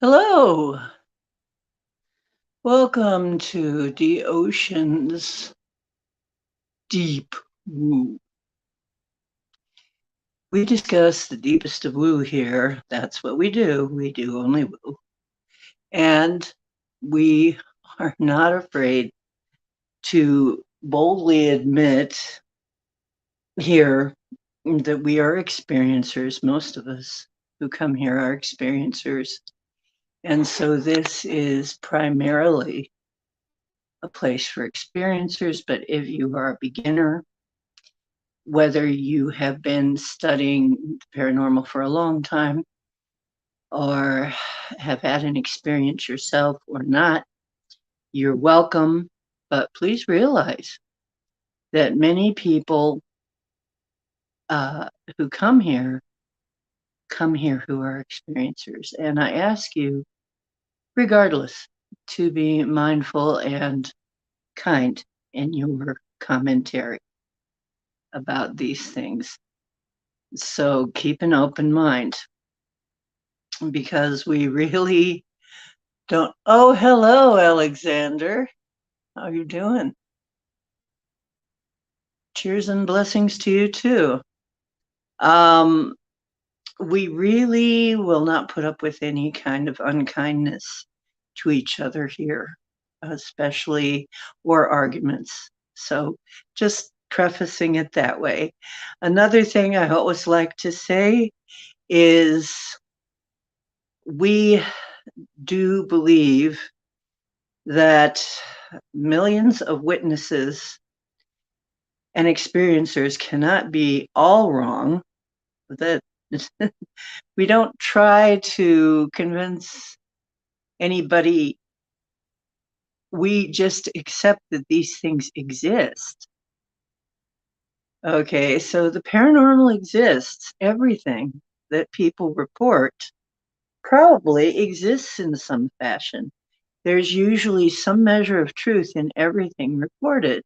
Hello, welcome to the ocean's deep woo. We discuss the deepest of woo here. That's what we do. We do only woo. And we are not afraid to boldly admit here that we are experiencers. Most of us who come here are experiencers. And so this is primarily a place for experiencers, but if you are a beginner, whether you have been studying paranormal for a long time or have had an experience yourself or not, you're welcome. But please realize that many people who come here who are experiencers. And I ask you, regardless, to be mindful and kind in your commentary about these things. So keep an open mind because we really don't. Oh, hello, Alexander. How you doing? Cheers and blessings to you too. Um, we really will not put up with any kind of unkindness to each other here, especially or arguments. So just prefacing it that way. Another thing I always like to say is we do believe that millions of witnesses and experiencers cannot be all wrong, that we don't try to convince anybody. We just accept that these things exist. Okay, so the paranormal exists. Everything that people report probably exists in some fashion. There's usually some measure of truth in everything reported.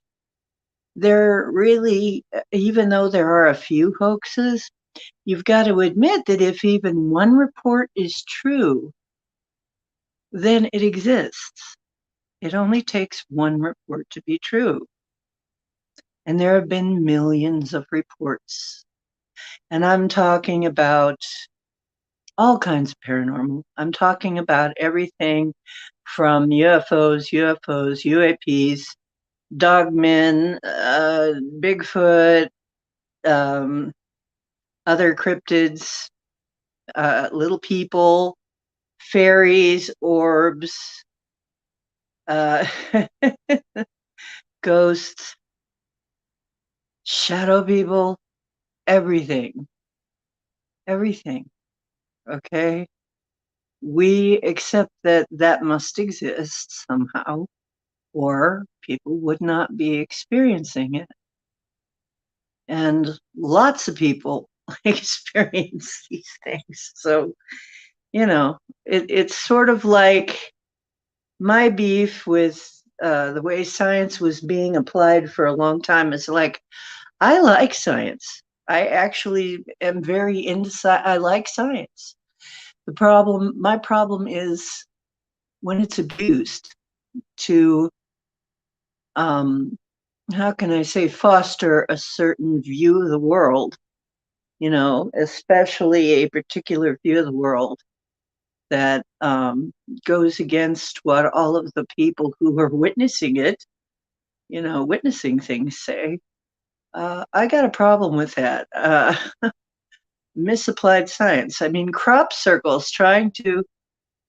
There really, even though there are a few hoaxes, you've got to admit that if even one report is true, then it exists. It only takes one report to be true. And there have been millions of reports. And I'm talking about all kinds of paranormal. I'm talking about everything from UFOs, UAPs, dogmen, Bigfoot, um, other cryptids, little people, fairies, orbs, uh, ghosts, shadow people, everything. Everything. Okay. We accept that that must exist somehow, or people would not be experiencing it. And lots of people experience these things. So, it's sort of like my beef with the way science was being applied for a long time is like, I like science. I actually am very into I like science. My problem is when it's abused to, um, how can I say, foster a certain view of the world, especially a particular view of the world that goes against what all of the people who are witnessing it, witnessing things say. I got a problem with that. Misapplied science. I mean, crop circles, trying to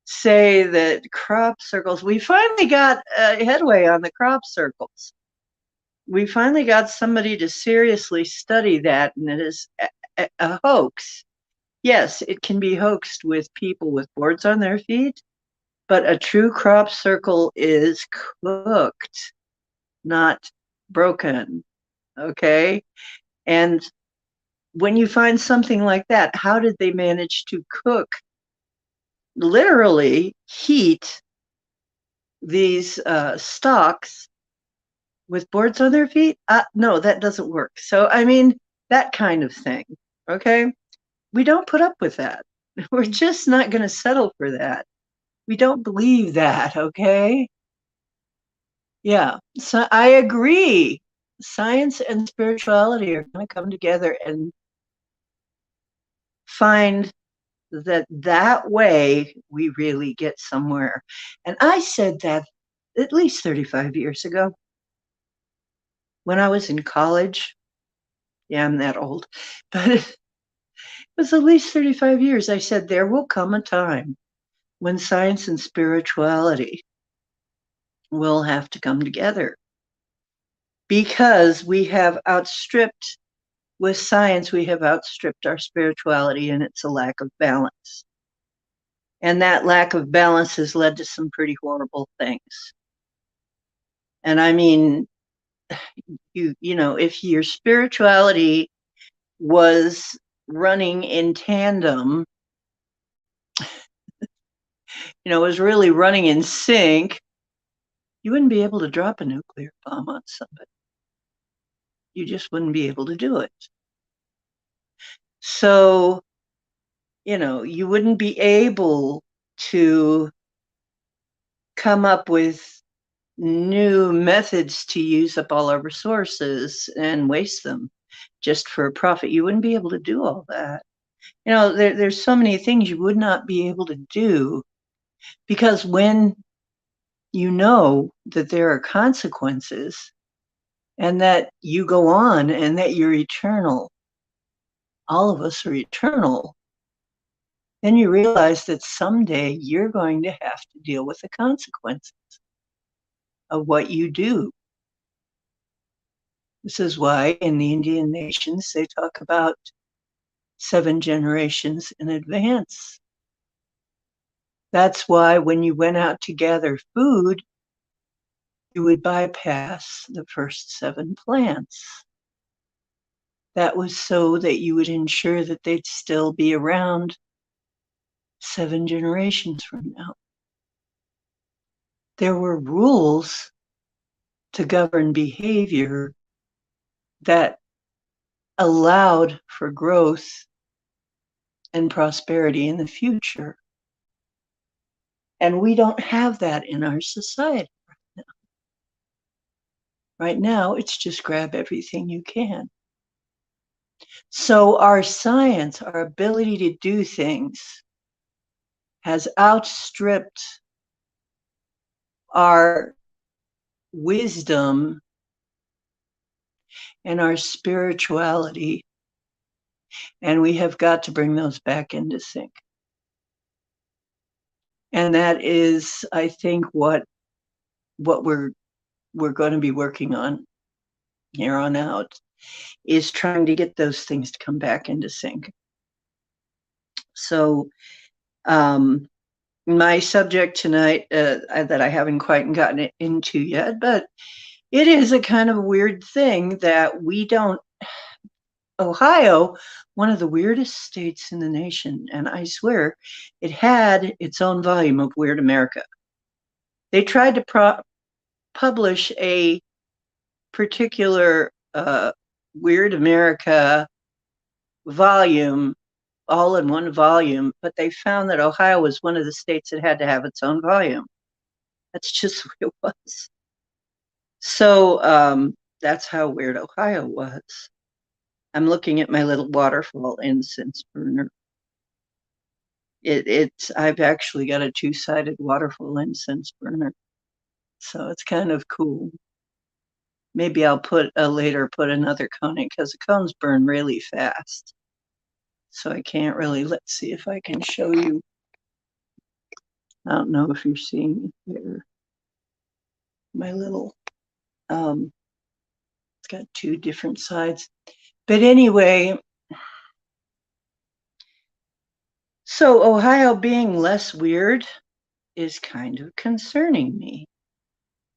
say that crop circles, we finally got headway on the crop circles. We finally got somebody to seriously study that, and it is a hoax. Yes, it can be hoaxed with people with boards on their feet, but a true crop circle is cooked, not broken. Okay? And when you find something like that, how did they manage to cook, literally heat these stalks with boards on their feet? No, that doesn't work. So, I mean, that kind of thing. Okay? We don't put up with that. We're just not going to settle for that. We don't believe that, okay? Yeah, so I agree. Science and spirituality are going to come together and find that way we really get somewhere. And I said that at least 35 years ago when I was in college. Yeah, I'm that old, but it was at least 35 years. I said there will come a time when science and spirituality will have to come together because we have outstripped, with science, we have outstripped our spirituality, and it's a lack of balance. And that lack of balance has led to some pretty horrible things. And I mean, you know, if your spirituality was running in tandem, you know, was really running in sync, you wouldn't be able to drop a nuclear bomb on somebody. You just wouldn't be able to do it. So, you know, you wouldn't be able to come up with new methods to use up all our resources and waste them just for a profit. You wouldn't be able to do all that. You know, there's so many things you would not be able to do because when you know that there are consequences and that you go on and that you're eternal, all of us are eternal, then you realize that someday you're going to have to deal with the consequences of what you do. This is why in the Indian nations they talk about 7 generations in advance. That's why when you went out to gather food, you would bypass the first 7 plants. That was so that you would ensure that they'd still be around 7 generations from now. There were rules to govern behavior that allowed for growth and prosperity in the future. And we don't have that in our society right now. Right now, it's just grab everything you can. So our science, our ability to do things, has outstripped our wisdom and our spirituality, and we have got to bring those back into sync. And that is, I think, what we're going to be working on here on out, is trying to get those things to come back into sync. So my subject tonight that I haven't quite gotten into yet, but it is a kind of weird thing that we don't, Ohio, one of the weirdest states in the nation, and I swear it had its own volume of Weird America. They tried to publish a particular Weird America volume all in one volume, but they found that Ohio was one of the states that had to have its own volume. That's just what it was. So that's how weird Ohio was. I'm looking at my little waterfall incense burner. I've actually got a 2-sided waterfall incense burner, so it's kind of cool. Maybe I'll later put another cone in because the cones burn really fast. So I can't really, let's see if I can show you. I don't know if you're seeing it there. My little, it's got 2 different sides. But anyway, so Ohio being less weird is kind of concerning me.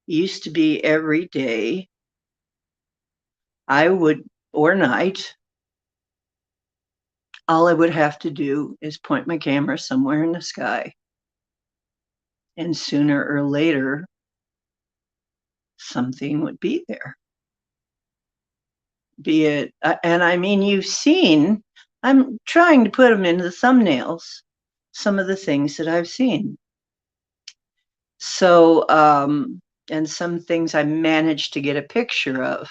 It used to be every day or night, all I would have to do is point my camera somewhere in the sky. And sooner or later, something would be there. Be it, and I mean, you've seen, I'm trying to put them into the thumbnails, some of the things that I've seen. So, and some things I managed to get a picture of,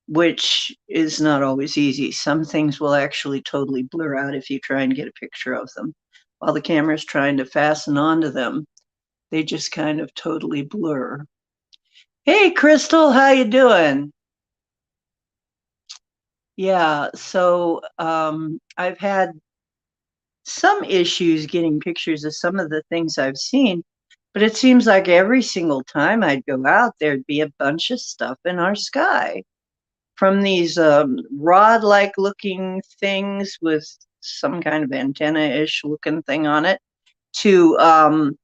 which is not always easy. Some things will actually totally blur out if you try and get a picture of them. While the camera's trying to fasten onto them, they just kind of totally blur. Hey, Crystal, how you doing? Yeah, so I've had some issues getting pictures of some of the things I've seen, but it seems like every single time I'd go out, there'd be a bunch of stuff in our sky. From these rod-like looking things with some kind of antenna-ish looking thing on it, to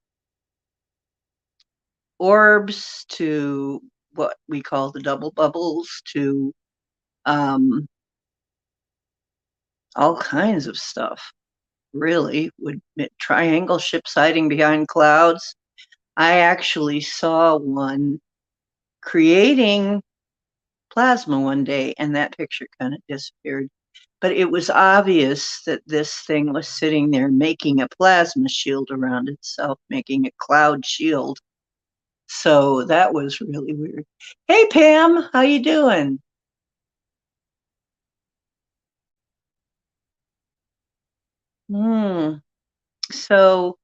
orbs, to what we call the double bubbles, to um, all kinds of stuff. Really, would triangle ships hiding behind clouds. I actually saw one creating plasma one day, and that picture kind of disappeared. But it was obvious that this thing was sitting there making a plasma shield around itself, making a cloud shield. So that was really weird. Hey Pam, how you doing? Hmm. So,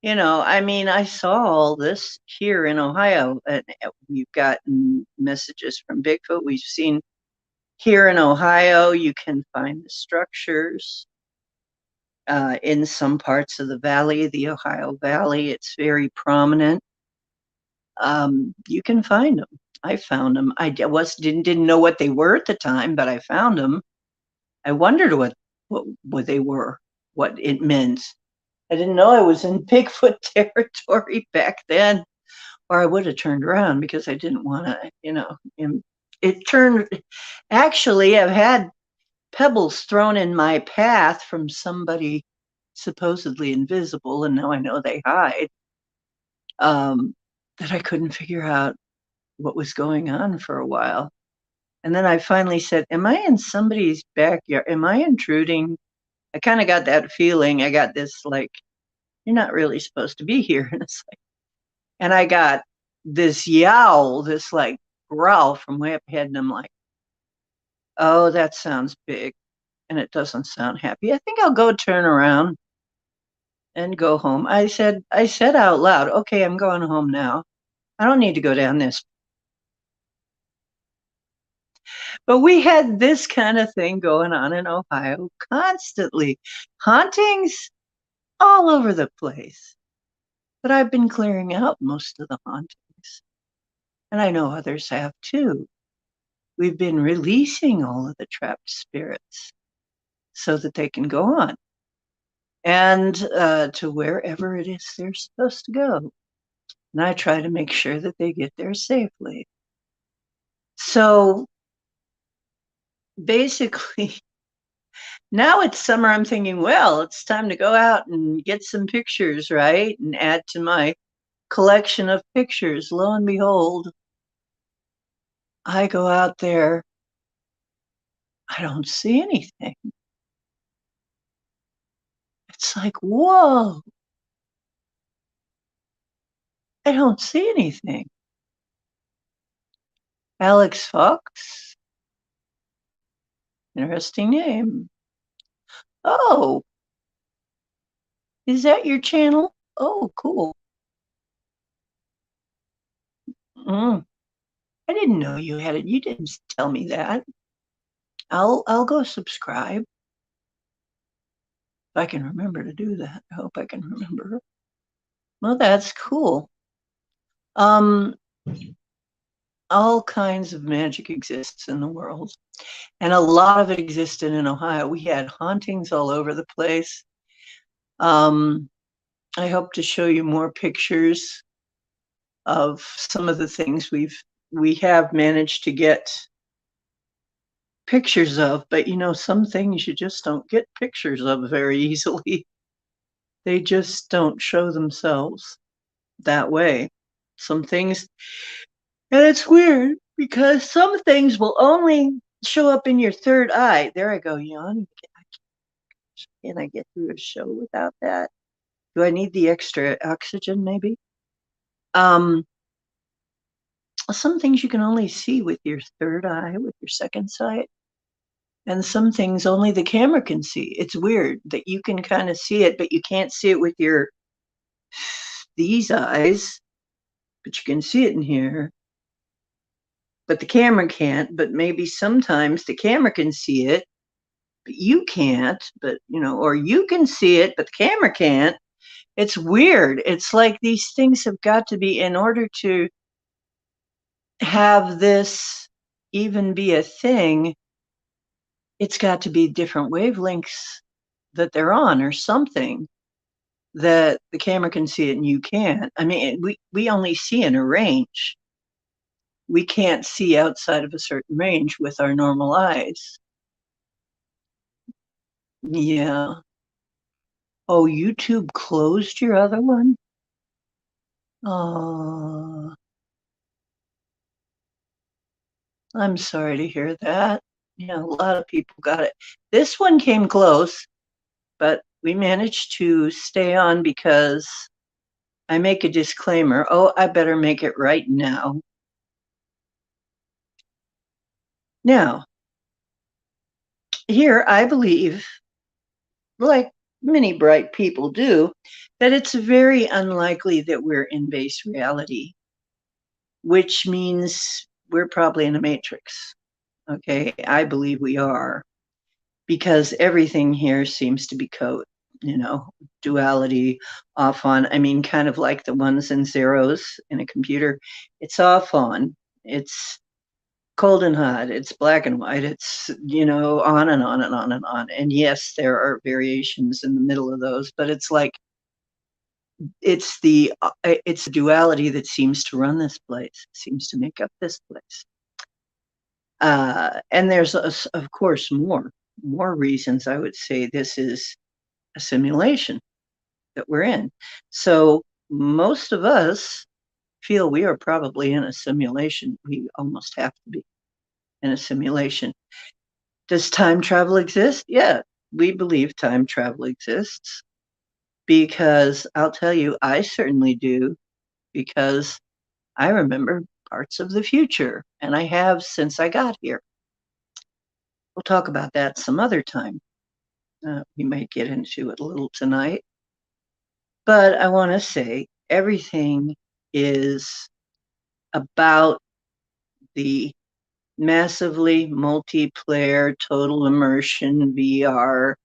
I mean, I saw all this here in Ohio, and we've gotten messages from Bigfoot. We've seen here in Ohio, you can find the structures in some parts of the valley, the Ohio Valley. It's very prominent. You can find them. I found them. I didn't know what they were at the time, but I found them. I wondered what they were, what it meant. I didn't know I was in Bigfoot territory back then, or I would have turned around because I didn't want to, it turned, actually, I've had pebbles thrown in my path from somebody supposedly invisible, and now I know they hide, um, that I couldn't figure out what was going on for a while. And then I finally said, am I in somebody's backyard? Am I intruding? I kind of got that feeling. I got this like, you're not really supposed to be here. And it's like, and I got this yowl, this like growl from way up ahead. And I'm like, oh, that sounds big. And it doesn't sound happy. I think I'll go turn around and go home. I said out loud, okay, I'm going home now. I don't need to go down this. But we had this kind of thing going on in Ohio constantly. Hauntings all over the place. But I've been clearing out most of the hauntings. And I know others have too. We've been releasing all of the trapped spirits so that they can go on and to wherever it is they're supposed to go. And I try to make sure that they get there safely. So basically, now it's summer. I'm thinking, well, it's time to go out and get some pictures, right? And add to my collection of pictures. Lo and behold, I go out there, I don't see anything. It's like, whoa, I don't see anything. Alex Fox, interesting name. Oh, is that your channel? Oh, cool. Mm, I didn't know you had it. You didn't tell me that. I'll go subscribe if I can remember to do that. I hope I can remember. Well, that's cool. Um, all kinds of magic exists in the world, and a lot of it existed in Ohio. We had hauntings all over the place. Um, I hope to show you more pictures of some of the things we have managed to get pictures of, but some things you just don't get pictures of very easily. They just don't show themselves that way. Some things, and it's weird because some things will only show up in your third eye. There I go, yawn. Can I get through a show without that? Do I need the extra oxygen maybe? Some things you can only see with your third eye, with your second sight. And some things only the camera can see. It's weird that you can kind of see it, but you can't see it with these eyes, but you can see it in here. But the camera can't, but maybe sometimes the camera can see it, but you can't, but or you can see it, but the camera can't. It's weird. It's like these things have got to be, in order to have this even be a thing, it's got to be different wavelengths that they're on or something that the camera can see it and you can't. I mean, we only see in a range. We can't see outside of a certain range with our normal eyes. Yeah. Oh, YouTube closed your other one? Oh, I'm sorry to hear that. Yeah, a lot of people got it. This one came close, but we managed to stay on because I make a disclaimer. Oh, I better make it right now. Now, here I believe, like many bright people do, that it's very unlikely that we're in base reality, which means we're probably in a matrix. Okay, I believe we are, because everything here seems to be code, duality off on. I mean, kind of like the ones and zeros in a computer. It's off on. It's cold and hot. It's black and white. It's, on and on and on and on. And yes, there are variations in the middle of those, but it's like, it's the duality that seems to run this place, seems to make up this place. And there's, of course, more reasons I would say this is a simulation that we're in. So most of us feel we are probably in a simulation. We almost have to be in a simulation. Does time travel exist? Yeah, we believe time travel exists, because I'll tell you, I certainly do, because I remember parts of the future, and I have since I got here. We'll talk about that some other time. We might get into it a little tonight. But I want to say everything is about the massively multiplayer, total immersion VR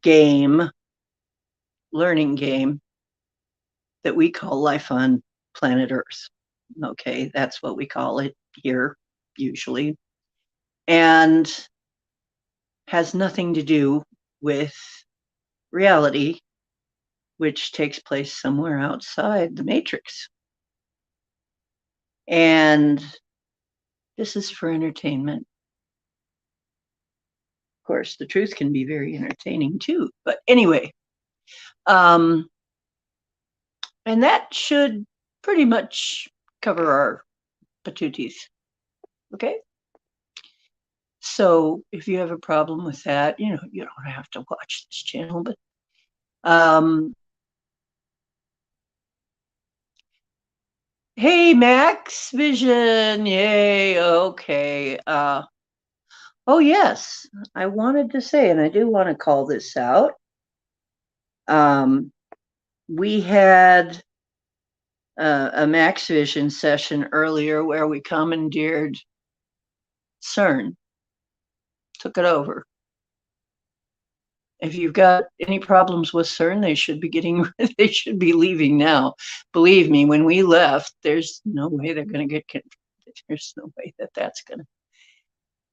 game, learning game that we call life on planet Earth. Okay, that's what we call it here, usually. And has nothing to do with reality, which takes place somewhere outside the matrix. And this is for entertainment. Of course, the truth can be very entertaining too. But anyway, and that should pretty much cover our patooties. Okay? So if you have a problem with that, you don't have to watch this channel, but hey, Max Vision, yay, okay. Oh yes, I wanted to say, and I do want to call this out. We had a Max Vision session earlier where we commandeered CERN, took it over. If you've got any problems with CERN, they should be leaving now. Believe me, when we left, there's no way they're going to get. There's no way that that's going to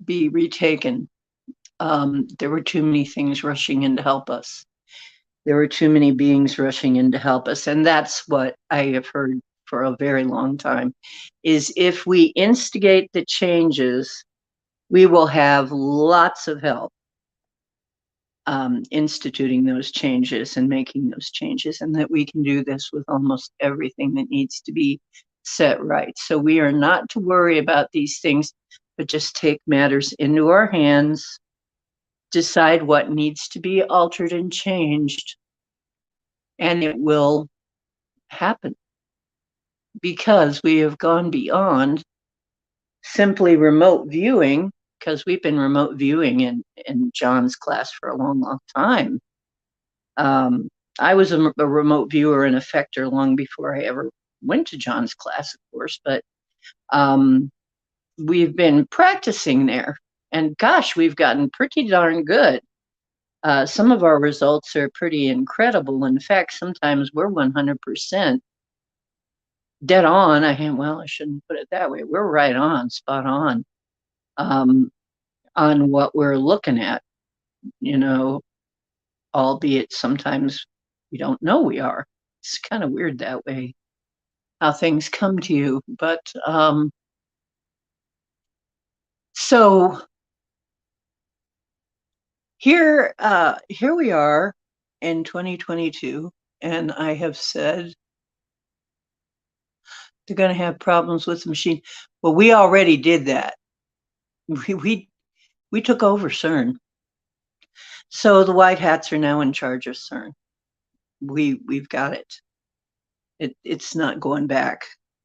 be retaken. There were too many things rushing in to help us. There were too many beings rushing in to help us, and that's what I have heard for a very long time. Is if we instigate the changes, we will have lots of help. Instituting those changes and making those changes, and that we can do this with almost everything that needs to be set right. So we are not to worry about these things, but just take matters into our hands, decide what needs to be altered and changed, and it will happen because we have gone beyond simply remote viewing, because we've been remote viewing in John's class for a long, long time. I was a remote viewer and effector long before I ever went to John's class, of course, but we've been practicing there. And gosh, we've gotten pretty darn good. Some of our results are pretty incredible. In fact, sometimes we're 100% dead on. I shouldn't put it that way. We're right on, spot on what we're looking at, you know, albeit sometimes we don't know we are. It's kind of weird that way, how things come to you. But so here we are in 2022, and I have said they're going to have problems with the machine. Well, we already did that. We took over CERN. So the white hats are now in charge of CERN. We've got it. It's not going back.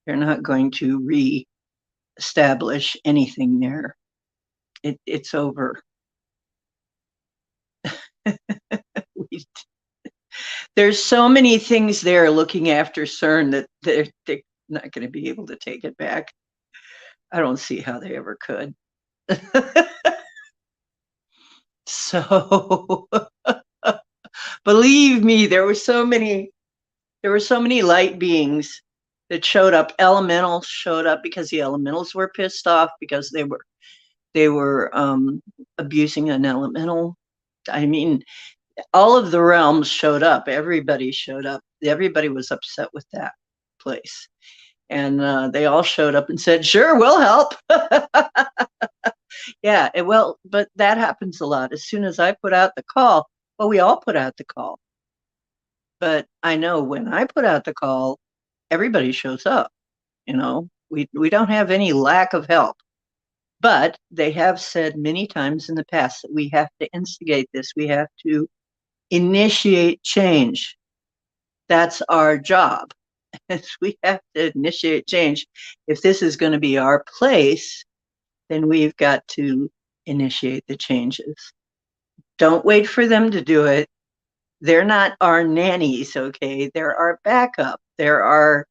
They're not going to re-establish anything there. It's over. There's so many things there looking after CERN that they're not going to be able to take it back. I don't see how they ever could. So believe me, there were so many light beings that showed up. Elementals showed up because the elementals were pissed off because they were abusing an elemental. I mean, all of the realms showed up. Everybody showed up. Everybody was upset with that place. And they all showed up and said, sure, we'll help. Yeah, well, but that happens a lot. As soon as I put out the call, well, we all put out the call. But I know when I put out the call, everybody shows up. You know, we don't have any lack of help. But they have said many times in the past that we have to instigate this. We have to initiate change. That's our job. We have to initiate change. If this is going to be our place, then we've got to initiate the changes. Don't wait for them to do it. They're not our nannies, okay? They're our backup. They're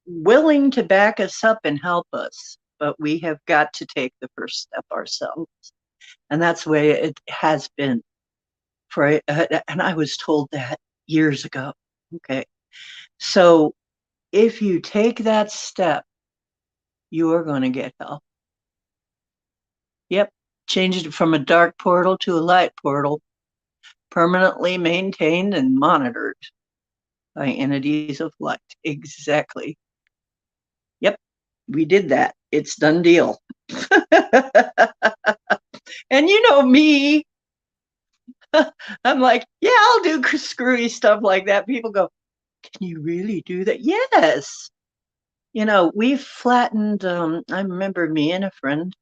willing to back us up and help us, but we have got to take the first step ourselves. And that's the way it has been. And I was told that years ago. Okay. So if you take that step, you are going to get help. Yep. Changed it from a dark portal to a light portal, permanently maintained and monitored by entities of light. Exactly. Yep. We did that. It's done deal. And you know me, I'm like, yeah, I'll do screwy stuff like that. People go, can you really do that? Yes. You know, we flattened, I remember me and a friend,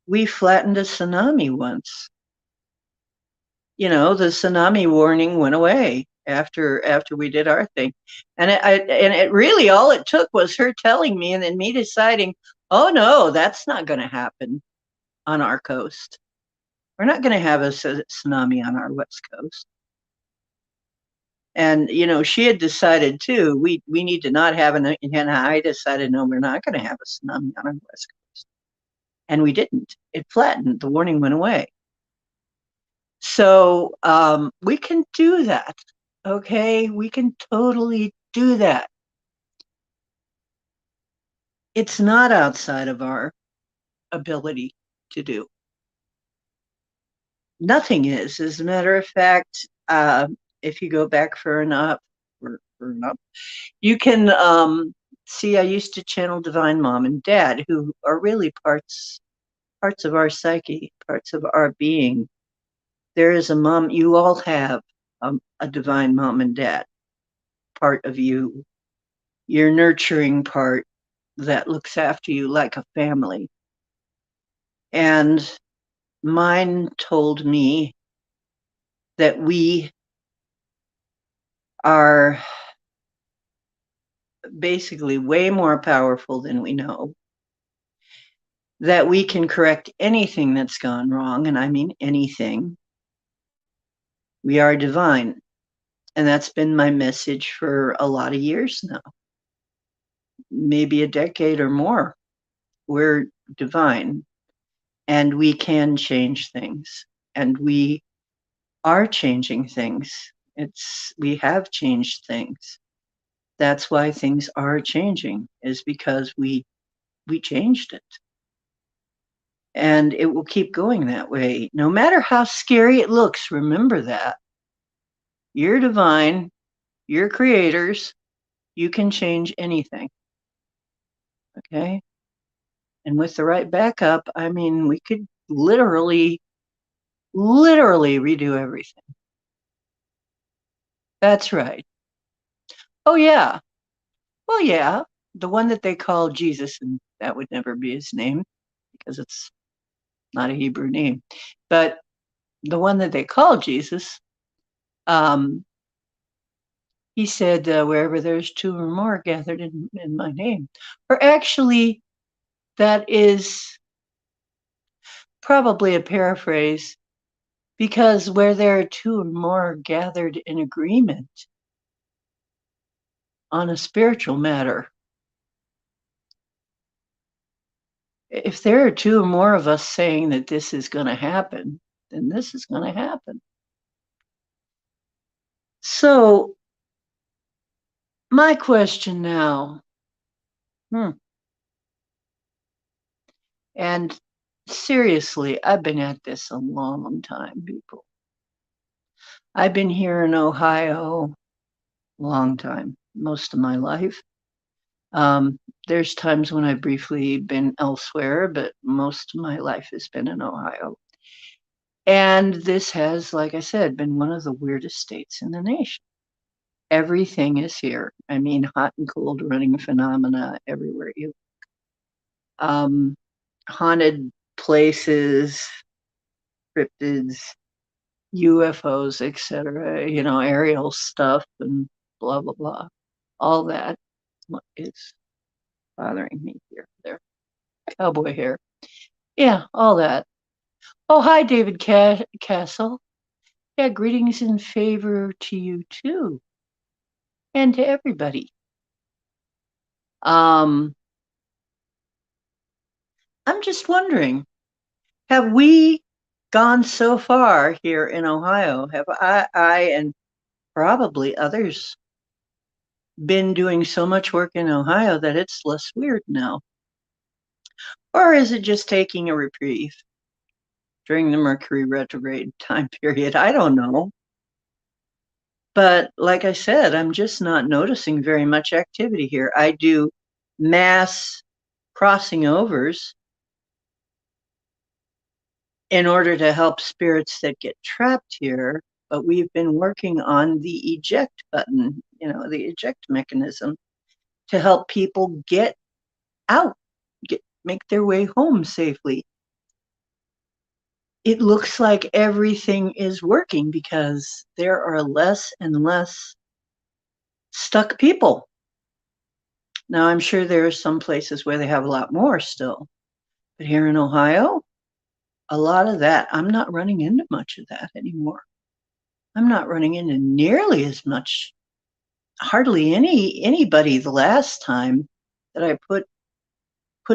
we flattened a tsunami once. You know, the tsunami warning went away after we did our thing. And it really, all it took was her telling me and then me deciding, oh no, that's not going to happen on our coast. We're not going to have a tsunami on our west coast. And, you know, she had decided too, we need to not have and I decided, no, we're not going to have a tsunami on our west coast. And we didn't. It flattened. The warning went away. So we can do that. Okay, we can totally do that. It's not outside of our ability to do. Nothing is. As a matter of fact, if you go back far enough, you can see I used to channel Divine Mom and Dad, who are really parts of our psyche, parts of our being. There is a mom, you all have a Divine Mom and Dad, part of you, your nurturing part that looks after you like a family. And mine told me that we are basically way more powerful than we know, that we can correct anything that's gone wrong, and I mean anything. We are divine. And that's been my message for a lot of years now, maybe a decade or more. We're divine and we can change things, and we are changing things. We have changed things. That's why things are changing, is because we changed it. And it will keep going that way. No matter how scary it looks, remember that. You're divine, you're creators, you can change anything. Okay? And with the right backup, I mean, we could literally redo everything. That's right. Oh, yeah. Well, yeah. The one that they call Jesus, and that would never be his name because it's not a Hebrew name. But the one that they call Jesus, um, he said, wherever there's two or more gathered in my name. Or actually, that is probably a paraphrase, because where there are two or more gathered in agreement on a spiritual matter, if there are two or more of us saying that this is going to happen, then this is going to happen. So, my question now, and seriously, I've been at this a long time, people. I've been here in Ohio a long time, most of my life. There's times when I've briefly been elsewhere, but most of my life has been in Ohio. And this has, like I said, been one of the weirdest states in the nation. Everything is here. I mean, hot and cold running phenomena everywhere you haunted places, cryptids, UFOs, etc., aerial stuff and blah blah blah. All that is bothering me here. There. Cowboy hair. Yeah, all that. Oh, hi, David Castle. Yeah, greetings and favor to you too, and to everybody. Um, I'm just wondering, have we gone so far here in Ohio? Have I and probably others been doing so much work in Ohio that it's less weird now? Or is it just taking a reprieve during the Mercury retrograde time period? I don't know. But like I said, I'm just not noticing very much activity here. I do mass crossing overs in order to help spirits that get trapped here, but we've been working on the eject button, the eject mechanism, to help people get out, make their way home safely. It looks like everything is working because there are less and less stuck people. Now, I'm sure there are some places where they have a lot more still, but here in Ohio, a lot of that, I'm not running into much of that anymore. I'm not running into nearly as much, hardly anybody. The last time that I put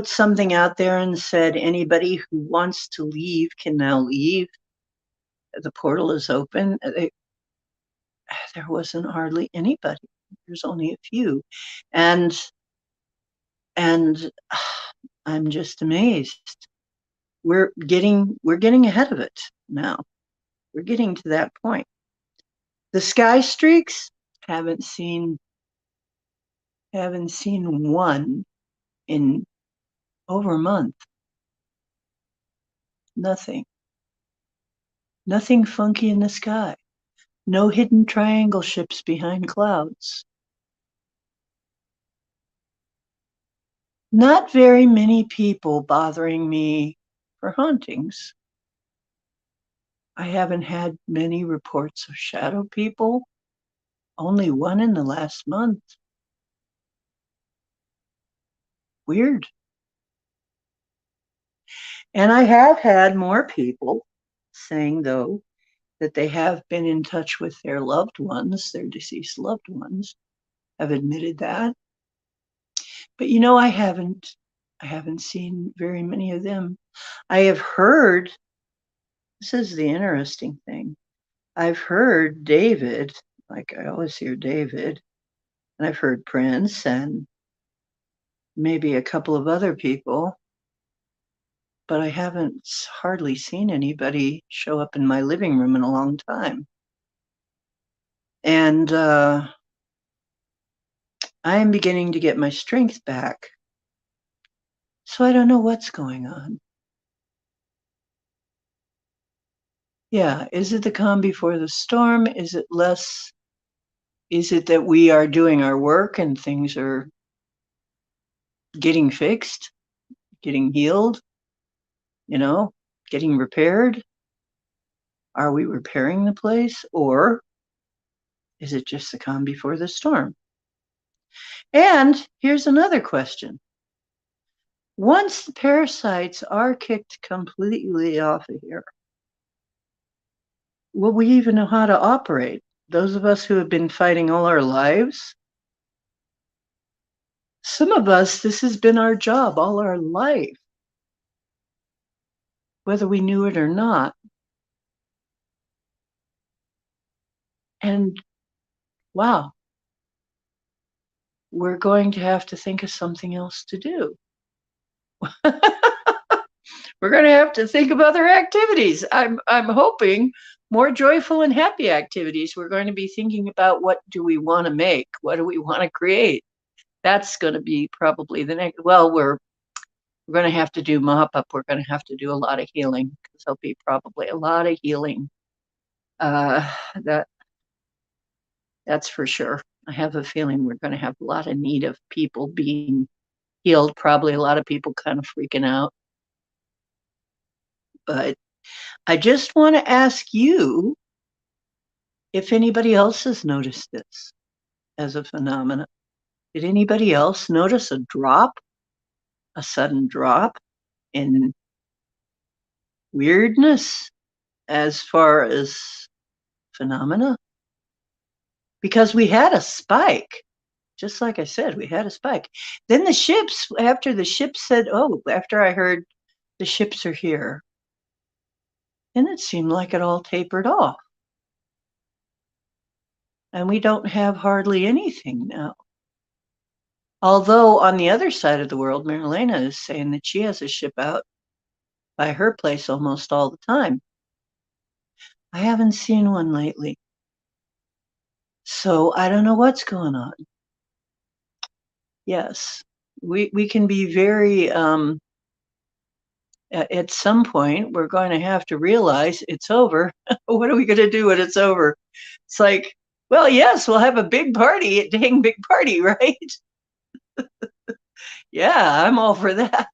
something out there and said anybody who wants to leave can now leave, the portal is open, there wasn't hardly anybody. There's only a few, and I'm just amazed. We're getting ahead of it now. We're getting to that point. The sky streaks, haven't seen one in over a month. Nothing funky in the sky. No hidden triangle ships behind clouds. Not very many people bothering me for hauntings. I haven't had many reports of shadow people. Only one in the last month. Weird. And I have had more people saying, though, that they have been in touch with their loved ones, their deceased loved ones, have admitted that. But I haven't seen very many of them. I have heard, this is the interesting thing. I've heard David, like I always hear David, and I've heard Prince and maybe a couple of other people, but I haven't hardly seen anybody show up in my living room in a long time. And I am beginning to get my strength back. So I don't know what's going on. Yeah, is it the calm before the storm? Is it less? Is it that we are doing our work and things are getting fixed, getting healed, you know, getting repaired? Are we repairing the place, or is it just the calm before the storm? And here's another question. Once the parasites are kicked completely off of here, will we even know how to operate? Those of us who have been fighting all our lives, some of us, this has been our job all our life, whether we knew it or not. And wow, we're going to have to think of something else to do. We're going to have to think of other activities. I'm hoping more joyful and happy activities. We're going to be thinking about what do we want to make? What do we want to create? That's going to be probably the next. Well, we're going to have to do mop up. We're going to have to do a lot of healing because there'll be probably a lot of healing. That that's for sure. I have a feeling we're going to have a lot of need of people being healed. Probably a lot of people kind of freaking out. But I just want to ask you if anybody else has noticed this as a phenomenon. Did anybody else notice a sudden drop in weirdness as far as phenomena? Because we had a spike, just like I said, we had a spike. Then after the ships said, oh, after I heard the ships are here, then it seemed like it all tapered off. And we don't have hardly anything now. Although on the other side of the world, Marilena is saying that she has a ship out by her place almost all the time. I haven't seen one lately. So I don't know what's going on. Yes, we can be very, at some point, we're going to have to realize it's over. What are we going to do when it's over? It's like, well, yes, we'll have a big party, a dang big party, right? Yeah, I'm all for that.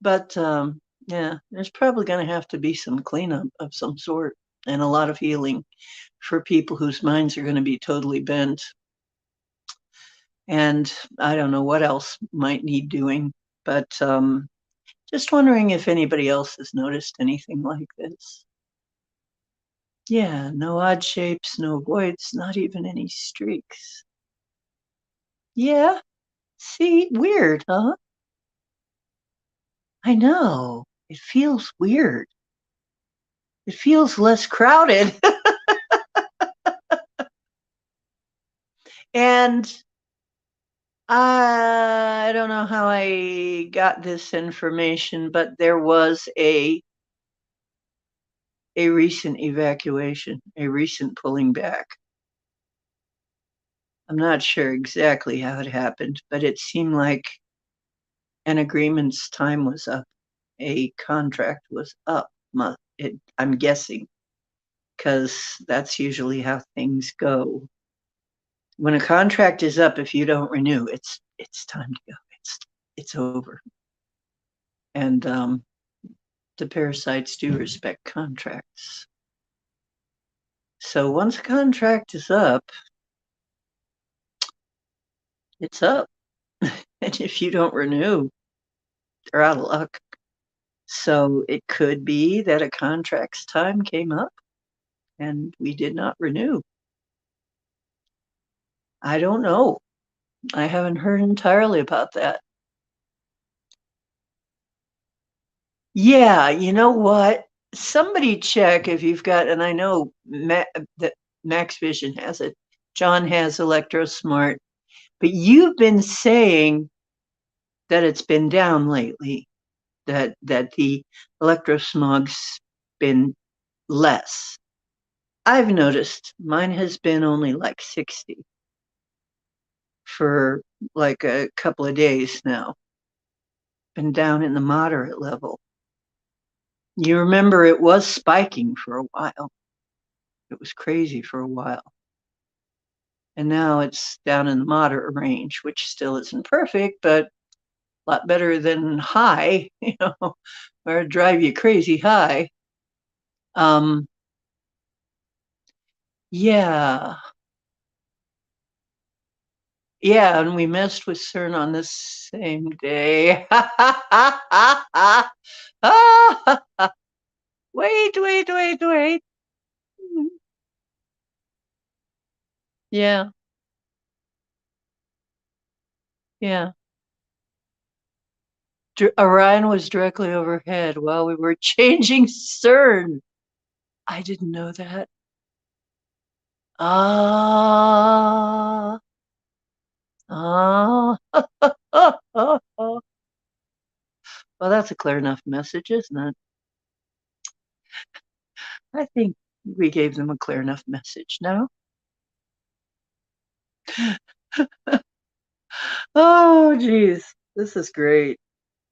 But yeah, there's probably going to have to be some cleanup of some sort and a lot of healing for people whose minds are going to be totally bent. And I don't know what else might need doing, but just wondering if anybody else has noticed anything like this. Yeah, no odd shapes, no voids, not even any streaks. Yeah, see, weird, huh? I know. It feels weird. It feels less crowded. And I don't know how I got this information, but there was a recent evacuation, a recent pulling back. I'm not sure exactly how it happened, but it seemed like an agreement's time was up. A contract was up. I'm guessing, because that's usually how things go. When a contract is up, if you don't renew, it's time to go. It's over. And the parasites do respect contracts. So once a contract is up, it's up. And if you don't renew, they're out of luck. So it could be that a contract's time came up and we did not renew. I don't know. I haven't heard entirely about that. Yeah, you know what? Somebody check if you've got, and I know that Max Vision has it. John has ElectroSmart, but you've been saying that it's been down lately, that the electrosmog's been less. I've noticed mine has been only like 60 for like a couple of days now. Been down in the moderate level. You remember it was spiking for a while. It was crazy for a while. And now it's down in the moderate range, which still isn't perfect, but a lot better than high, or drive you crazy high. Um, yeah, yeah, and we messed with CERN on the same day. Wait, wait, wait, wait. Yeah, yeah. Orion was directly overhead while we were changing CERN. I didn't know that. Ah, ah. Well, that's a clear enough message, isn't it? I think we gave them a clear enough message. No? Oh, geez. This is great.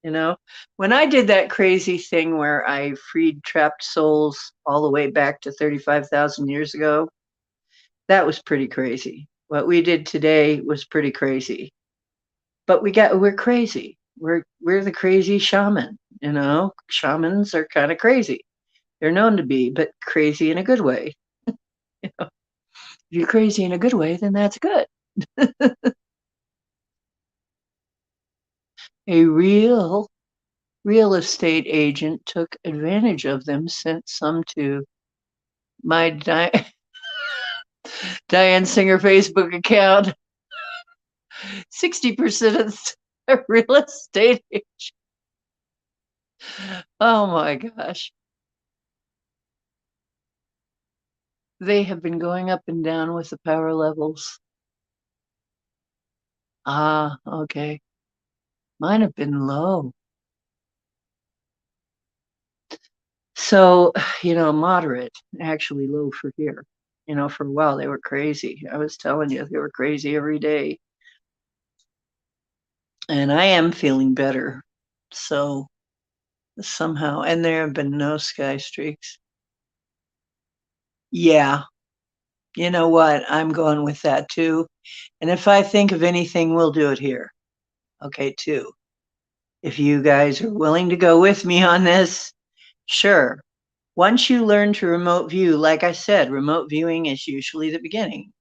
When I did that crazy thing where I freed trapped souls all the way back to 35,000 years ago, that was pretty crazy. What we did today was pretty crazy. But we're crazy. We're the crazy shaman. Shamans are kind of crazy. They're known to be, but crazy in a good way. If you're crazy in a good way, then that's good. A real estate agent took advantage of them, sent some to my Diane Singer Facebook account. 60% of the real estate agent. Oh my gosh. They have been going up and down with the power levels. Ah, okay. Mine have been low. So, moderate, actually low for here. For a while they were crazy. I was telling you, they were crazy every day. And I am feeling better. So somehow, and there have been no sky streaks. Yeah, you know what? I'm going with that too. And if I think of anything, we'll do it here. Okay, too. If you guys are willing to go with me on this, sure. Once you learn to remote view, like I said, remote viewing is usually the beginning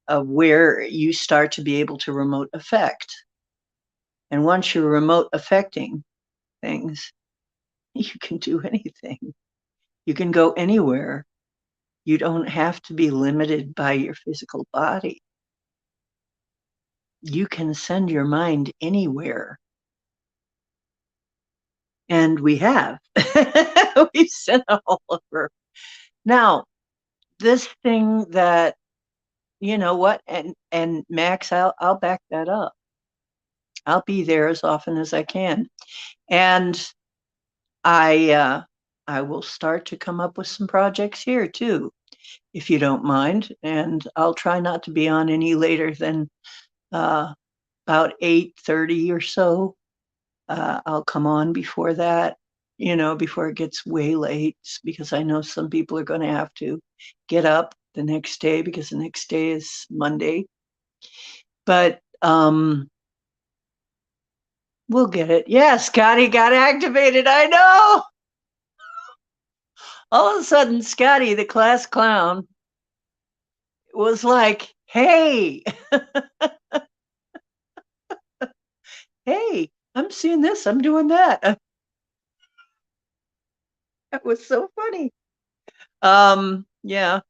of where you start to be able to remote affect. And once you're remote affecting things, you can do anything. You can go anywhere. You don't have to be limited by your physical body. You can send your mind anywhere. And we have. We've sent it all over. Now, this thing that, you know what, and Max, I'll back that up. I'll be there as often as I can. And I will start to come up with some projects here too, if you don't mind. And I'll try not to be on any later than about 8:30 or so. I'll come on before that, before it gets way late, because I know some people are going to have to get up the next day because the next day is Monday. But we'll get it. Yeah, Scotty got activated. I know. All of a sudden, Scotty, the class clown, was like, hey, Hey, I'm seeing this, I'm doing that. That was so funny. Yeah,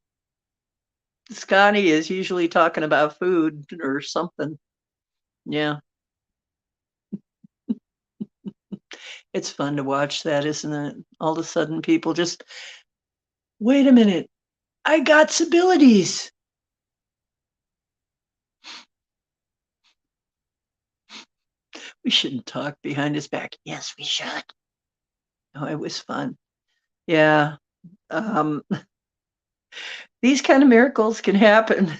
Scotty is usually talking about food or something. Yeah, it's fun to watch that, isn't it? All of a sudden, people just, wait a minute, I got abilities. We shouldn't talk behind his back. Yes, we should. Oh, it was fun. Yeah. Um, these kind of miracles can happen.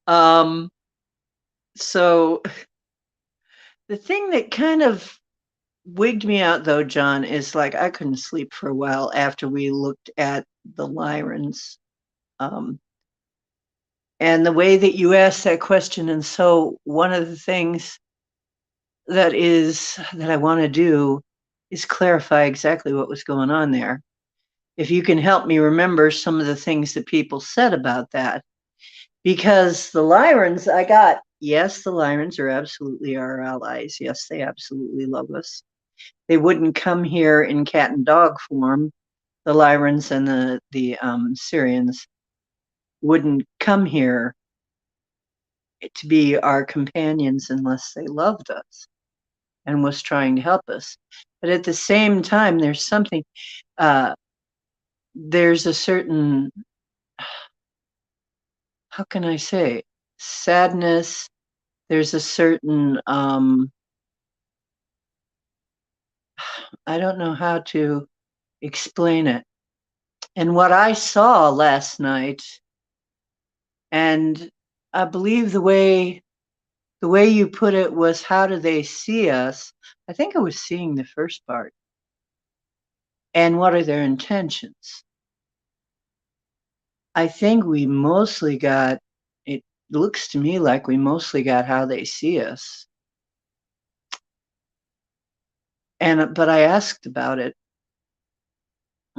um, so the thing that kind of wigged me out though, John, is like I couldn't sleep for a while after we looked at the Lyrans. Um, and the way that you asked that question, and so one of the things that I want to do is clarify exactly what was going on there. If you can help me remember some of the things that people said about that, because the Lyrans, I got, yes, the Lyrans are absolutely our allies. Yes, they absolutely love us. They wouldn't come here in cat and dog form. The Lyrans and the Syrians wouldn't come here to be our companions unless they loved us and was trying to help us. But at the same time, uh, there's a certain, how can I say, sadness. There's a certain, I don't know how to explain it. And what I saw last night, and I believe the way you put it was, how do they see us? I think I was seeing the first part. And what are their intentions? I think we mostly got, it looks to me like we mostly got how they see us. But I asked about it,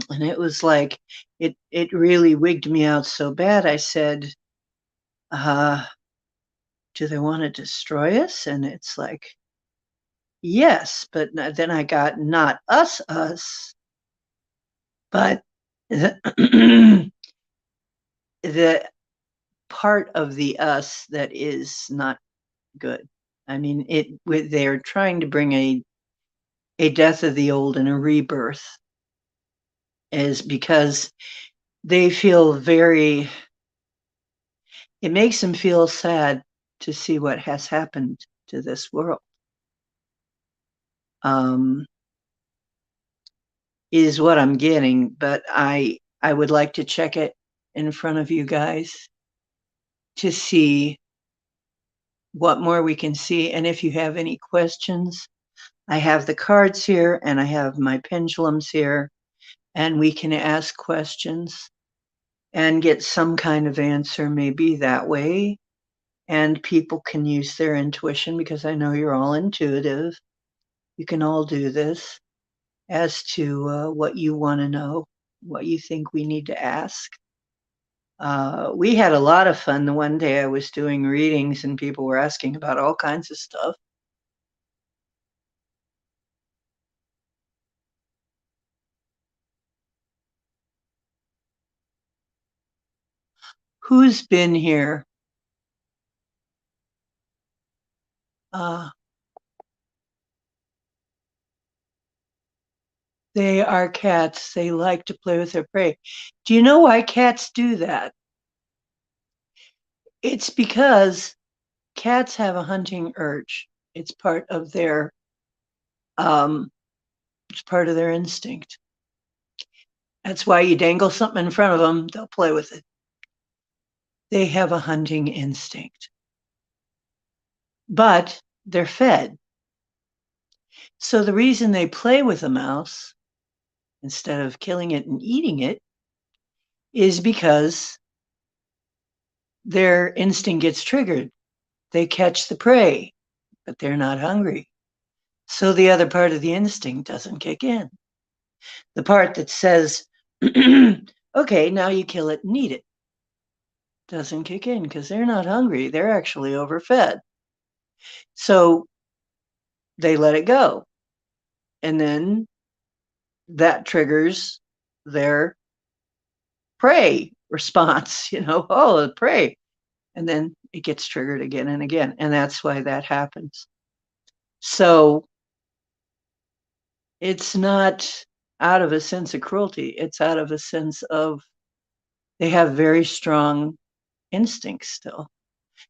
and it was like, it really wigged me out so bad. I said, uh, do they want to destroy us? And it's like, yes, but then I got not us, but the, the part of the us that is not good. I mean, they're trying to bring a death of the old and a rebirth, is because they feel it makes them feel sad to see what has happened to this world. Um, is what I'm getting, but I would like to check it in front of you guys to see what more we can see. And if you have any questions, I have the cards here and I have my pendulums here, and we can ask questions and get some kind of answer, maybe that way. And people can use their intuition, because I know you're all intuitive. You can all do this as to what you want to know, what you think we need to ask. We had a lot of fun the one day I was doing readings and people were asking about all kinds of stuff. Who's been here? Uh, they are cats. They like to play with their prey. Do you know why cats do that? It's because cats have a hunting urge. It's part of their um, it's part of their instinct. That's why you dangle something in front of them, they'll play with it. They have a hunting instinct, but they're fed. So the reason they play with a mouse instead of killing it and eating it is because their instinct gets triggered. They catch the prey, but they're not hungry. So the other part of the instinct doesn't kick in. The part that says, okay, now you kill it and eat it, doesn't kick in because they're not hungry. They're actually overfed. So they let it go. And then that triggers their prey response, oh, prey. And then it gets triggered again and again. And that's why that happens. So it's not out of a sense of cruelty, it's out of a sense of they have very strong instincts still.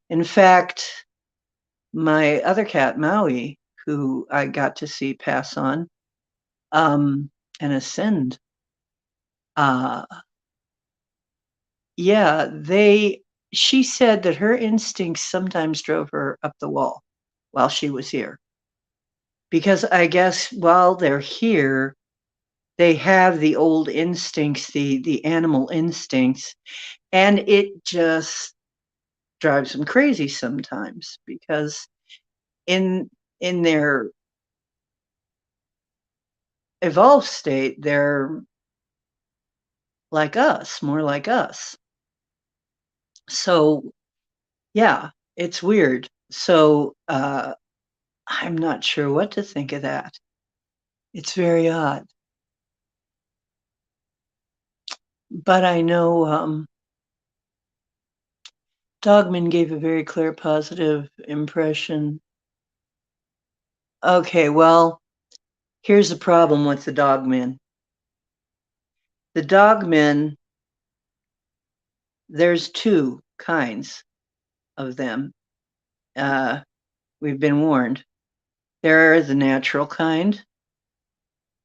In fact, my other cat, Maui, who I got to see pass on and ascend, uh, yeah, she said that her instincts sometimes drove her up the wall while she was here. Because I guess while they're here, they have the old instincts, the animal instincts, and it just drives them crazy sometimes because in their evolved state, they're like us, more like us. So yeah, it's weird. So I'm not sure what to think of that. It's very odd. But I know Dogman gave a very clear positive impression. Okay, well, here's the problem with the Dogmen. The Dogmen, there's two kinds of them. We've been warned. There are the natural kind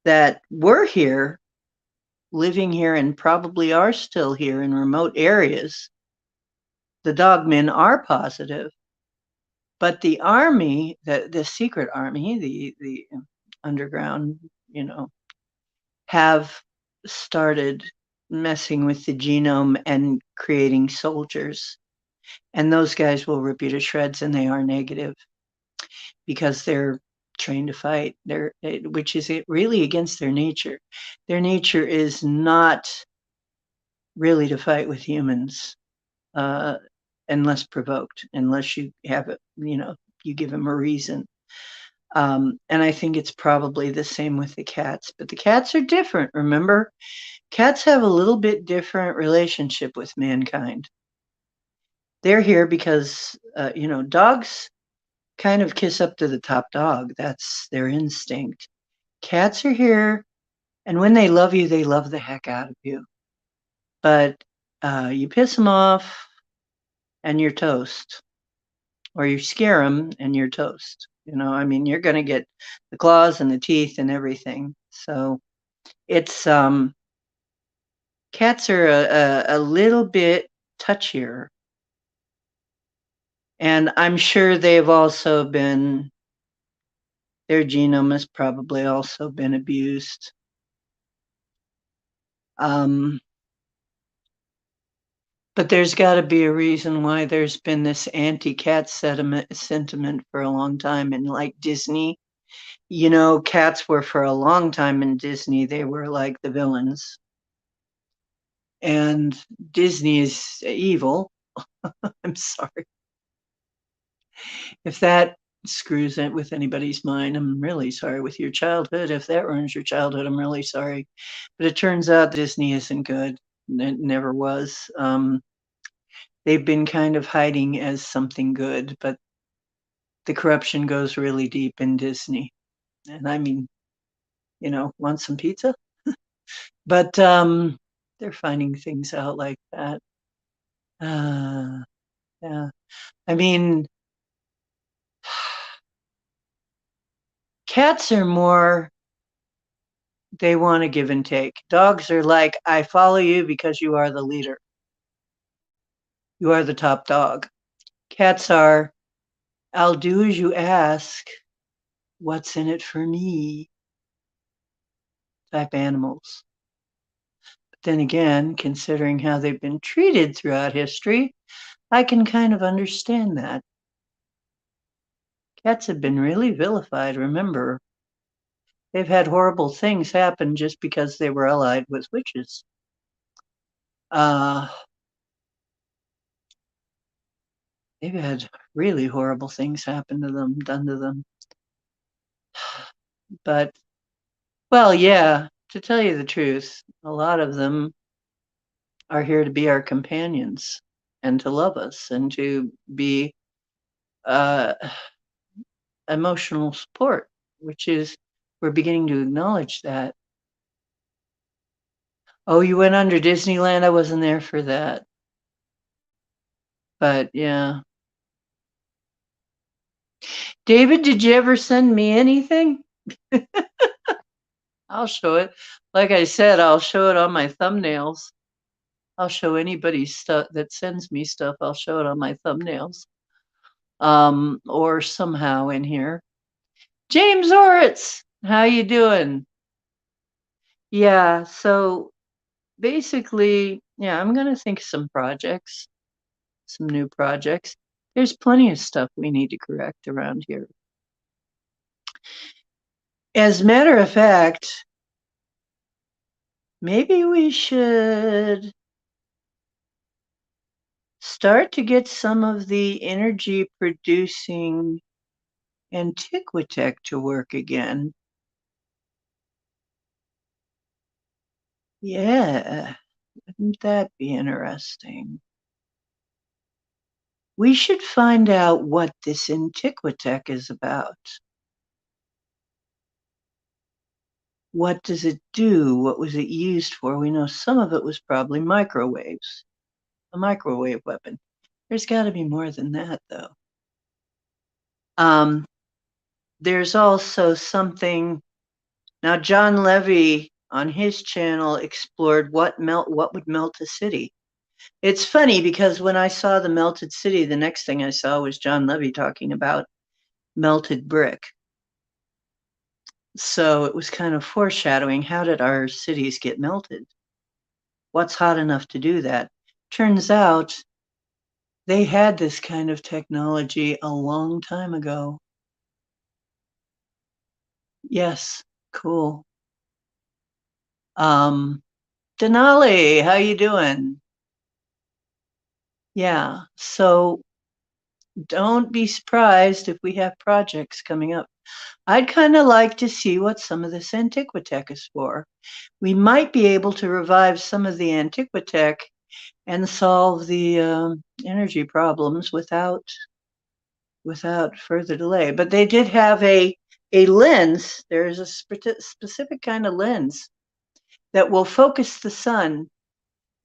that were here, living here, and probably are still here in remote areas. The Dogmen are positive, but the army, the secret army, the underground, have started messing with the genome and creating soldiers. And those guys will rip you to shreds, and they are negative because they're trained to fight. Which is really against their nature. Their nature is not really to fight with humans, unless provoked, unless you have it, you give them a reason. And I think it's probably the same with the cats, but the cats are different. Remember, cats have a little bit different relationship with mankind. They're here because, dogs kind of kiss up to the top dog. That's their instinct. Cats are here, and when they love you, they love the heck out of you. But you piss them off, and you're toast. Or you scare them, and you're toast. You're going to get the claws and the teeth and everything. So it's cats are a little bit touchier. And I'm sure they've also been, their genome has probably also been abused. But there's got to be a reason why there's been this anti-cat sentiment for a long time. And like Disney, cats were for a long time in Disney, they were like the villains. And Disney is evil. I'm sorry. If that screws it with anybody's mind, I'm really sorry. With your childhood, if that ruins your childhood, I'm really sorry. But it turns out Disney isn't good. It never was. They've been kind of hiding as something good, but the corruption goes really deep in Disney. And I mean, want some pizza? But they're finding things out like that. Yeah. I mean, cats are more, they want to give and take. Dogs are like, I follow you because you are the leader. You are the top dog. Cats are, I'll do as you ask. What's in it for me? Type animals. But then again, considering how they've been treated throughout history, I can kind of understand that. Cats have been really vilified, remember. They've had horrible things happen just because they were allied with witches. Uh, they've had really horrible things happen to them, done to them. But, well, yeah, to tell you the truth, a lot of them are here to be our companions and to love us and to be uh, emotional support, which is, we're beginning to acknowledge that. Oh, you went under Disneyland? I wasn't there for that. But yeah. David, did you ever send me anything? I'll show it. Like I said, I'll show it on my thumbnails. I'll show anybody stuff that sends me stuff. I'll show it on my thumbnails. Or somehow in here. James Oritz, how you doing? Yeah, so basically, yeah, I'm gonna think of some projects, some new projects. There's plenty of stuff we need to correct around here. As a matter of fact, maybe we should start to get some of the energy producing Antiquitech to work again. Yeah, wouldn't that be interesting? We should find out what this Antiquitech is about. What does it do? What was it used for? We know some of it was probably microwaves, a microwave weapon. There's got to be more than that, though. There's also something. Now, John Levy on his channel explored what would melt a city. It's funny because when I saw the melted city, the next thing I saw was John Levy talking about melted brick. So it was kind of foreshadowing, how did our cities get melted? What's hot enough to do that? Turns out they had this kind of technology a long time ago. Yes, cool. Denali, how you doing? Yeah, so don't be surprised if we have projects coming up. I'd kind of like to see what some of this Antiquitech is for. We might be able to revive some of the Antiquitech and solve the energy problems without further delay. But they did have a lens. There's a specific kind of lens that will focus the sun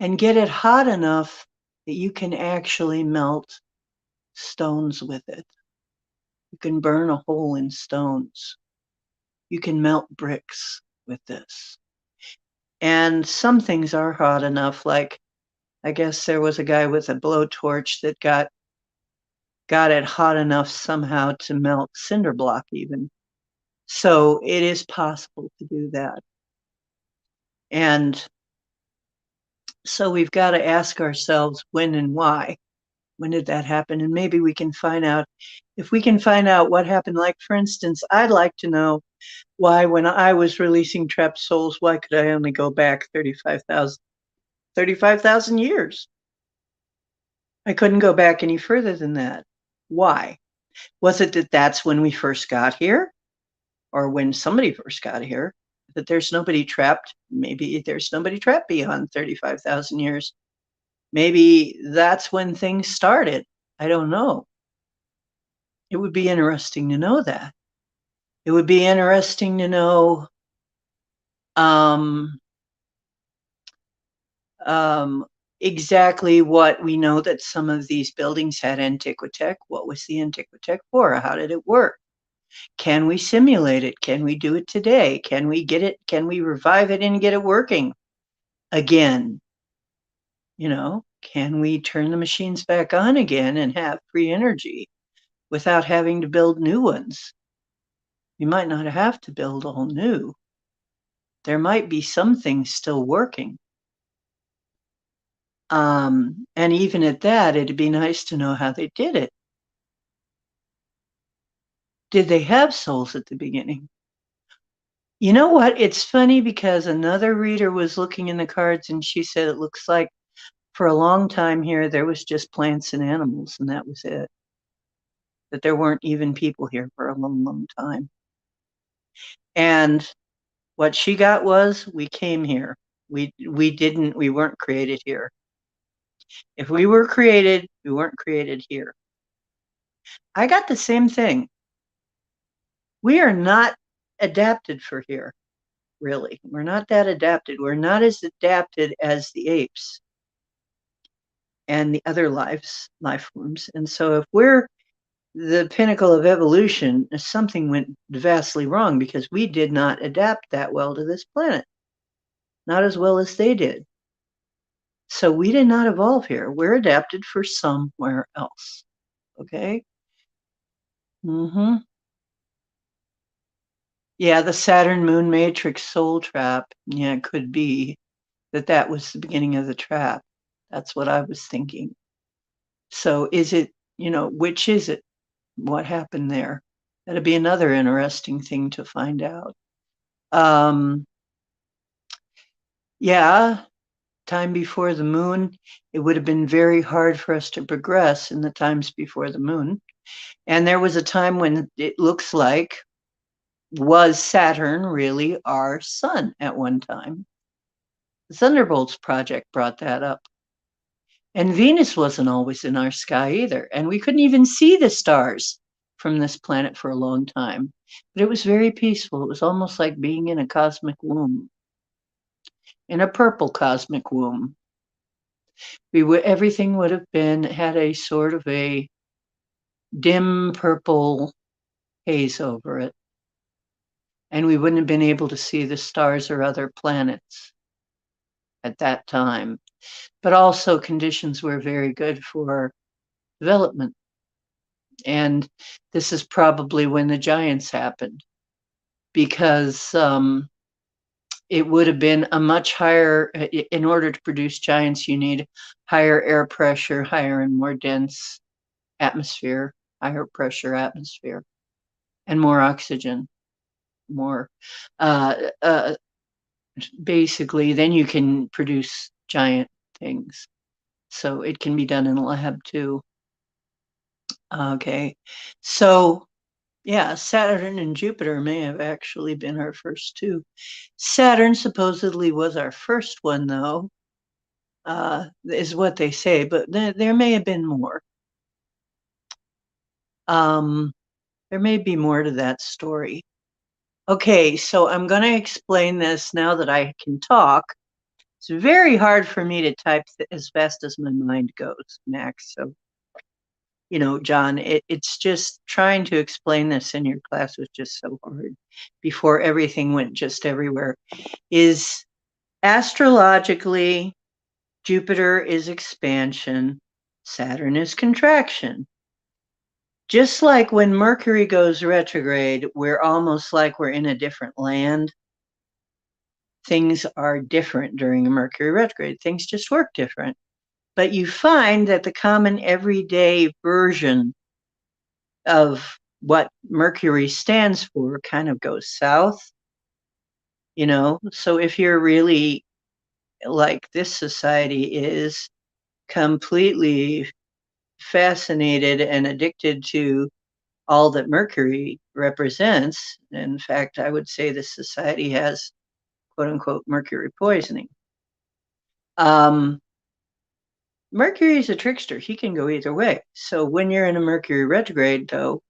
and get it hot enough that you can actually melt stones with it. You can burn a hole in stones. You can melt bricks with this. And some things are hot enough, like I guess there was a guy with a blowtorch that got it hot enough somehow to melt cinder block even. So it is possible to do that. And so we've got to ask ourselves when and why. When did that happen? And maybe we can find out, if we can find out what happened. Like, for instance, I'd like to know why, when I was releasing trapped souls, why could I only go back 35,000 years? I couldn't go back any further than that. Why? Was it that that's when we first got here? Or when somebody first got here? That there's nobody trapped? Maybe there's nobody trapped beyond 35,000 years. Maybe that's when things started. I don't know. It would be interesting to know that. It would be interesting to know um, exactly what we know, that some of these buildings had Antiquitech. What was the Antiquitech for? How did it work? Can we simulate it? Can we do it today? Can we get it? Can we revive it and get it working again? You know, can we turn the machines back on again and have free energy without having to build new ones? We might not have to build all new. There might be some things still working. And even at that, it'd be nice to know how they did it. Did they have souls at the beginning? You know what? It's funny because another reader was looking in the cards and she said it looks like for a long time here, there was just plants and animals, and that was it. That there weren't even people here for a long, long time. And what she got was we came here. We weren't created here. If we were created, we weren't created here. I got the same thing. We are not adapted for here, really. We're not that adapted. We're not as adapted as the apes and the other life forms. And so if we're the pinnacle of evolution, something went vastly wrong because we did not adapt that well to this planet, not as well as they did. So we did not evolve here. We're adapted for somewhere else. Okay? Mm-hmm. Yeah, the Saturn moon matrix soul trap. Yeah, it could be that was the beginning of the trap. That's what I was thinking. So is it, which is it? What happened there? That'd be another interesting thing to find out. Yeah, time before the moon, it would have been very hard for us to progress in the times before the moon. And there was a time when it looks like was Saturn really our sun at one time? The Thunderbolts project brought that up. And Venus wasn't always in our sky either. And we couldn't even see the stars from this planet for a long time. But it was very peaceful. It was almost like being in a cosmic womb, in a purple cosmic womb. Everything would have had a sort of a dim purple haze over it. And we wouldn't have been able to see the stars or other planets at that time. But also conditions were very good for development. And this is probably when the giants happened, because it would have been a much higher, in order to produce giants, you need higher air pressure, higher and more dense atmosphere, higher pressure atmosphere, and more oxygen, more, basically, then you can produce giant things. So it can be done in a lab too. Okay, so yeah, Saturn and Jupiter may have actually been our first two. Saturn supposedly was our first one, though, is what they say, but there may have been more. There may be more to that story. Okay, so I'm going to explain this now that I can talk. It's very hard for me to type as fast as my mind goes, Max. So, John, it's just trying to explain this in your class was just so hard before everything went just everywhere. Is astrologically, Jupiter is expansion, Saturn is contraction. Just like when Mercury goes retrograde, we're almost like we're in a different land. Things are different during a Mercury retrograde. Things just work different. But you find that the common everyday version of what Mercury stands for kind of goes south. So if you're really like this society is completely fascinated and addicted to all that Mercury represents, in fact, I would say this society has quote unquote Mercury poisoning. Mercury is a trickster. He can go either way. So when you're in a Mercury retrograde, though,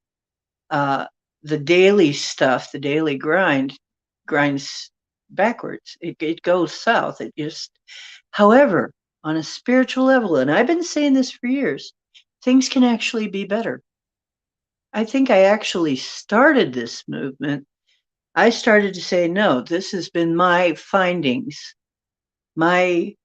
the daily stuff, the daily grinds backwards. It goes south. However, on a spiritual level, and I've been saying this for years, things can actually be better. I think I actually started this movement. I started to say, no, this has been my findings. What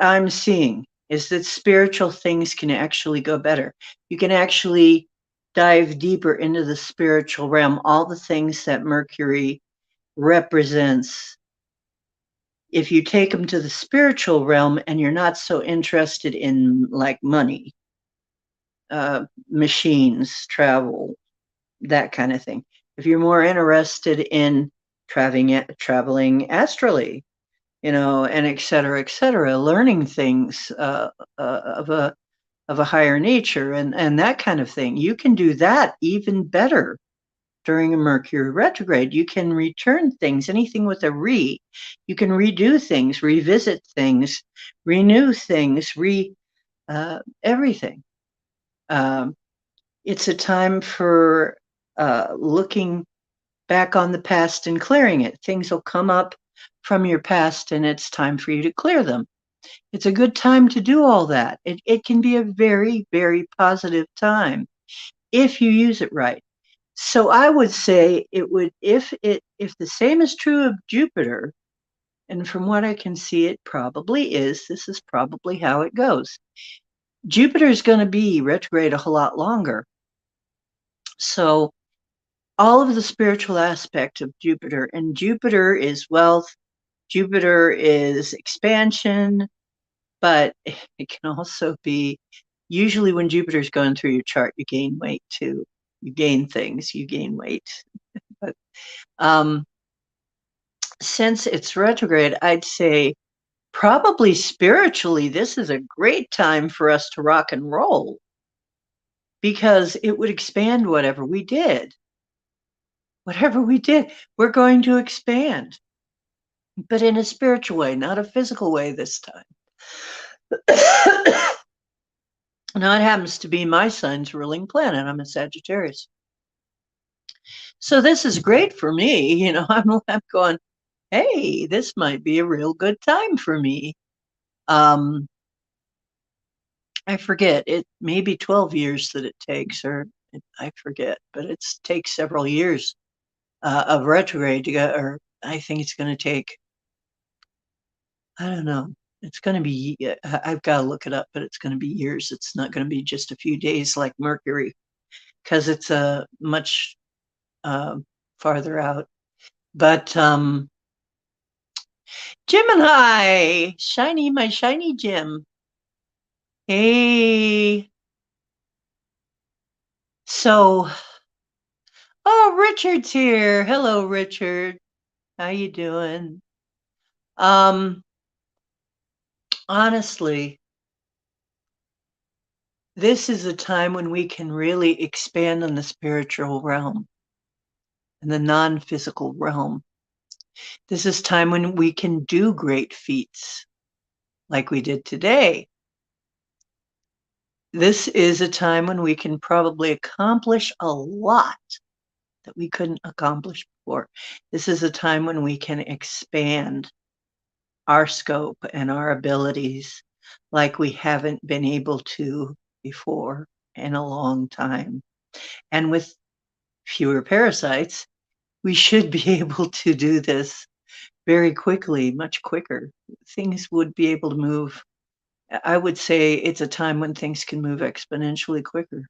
I'm seeing is that spiritual things can actually go better. You can actually dive deeper into the spiritual realm, all the things that Mercury represents. If you take them to the spiritual realm and you're not so interested in like money, machines, travel, that kind of thing. If you're more interested in traveling astrally, and et cetera, learning things of a higher nature and that kind of thing. You can do that even better during a Mercury retrograde. You can return things, anything with a re. You can redo things, revisit things, renew things, everything. It's a time for looking back on the past and clearing it. Things will come up from your past and it's time for you to clear them. It's a good time to do all that. It can be a very, very positive time if you use it right. So I would say it would, if the same is true of Jupiter, and from what I can see, it probably is. This is probably how it goes. Jupiter is going to be retrograde a whole lot longer. So all of the spiritual aspect of Jupiter, and Jupiter is wealth, Jupiter is expansion, but it can also be, usually when Jupiter's going through your chart, you gain weight too. You gain things, you gain weight. But since it's retrograde, I'd say probably spiritually, this is a great time for us to rock and roll because it would expand whatever we did. Whatever we did, we're going to expand, but in a spiritual way, not a physical way this time. Now, it happens to be my son's ruling planet. I'm a Sagittarius. So this is great for me. I'm going, hey, this might be a real good time for me. I forget, it may be 12 years that it takes, or I forget, but it takes several years of retrograde to go, or I think it's going to take, I don't know, it's going to be, I've got to look it up, but it's going to be years. It's not going to be just a few days like Mercury, because it's a much farther out. But Gemini, my shiny Gem. Hey. So, oh, Richard's here. Hello, Richard. How you doing? Honestly, this is a time when we can really expand on the spiritual realm and the non-physical realm. This is time when we can do great feats like we did today. This is a time when we can probably accomplish a lot that we couldn't accomplish before. This is a time when we can expand our scope and our abilities like we haven't been able to before in a long time. And with fewer parasites, we should be able to do this very quickly, much quicker. Things would be able to move. I would say it's a time when things can move exponentially quicker.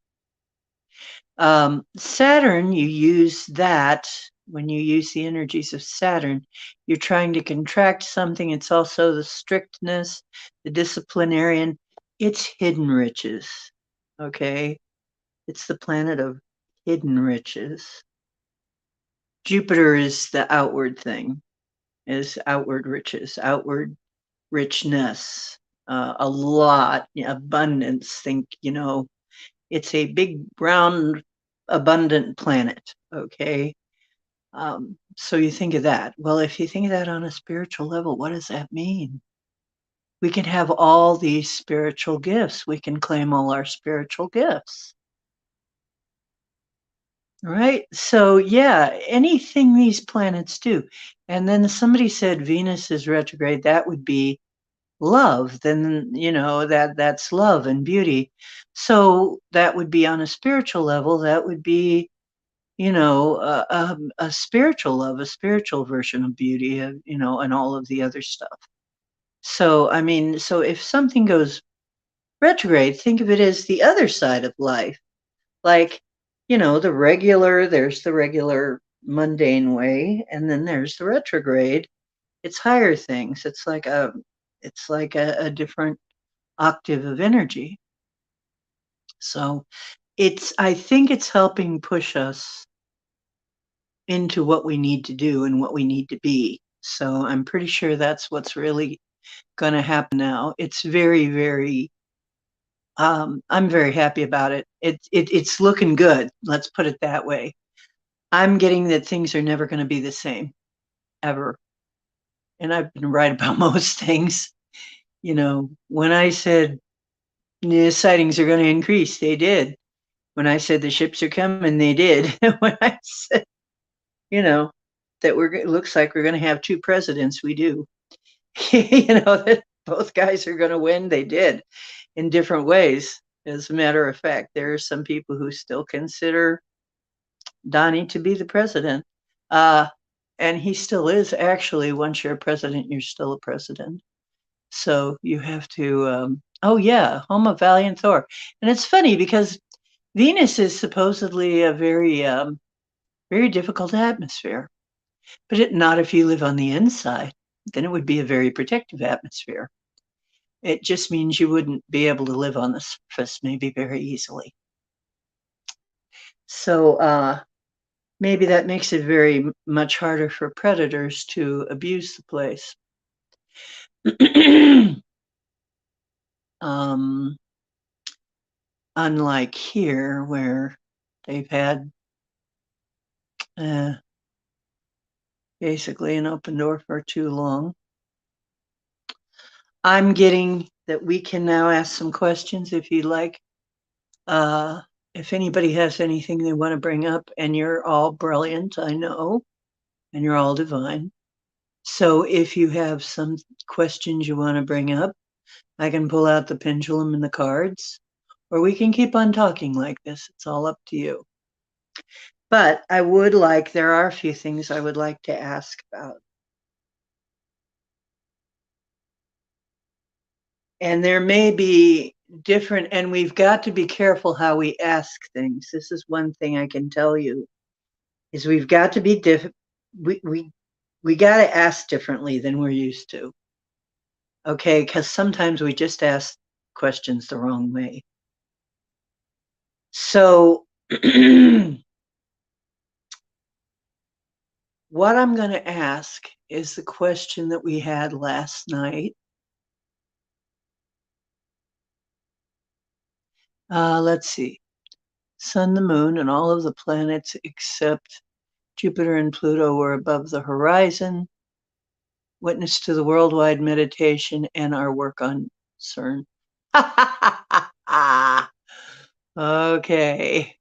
Saturn, you use that when you use the energies of Saturn, you're trying to contract something. It's also the strictness, the disciplinarian. It's hidden riches. Okay. It's the planet of hidden riches. Jupiter is the outward thing, is outward riches, outward richness, a lot, abundance. Think, it's a big, round, abundant planet. Okay. So you think of that. Well, if you think of that on a spiritual level, what does that mean? We can have all these spiritual gifts. We can claim all our spiritual gifts. Right? So, yeah, anything these planets do. And then somebody said Venus is retrograde, that would be love. Then, that's love and beauty. So that would be on a spiritual level, that would be a spiritual love, a spiritual version of beauty, and all of the other stuff. So, I mean, so if something goes retrograde, think of it as the other side of life. Like, there's the regular mundane way, and then there's the retrograde. It's higher things. It's like a different octave of energy. So I think it's helping push us into what we need to do and what we need to be. So I'm pretty sure that's what's really going to happen now. It's very, very, I'm very happy about it. It's looking good. Let's put it that way. I'm getting that things are never going to be the same ever. And I've been right about most things. You know, when I said the sightings are going to increase, they did. When I said the ships are coming, they did. When I said, you know, that it looks like we're going to have two presidents, we do. That both guys are going to win, they did in different ways. As a matter of fact, there are some people who still consider Donnie to be the president. Uh, and he still is actually. Once you're a president, you're still a president. So you have to, oh yeah, home of Valiant Thor. And it's funny because Venus is supposedly a very, very difficult atmosphere, but not if you live on the inside. Then it would be a very protective atmosphere. It just means you wouldn't be able to live on the surface maybe very easily. So maybe that makes it very much harder for predators to abuse the place. Unlike here, where they've had basically an open door for too long. I'm getting that we can now ask some questions if you'd like. If anybody has anything they want to bring up, and you're all brilliant, I know, and you're all divine. So if you have some questions you want to bring up, I can pull out the pendulum and the cards, or we can keep on talking like this. It's all up to you. But there are a few things I would like to ask about. And there may be different, and we've got to be careful how we ask things. This is one thing I can tell you, is we've got to be different. We got to ask differently than we're used to. Okay, because sometimes we just ask questions the wrong way. So what I'm going to ask is the question that we had last night. Let's see. Sun, the moon, and all of the planets except Jupiter and Pluto were above the horizon. Witness to the worldwide meditation and our work on CERN. Okay.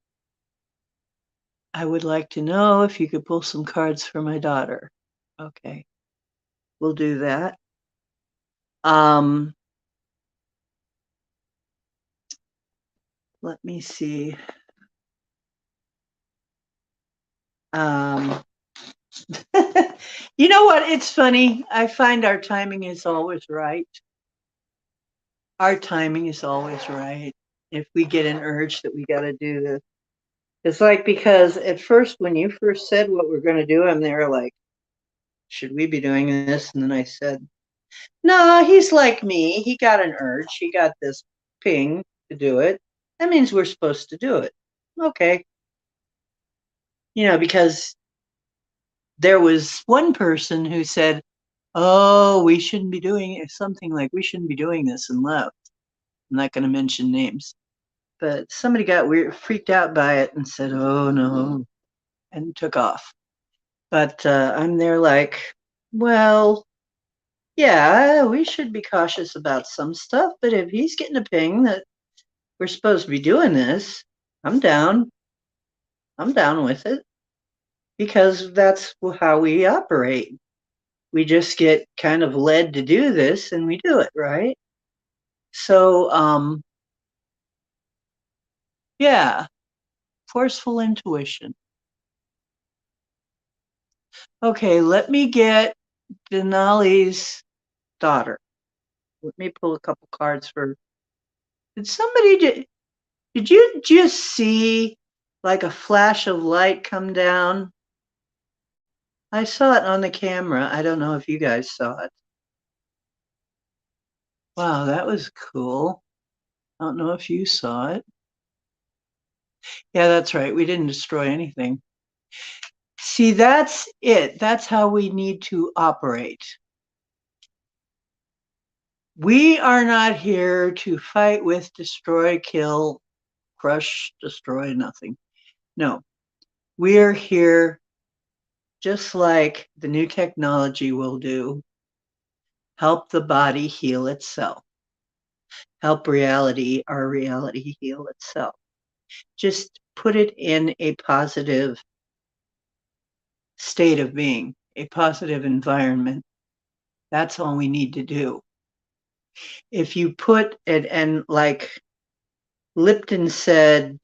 I would like to know if you could pull some cards for my daughter. Okay. We'll do that. Let me see. You know what? It's funny. I find our timing is always right. Our timing is always right. If we get an urge that we got to do this, it's like, because at first, when you first said what we're going to do, I'm there like, should we be doing this? And then I said, no, he's like me. He got an urge. He got this ping to do it. That means we're supposed to do it. Okay. Because there was one person who said, oh, we shouldn't be doing it. Something like, we shouldn't be doing this, and left. I'm not going to mention names. But somebody got freaked out by it and said, oh, no, and took off. But I'm there like, well, yeah, we should be cautious about some stuff. But if he's getting a ping that we're supposed to be doing this, I'm down. I'm down with it, because that's how we operate. We just get kind of led to do this, and we do it, right? So, yeah, forceful intuition. Okay, let me get Denali's daughter. Let me pull a couple cards for. Did you just see like a flash of light come down? I saw it on the camera. I don't know if you guys saw it. Wow, that was cool. I don't know if you saw it. Yeah, that's right. We didn't destroy anything. See, that's it. That's how we need to operate. We are not here to fight with, destroy, kill, crush, destroy, nothing. No, we are here just like the new technology will do, help the body heal itself, help reality, our reality heal itself. Just put it in a positive state of being, a positive environment. That's all we need to do. If you put it, and like Lipton said,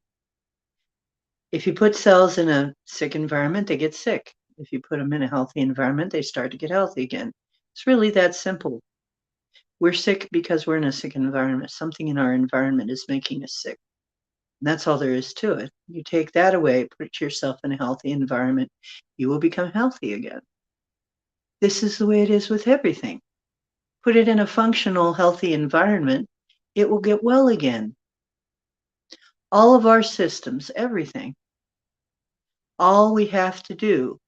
if you put cells in a sick environment, they get sick. If you put them in a healthy environment, they start to get healthy again. It's really that simple. We're sick because we're in a sick environment. Something in our environment is making us sick. And that's all there is to it. You take that away, put yourself in a healthy environment, you will become healthy again. This is the way it is with everything. Put it in a functional, healthy environment, it will get well again. All of our systems, everything. All we have to do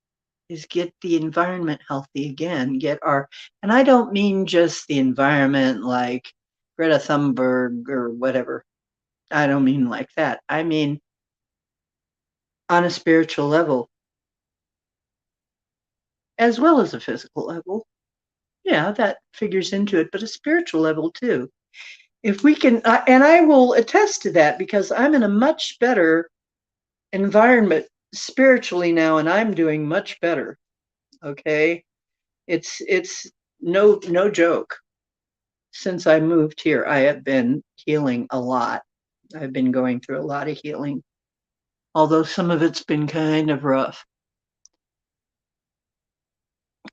is get the environment healthy again, and I don't mean just the environment like Greta Thunberg or whatever. I don't mean like that. I mean on a spiritual level as well as a physical level. Yeah, that figures into it, but a spiritual level too. If we can, and I will attest to that because I'm in a much better environment spiritually now, and I'm doing much better. Okay, it's no joke. Since I moved here, I have been healing a lot. I've been going through a lot of healing, although some of it's been kind of rough.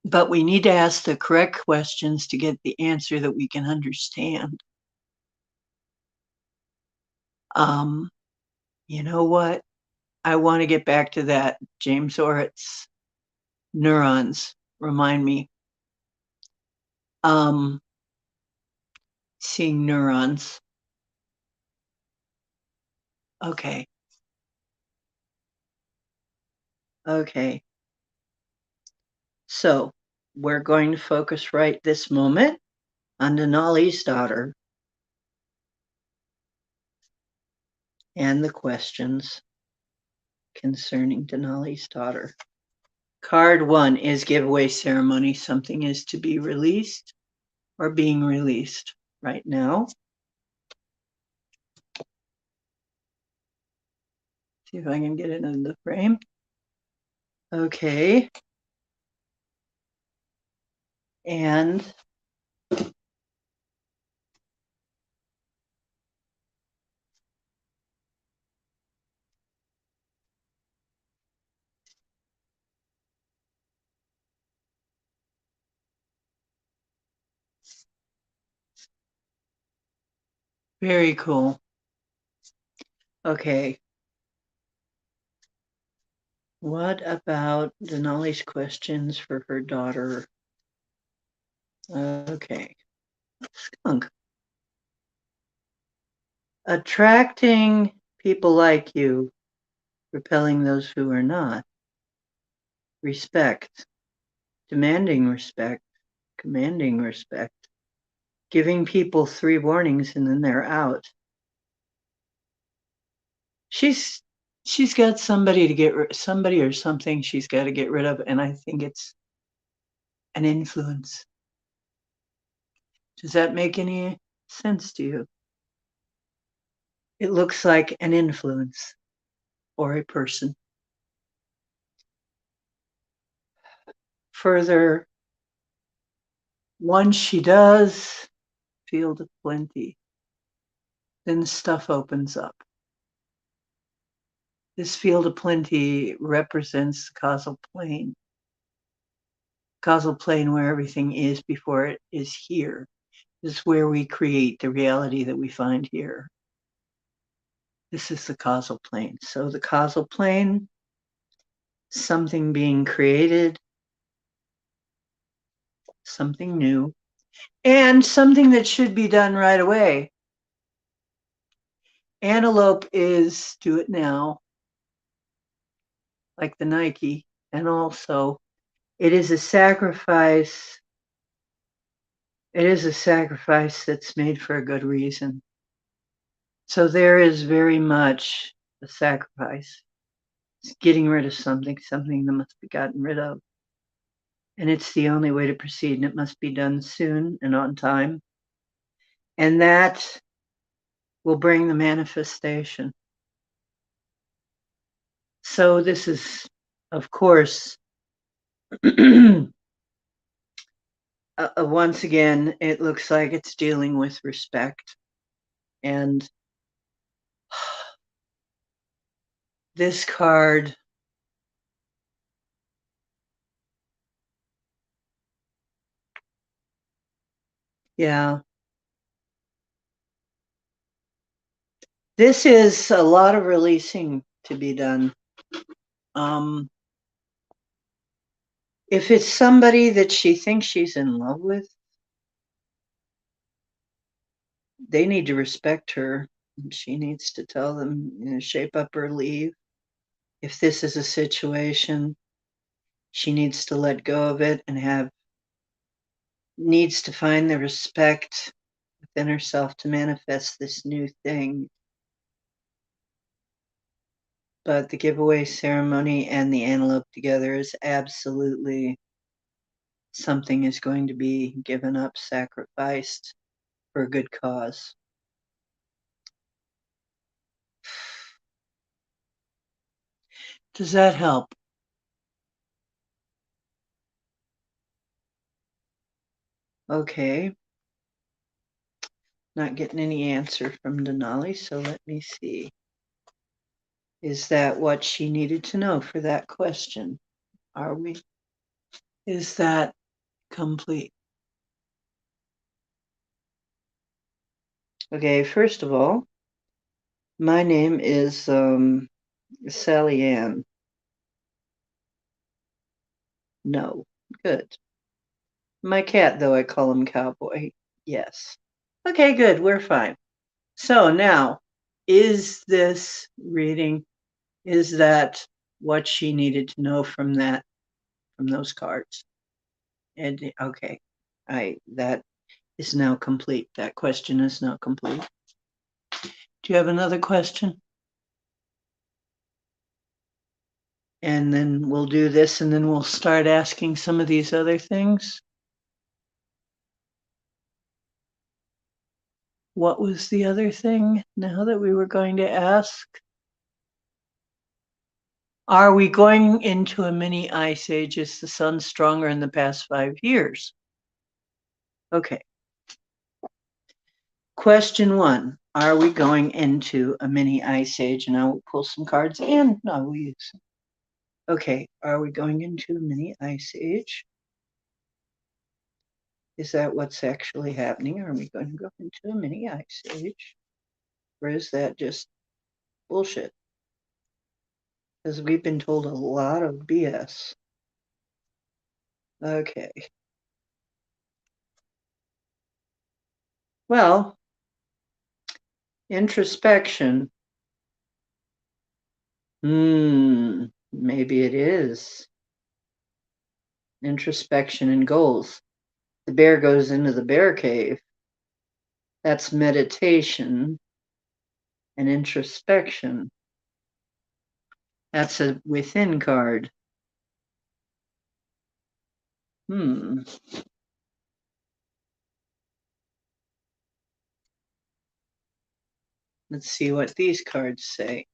But we need to ask the correct questions to get the answer that we can understand. Um, you know what? I want to get back to that. James Oritz, neurons, remind me. Um, Seeing neurons. Okay. Okay. So we're going to focus right this moment on Denali's daughter and the questions concerning Denali's daughter. Card 1 is giveaway ceremony. Something is to be released or being released right now. See if I can get it into the frame. Okay. And very cool. Okay. What about Denali's questions for her daughter? Okay. Skunk. Attracting people like you, repelling those who are not. Respect. Demanding respect. Commanding respect. Giving people 3 warnings and then they're out. She's got somebody to somebody or something she's got to get rid of, and I think it's an influence. Does that make any sense to you? It looks like an influence or a person. Further, once she does, field of plenty, then stuff opens up. This field of plenty represents the causal plane where everything is before it is here. This is where we create the reality that we find here. This is the causal plane. So the causal plane, something being created, something new, and something that should be done right away. Antelope is do it now, like the Nike, And also, it is a sacrifice. It is a sacrifice that's made for a good reason. So there is very much a sacrifice. It's getting rid of something that must be gotten rid of. And it's the only way to proceed, and it must be done soon and on time. And that will bring the manifestation. So this is, of course, once again, it looks like it's dealing with respect. And this card, yeah, this is a lot of releasing to be done. If it's somebody that she thinks she's in love with, they need to respect her. She needs to tell them, shape up or leave. If this is a situation, she needs to let go of it and needs to find the respect within herself to manifest this new thing. But the giveaway ceremony and the antelope together is absolutely something is going to be given up, sacrificed for a good cause. Does that help? Okay. Not getting any answer from Denali, so let me see. Is that what she needed to know for that question? Are we? Is that complete? Okay, first of all, my name is Sally Ann. No. Good. My cat, though, I call him Cowboy. Yes. Okay, good. We're fine. So now, is this reading, is that what she needed to know from those cards? And okay, that is now complete. That question is now complete. Do you have another question? And then we'll do this, and then we'll start asking some of these other things. What was the other thing now that we were going to ask? Are we going into a mini ice age? Is the sun stronger in the past 5 years? Okay. Question 1. Are we going into a mini ice age? And I will pull some cards and I will use them. Okay. Are we going into a mini ice age? Is that what's actually happening? Are we going to go into a mini ice age? Or is that just bullshit? Because we've been told a lot of BS. Okay. Well, introspection. Maybe it is. Introspection and goals. The bear goes into the bear cave. That's meditation and introspection. That's a within card. Let's see what these cards say.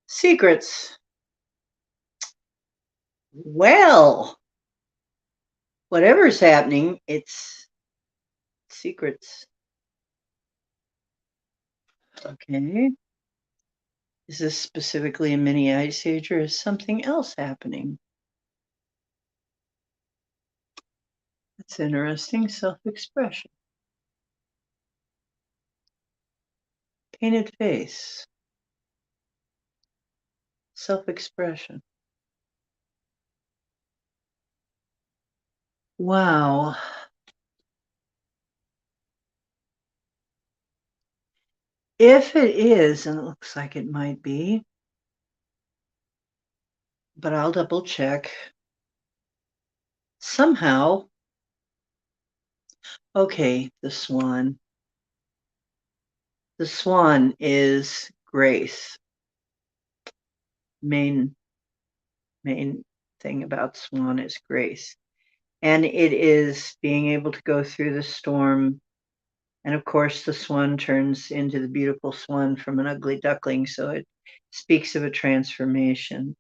Secrets. Well, whatever's happening, it's secrets. Okay. Is this specifically a mini ice age or is something else happening? That's interesting. Self-expression. Painted face. Self-expression. Wow. If it is, and it looks like it might be, but I'll double check. Somehow, okay, the swan. The swan is grace. Main thing about swan is grace. And it is being able to go through the storm. And of course, the swan turns into the beautiful swan from an ugly duckling. So it speaks of a transformation.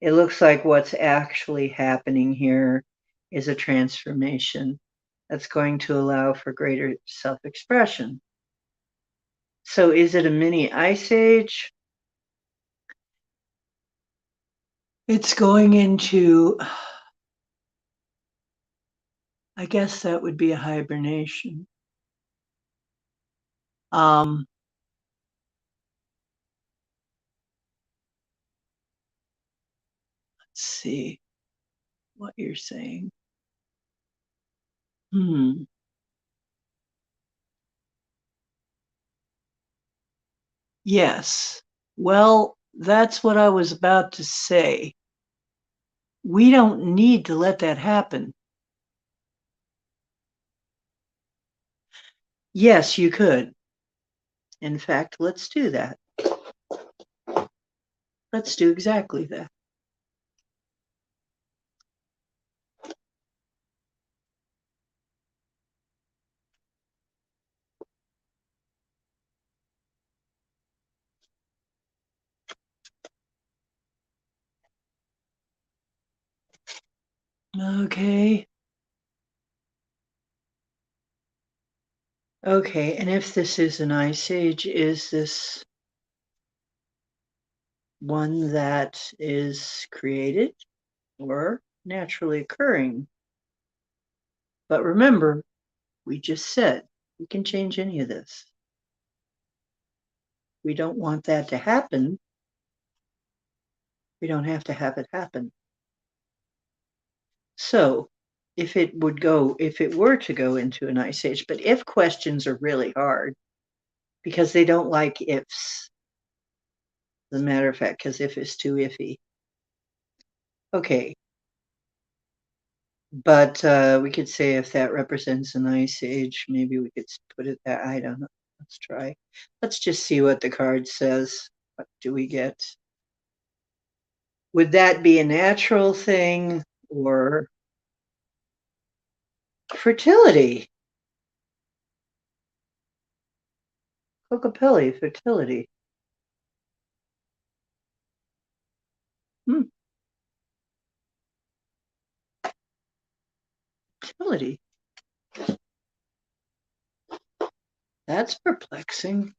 It looks like what's actually happening here is a transformation that's going to allow for greater self expression. So, is it a mini ice age? It's going into, I guess that would be a hibernation. Um, let's see what you're saying. Hmm. Yes. Well, that's what I was about to say. We don't need to let that happen. Yes, you could. In fact, let's do that. Let's do exactly that. Okay. Okay, and if this is an ice age, is this one that is created or naturally occurring? But remember, we just said we can change any of this. We don't want that to happen. We don't have to have it happen. So, if it were to go into an ice age, but if questions are really hard because they don't like ifs, as a matter of fact, because if is too iffy. Okay, but we could say if that represents an ice age, maybe we could put it that. I don't know. Let's try. Let's just see what the card says. What do we get? Would that be a natural thing or fertility? Cocopelli, fertility. Hmm, fertility. That's perplexing.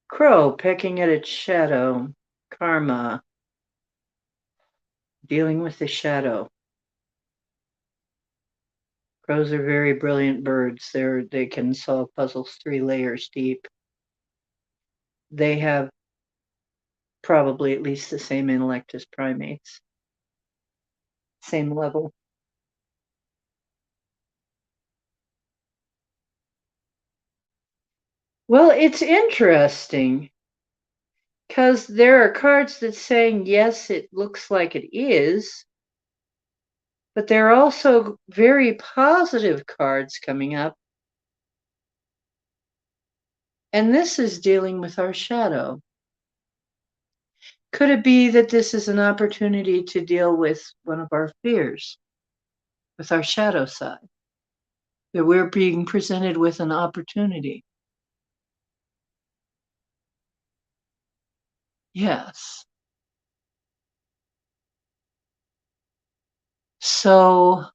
Crow pecking at its shadow. Karma, dealing with the shadow. Crows are very brilliant birds. They can solve puzzles 3 layers deep. They have probably at least the same intellect as primates. Same level. Well, it's interesting because there are cards that saying yes, it looks like it is, but there are also very positive cards coming up. And this is dealing with our shadow. Could it be that this is an opportunity to deal with one of our fears, with our shadow side? That we're being presented with an opportunity. Yes. So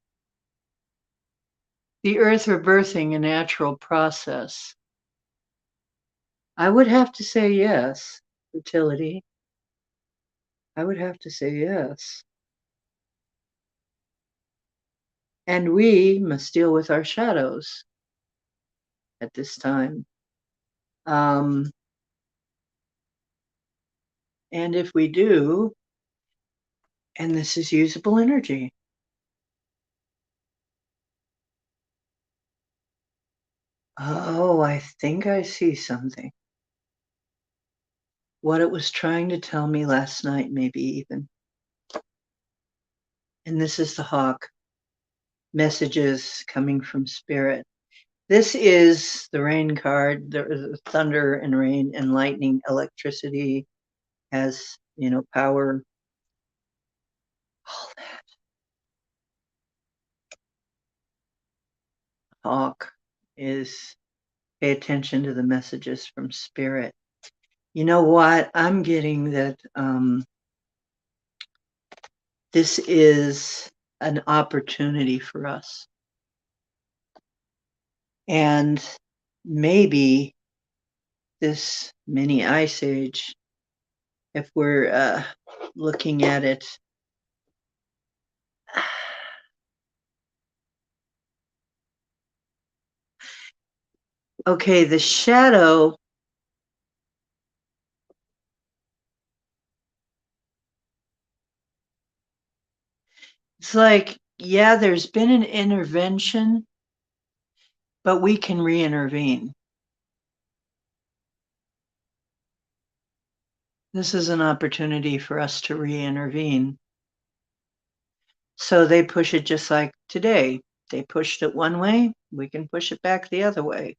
the earth rebirthing a natural process. I would have to say yes. Fertility. I would have to say yes. And we must deal with our shadows. at this time. And if we do, and this is usable energy. Oh, I think I see something. What it was trying to tell me last night, maybe even. And this is the hawk. Messages coming from spirit. This is the rain card. There is thunder and rain and lightning, electricity has, power. All that. Hawk is pay attention to the messages from spirit. You know what? I'm getting that this is an opportunity for us. And maybe this mini ice age, if we're looking at it, okay, the shadow, it's like, yeah, there's been an intervention, but we can re-intervene. This is an opportunity for us to re-intervene. So they push it just like today. They pushed it one way, we can push it back the other way.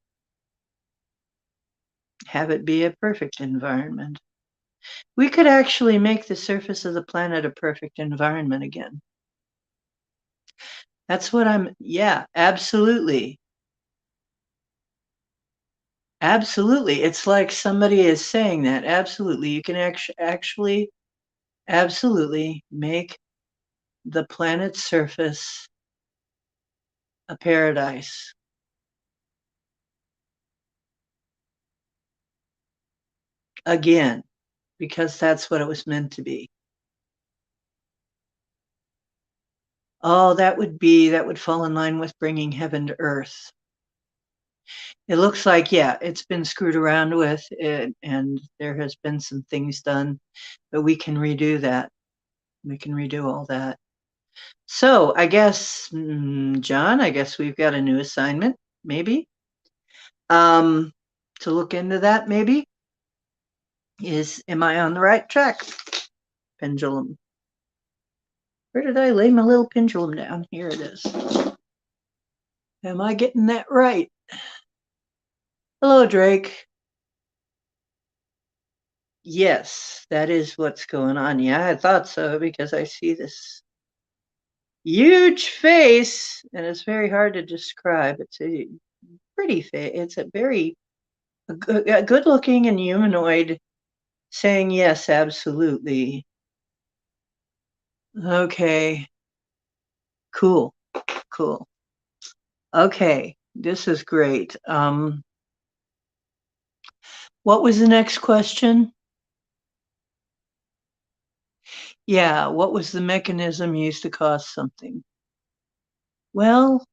Have it be a perfect environment. We could actually make the surface of the planet a perfect environment again. That's what yeah, absolutely. Absolutely. It's like somebody is saying that. Absolutely. You can actually, absolutely make the planet's surface a paradise. Again, because that's what it was meant to be. Oh, that would fall in line with bringing heaven to earth. It looks like, yeah, it's been screwed around with it, and there has been some things done, but we can redo that. We can redo all that. So I guess, John, I guess we've got a new assignment, maybe, um, to look into that, maybe, am I on the right track? Pendulum. Where did I lay my little pendulum down? Here it is. Am I getting that right? Hello, Drake. Yes, that is what's going on. Yeah, I thought so because I see this huge face, and it's very hard to describe. It's a pretty face. It's a very good-looking and humanoid saying yes, absolutely. Okay, cool, cool. Okay, this is great. What was the next question? Yeah, what was the mechanism used to cause something? Well,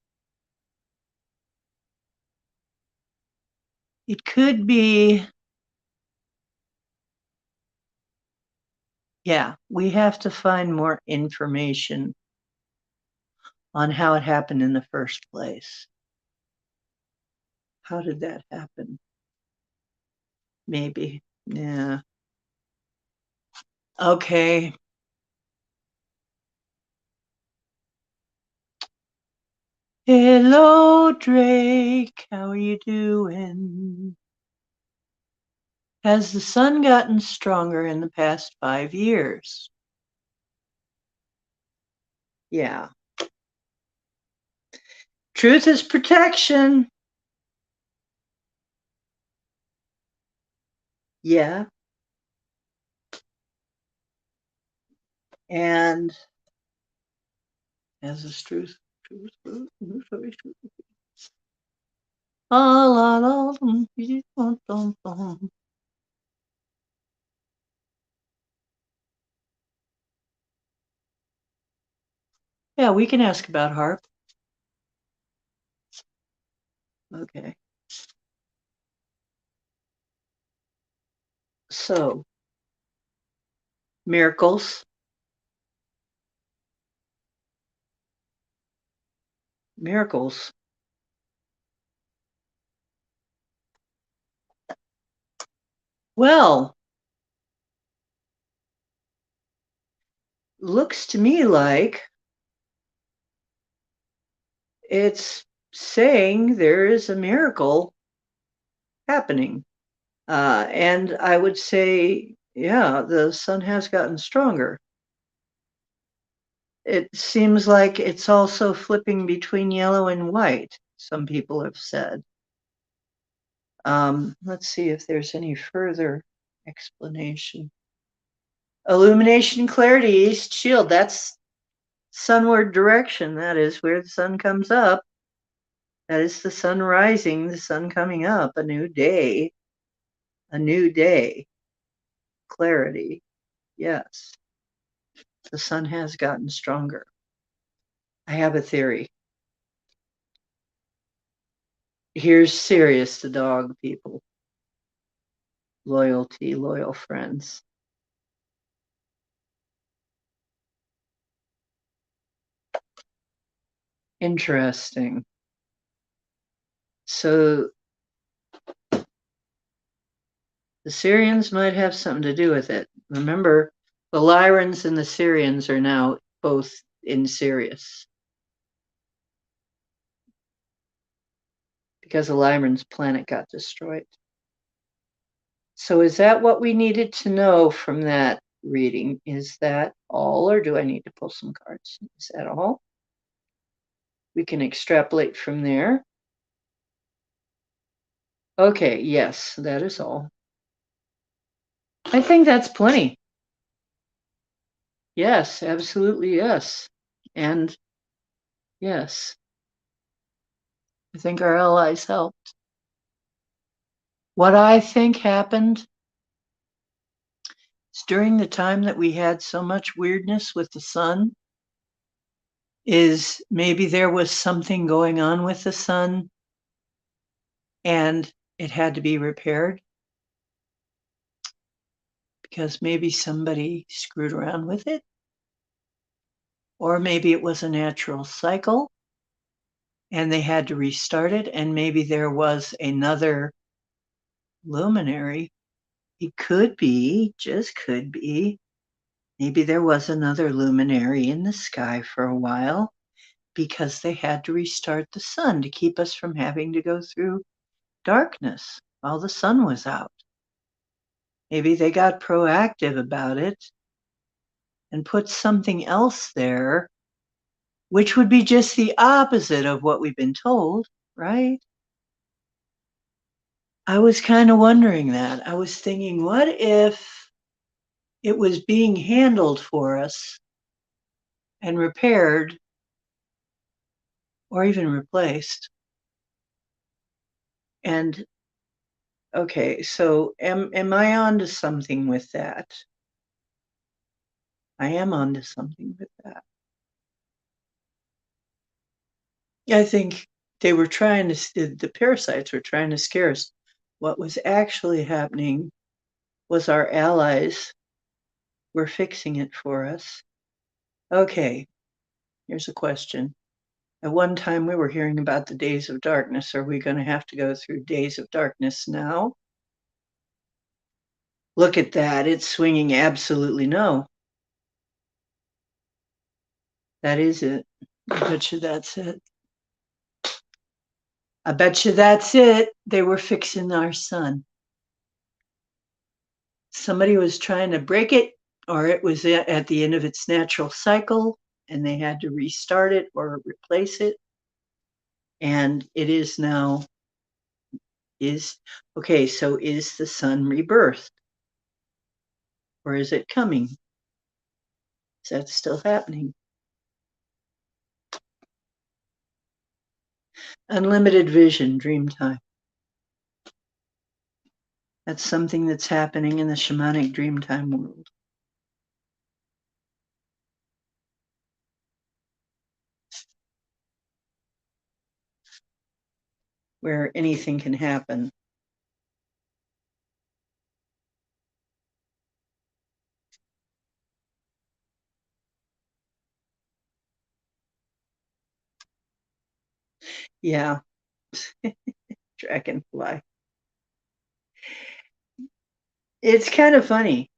it could be, yeah, we have to find more information on how it happened in the first place. How did that happen? Maybe. Yeah. Okay. Hello, Drake. How are you doing? Has the sun gotten stronger in the past 5 years? Yeah. Truth is protection. Yeah. And as is truth, yeah, we can ask about harp. Okay. So, miracles. Miracles. Well, looks to me like it's saying there is a miracle happening. And I would say, yeah, the sun has gotten stronger. It seems like it's also flipping between yellow and white, some people have said. Let's see if there's any further explanation. Illumination, clarity, east shield. That's sunward direction. That is where the sun comes up. That is the sun rising, the sun coming up, a new day. A new day. Clarity. Yes. The sun has gotten stronger. I have a theory. Here's Sirius the dog, people. Loyalty, loyal friends. Interesting. So the Syrians might have something to do with it. Remember, the Lyrans and the Syrians are now both in Sirius because the Lyran's planet got destroyed. So is that what we needed to know from that reading? Is that all, or do I need to pull some cards? Is that all? We can extrapolate from there. Okay, yes, that is all. I think that's plenty. Yes, absolutely yes. And yes, I think our allies helped. What I think happened is during the time that we had so much weirdness with the sun, is maybe there was something going on with the sun and it had to be repaired because maybe somebody screwed around with it, or maybe it was a natural cycle and they had to restart it, and maybe there was another luminary. It could be, just could be, maybe there was another luminary in the sky for a while because they had to restart the sun to keep us from having to go through darkness while the sun was out. Maybe they got proactive about it and put something else there, which would be just the opposite of what we've been told, right? I was kind of wondering that. I was thinking, what if it was being handled for us and repaired or even replaced? And okay, so am I on to something with that? I am on to something with that. I think they were trying to, the parasites were trying to scare us. What was actually happening was our allies were fixing it for us. Okay, here's a question. At one time, we were hearing about the days of darkness. Are we going to have to go through days of darkness now? Look at that. It's swinging absolutely no. That is it. I bet you that's it. I bet you that's it. They were fixing our sun. Somebody was trying to break it, or it was at the end of its natural cycle, and they had to restart it or replace it. And it is now, is, okay, so is the sun rebirthed? Or is it coming? Is that still happening? Unlimited vision, dream time. That's something that's happening in the shamanic dreamtime world. Where anything can happen. Yeah, dragonfly. It's kind of funny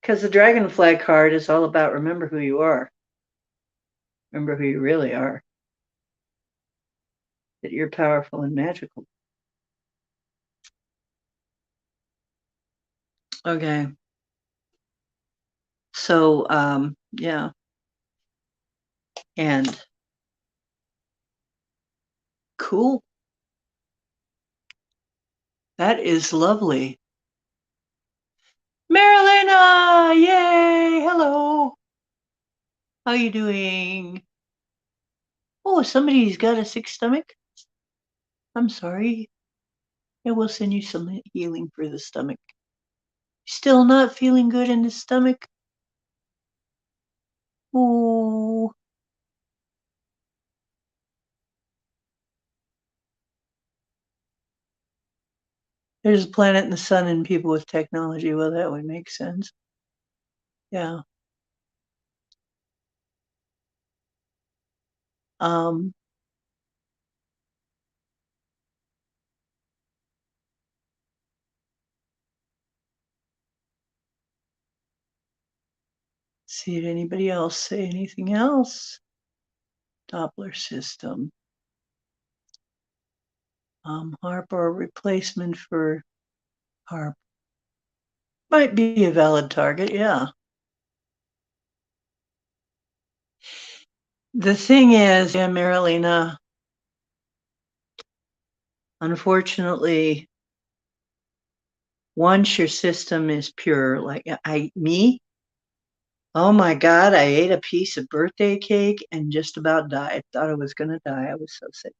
because the dragonfly card is all about remember who you are, remember who you really are, that you're powerful and magical. Okay. So, yeah. And cool. That is lovely. Marilena! Yay! Hello. How you doing? Oh, somebody's got a sick stomach. I'm sorry. I will send you some healing for the stomach. Still not feeling good in the stomach? Oh, there's a planet in the sun and people with technology. Well, that would make sense. Yeah. Um, see, did anybody else say anything else? Doppler system. HARP or replacement for HARP. Might be a valid target, yeah. The thing is, yeah, Marilena, unfortunately, once your system is pure, like me, oh my God, I ate a piece of birthday cake and just about died. Thought I was going to die. I was so sick.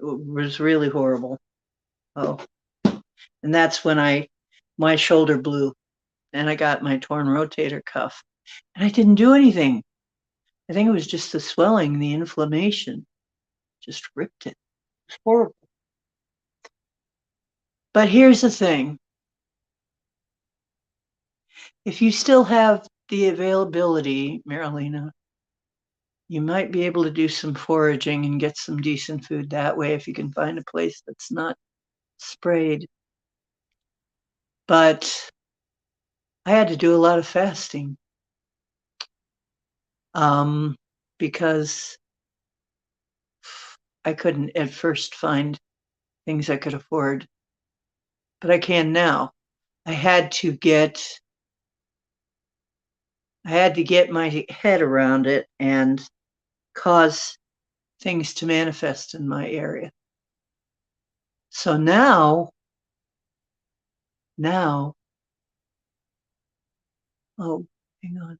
It was really horrible. Oh, and that's when my shoulder blew and I got my torn rotator cuff. And I didn't do anything. I think it was just the swelling, the inflammation just ripped it. It was horrible. But here's the thing. If you still have the availability, Marilena, you might be able to do some foraging and get some decent food that way if you can find a place that's not sprayed. But I had to do a lot of fasting um, because I couldn't at first find things I could afford, but I can now. I had to get my head around it and cause things to manifest in my area. So now, oh, hang on.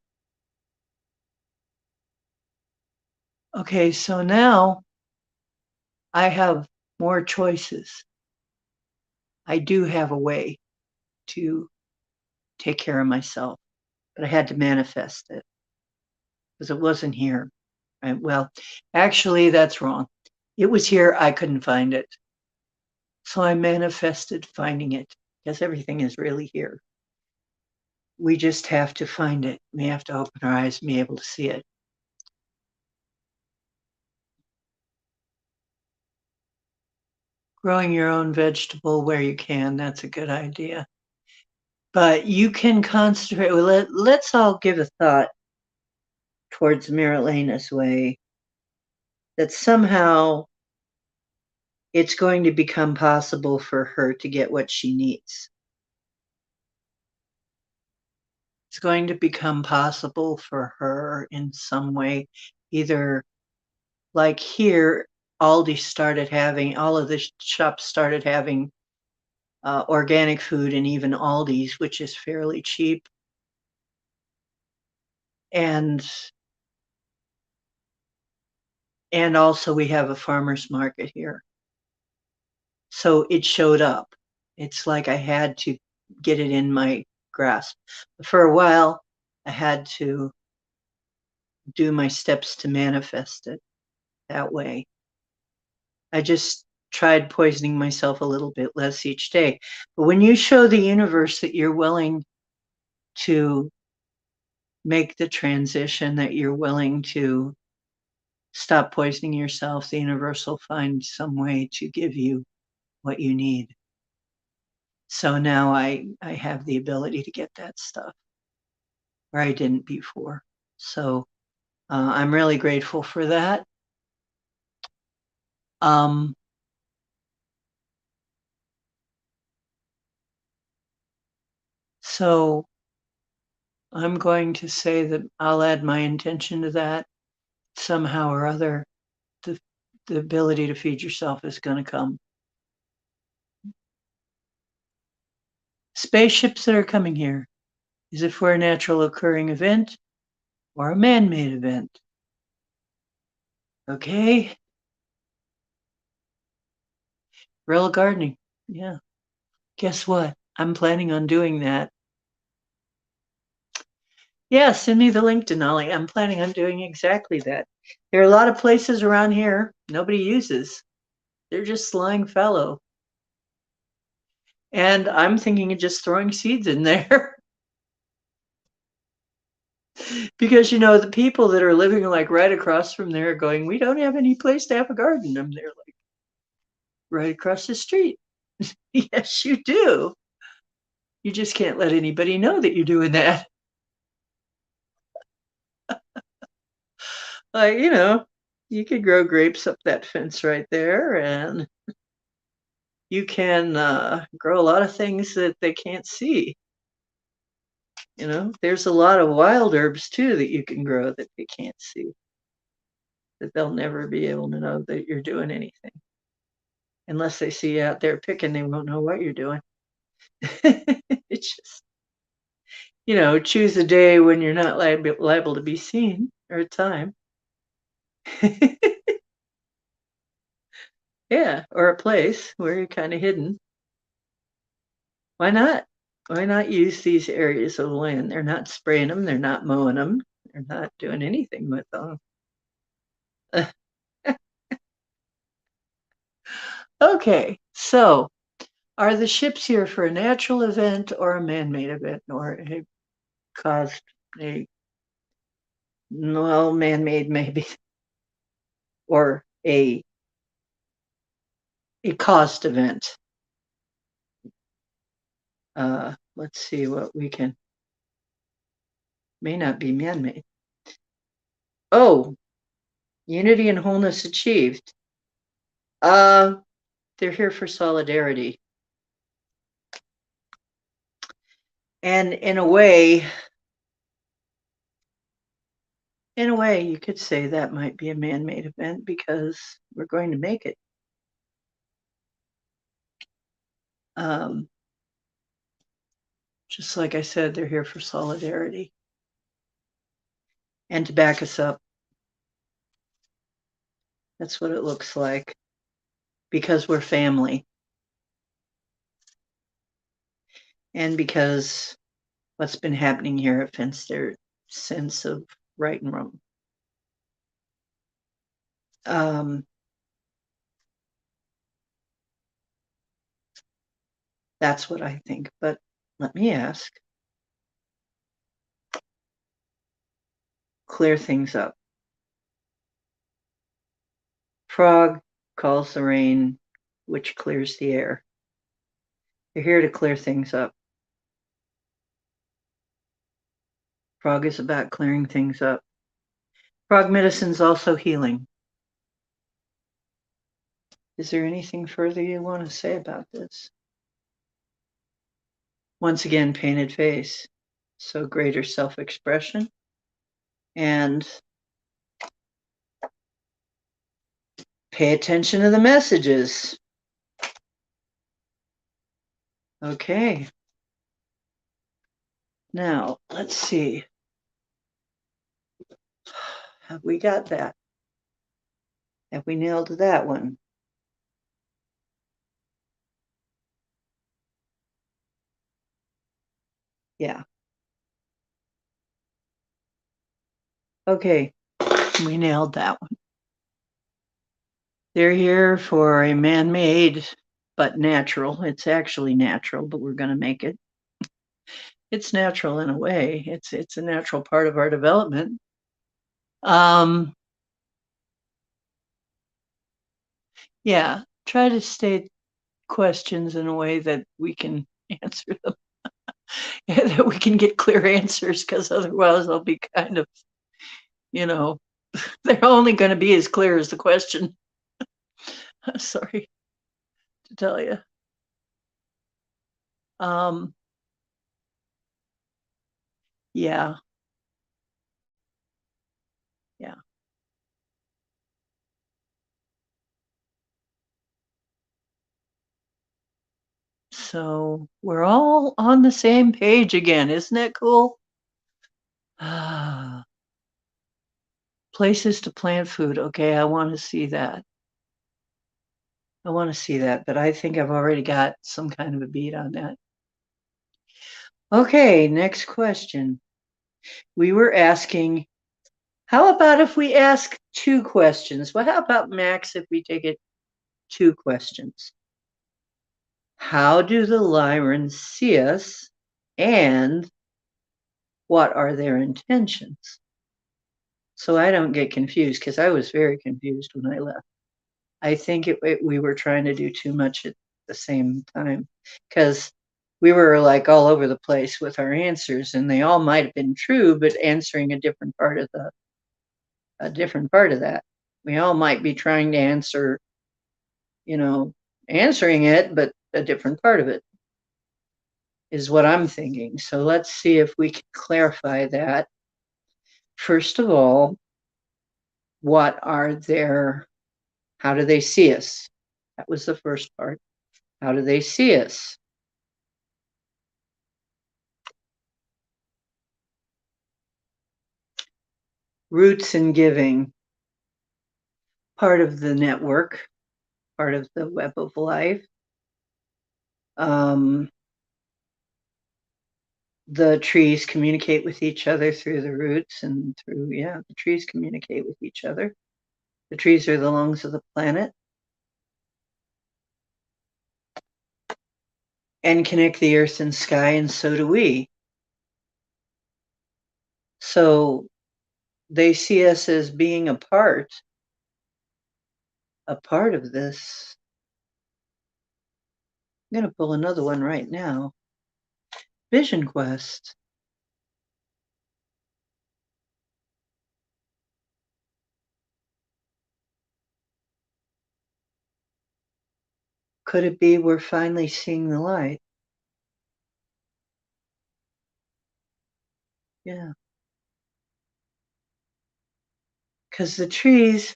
Okay, so now I have more choices. I do have a way to take care of myself, but I had to manifest it because it wasn't here. Right? Well, actually, that's wrong. It was here. I couldn't find it. So I manifested finding it because everything is really here. We just have to find it. We have to open our eyes and be able to see it. Growing your own vegetable where you can, that's a good idea. But you can concentrate. Well, let's all give a thought towards Marilena's way that somehow it's going to become possible for her to get what she needs. It's going to become possible for her in some way, either like here, Aldi started having, all of the shops started having organic food and even Aldi's, which is fairly cheap. And also we have a farmer's market here. So it showed up. It's like I had to get it in my grasp. For a while, I had to do my steps to manifest it that way. I just tried poisoning myself a little bit less each day. But when you show the universe that you're willing to make the transition, that you're willing to stop poisoning yourself. The universe will find some way to give you what you need. So now I have the ability to get that stuff where I didn't before. So I'm really grateful for that. Um, so I'm going to say that I'll add my intention to that somehow or other. The, the ability to feed yourself is going to come. Spaceships that are coming here, is it for a natural occurring event or a man-made event? Okay. Real gardening. Yeah. Guess what? I'm planning on doing that. Yeah, send me the link, Denali. I'm planning on doing exactly that. There are a lot of places around here nobody uses. They're just lying fallow. And I'm thinking of just throwing seeds in there. Because, you know, the people that are living like right across from there are going, we don't have any place to have a garden. And they're like, right across the street. Yes, you do. You just can't let anybody know that you're doing that. Like, you know, you could grow grapes up that fence right there, and you can grow a lot of things that they can't see. You know, there's a lot of wild herbs too that you can grow that they can't see, that they'll never be able to know that you're doing anything. Unless they see you out there picking, they won't know what you're doing. It's just, you know, choose a day when you're not liable to be seen, or a time. Yeah, or a place where you're kind of hidden. Why not? Why not use these areas of land? They're not spraying them, they're not mowing them, they're not doing anything with them. Okay, so are the ships here for a natural event or a man-made event, or a caused a, well, man-made maybe, or a caused event? Let's see what we can, may not be man-made. Oh, unity and wholeness achieved. Uh, they're here for solidarity. And in a way, you could say that might be a man-made event because we're going to make it. Um, just like I said, they're here for solidarity and to back us up. That's what it looks like, because we're family, and because what's been happening here affects their sense of right and wrong. That's what I think. But let me ask, clear things up. Frog calls the rain, which clears the air. You're here to clear things up. Frog is about clearing things up. Frog medicine is also healing. Is there anything further you want to say about this? Once again, painted face. So greater self-expression. And pay attention to the messages. Okay. Now, let's see. Have we got that? Have we nailed that one? Yeah. Okay, we nailed that one. They're here for a man-made, but natural. It's actually natural, but we're going to make it. It's natural in a way. It's a natural part of our development. Yeah, try to state questions in a way that we can answer them, that we can get clear answers, because otherwise they'll be kind of, you know, they're only going to be as clear as the question. Sorry to tell you. Um, yeah, yeah. So we're all on the same page again. Isn't that cool? Ah, places to plant food. Okay, I want to see that. I want to see that, but I think I've already got some kind of a beat on that. Okay, next question. We were asking, how about if we ask two questions? Well, how about max if we take it two questions? How do the Lyrans see us, and what are their intentions? So I don't get confused, because I was very confused when I left. I think we were trying to do too much at the same time, because we were like all over the place with our answers, and they all might have been true, but answering a different part of that. We all might be trying to answer, answering it, but a different part of it is what I'm thinking. So let's see if we can clarify that. First of all, how do they see us? That was the first part. How do they see us? Roots and giving, part of the network, part of the web of life. Um, the trees communicate with each other through the roots, and the trees communicate with each other. The trees are the lungs of the planet and connect the earth and sky, and so do we. So they see us as being a part of this. I'm going to pull another one right now. Vision quest. Could it be we're finally seeing the light? Yeah. Because the trees,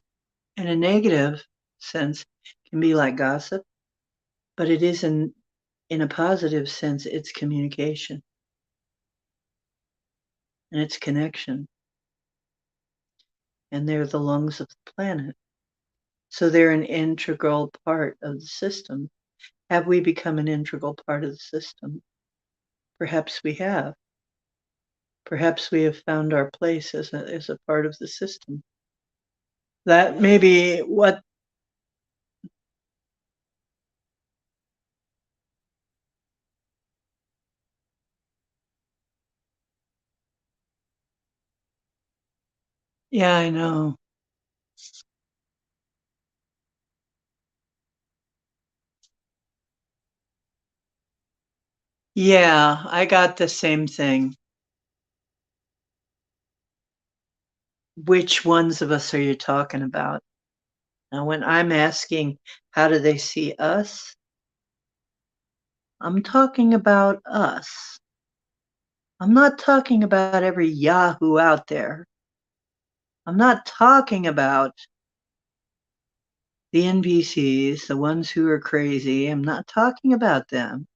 in a negative sense, can be like gossip, but it is in a positive sense, it's communication and it's connection. And they're the lungs of the planet. So they're an integral part of the system. Have we become an integral part of the system? Perhaps we have. Perhaps we have found our place as a part of the system. That may be what. Yeah, I know. Yeah, I got the same thing. Which ones of us are you talking about? Now, when I'm asking, how do they see us? I'm talking about us. I'm not talking about every Yahoo out there. I'm not talking about the NPCs, the ones who are crazy. I'm not talking about them. I'm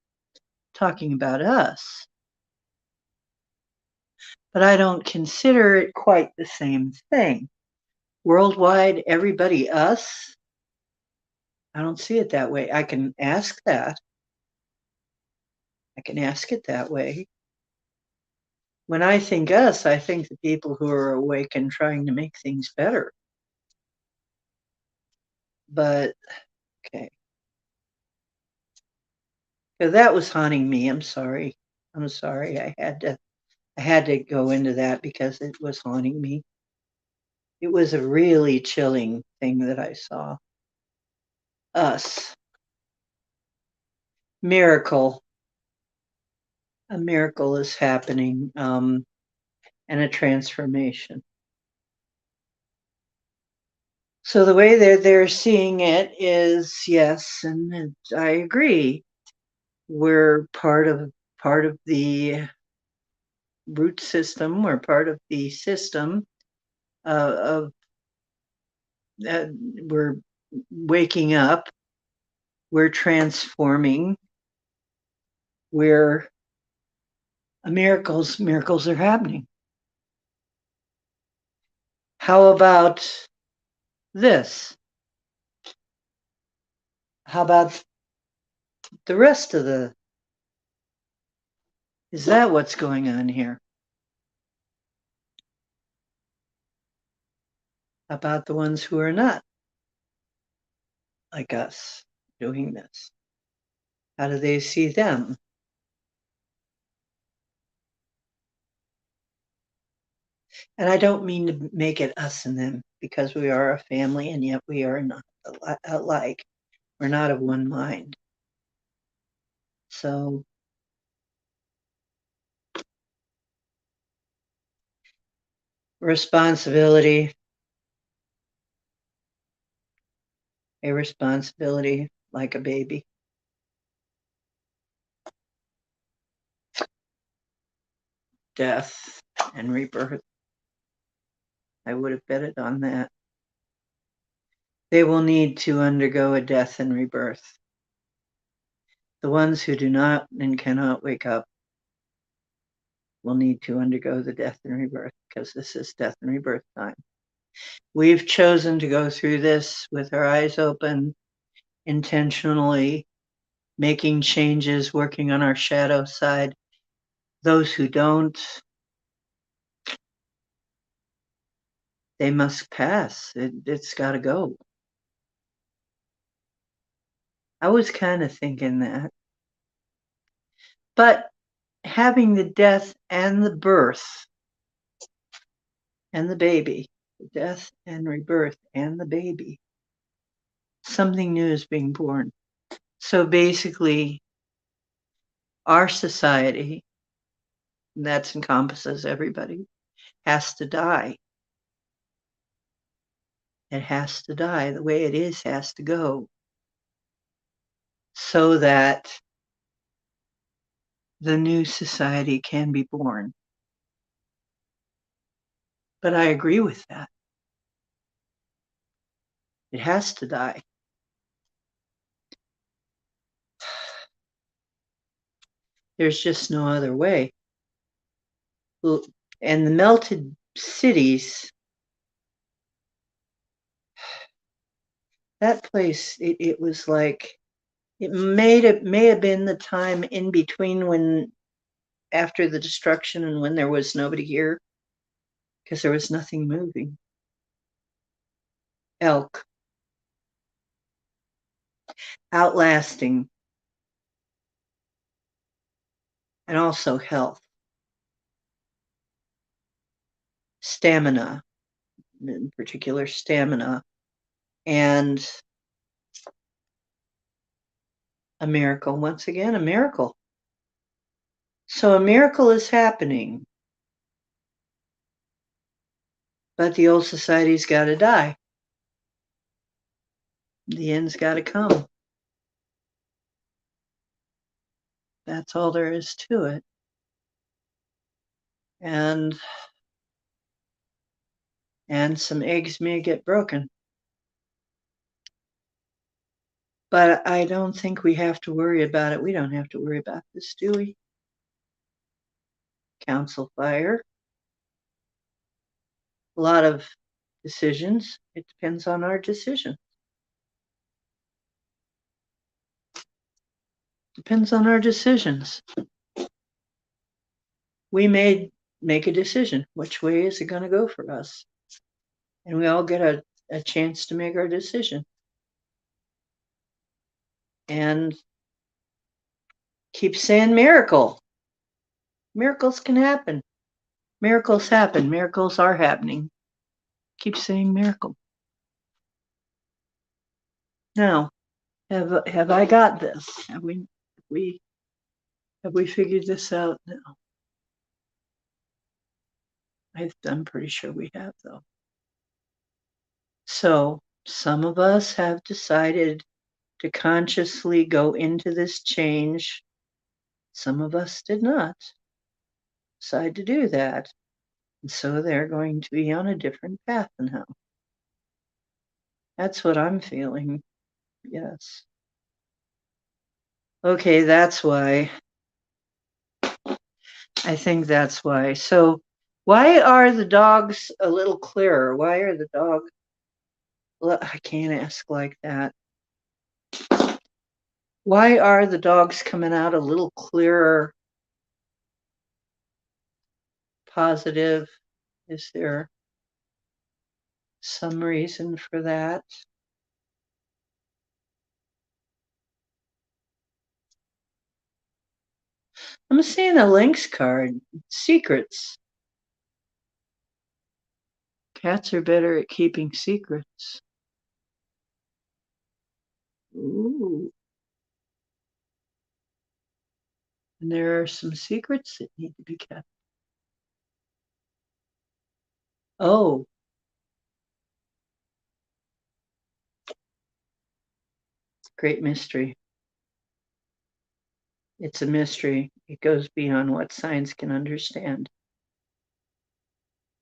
talking about us. But I don't consider it quite the same thing. Worldwide, everybody us? I don't see it that way. I can ask that. I can ask it that way. When I think us, I think the people who are awake and trying to make things better. But, okay. So that was haunting me. I'm sorry. I'm sorry. I had to go into that because it was haunting me. It was a really chilling thing that I saw. us. Miracle. A miracle is happening, and a transformation. So the way that they're seeing it is, yes, and I agree. We're part of the root system. We're part of the system of we're waking up. We're transforming. We're miracles are happening. How about this? How about the rest of the, is that what's going on here? About the ones who are not like us doing this? How do they see them? And I don't mean to make it us and them, because we are a family and yet we are not alike. We're not of one mind. So responsibility, a responsibility like a baby. Death and rebirth. I would have betted on that. They will need to undergo a death and rebirth. The ones who do not and cannot wake up will need to undergo the death and rebirth, because this is death and rebirth time. We've chosen to go through this with our eyes open, intentionally making changes, working on our shadow side. Those who don't, they must pass. It's got to go. I was kind of thinking that. But having the death and the birth and the baby, the death and rebirth and the baby, something new is being born. So basically, our society, that encompasses everybody, has to die. It has to die. The way it is has to go, so that the new society can be born. But I agree with that. It has to die. There's just no other way. And the melted cities, that place, it was like, it may have been the time in between, when after the destruction and when there was nobody here, because there was nothing moving. Elk, outlasting, and also health, stamina, in particular stamina, and a miracle. Once again, a miracle. So a miracle is happening, but the old society's got to die. The end's got to come. That's all there is to it. And some eggs may get broken. But I don't think we have to worry about it. We don't have to worry about this, do we? Council fire. A lot of decisions. It depends on our decision. Depends on our decisions. We may make a decision. Which way is it going to go for us? And we all get a chance to make our decision. And keep saying miracle. Miracles can happen. Miracles happen. Miracles are happening. Keep saying miracle. Now, Have I got this? We have we figured this out now? I'm pretty sure we have, though. So some of us have decided to consciously go into this change. Some of us did not decide to do that. And so they're going to be on a different path now. That's what I'm feeling. Yes. Okay, that's why. I think that's why. So why are the dogs a little clearer? Why are the dogs? I can't ask like that. Why are the dogs coming out a little clearer? Positive? Is there some reason for that? I'm seeing a Lynx card. Secrets. Cats are better at keeping secrets. Ooh. And there are some secrets that need to be kept. Oh, great mystery. It's a mystery. It goes beyond what science can understand.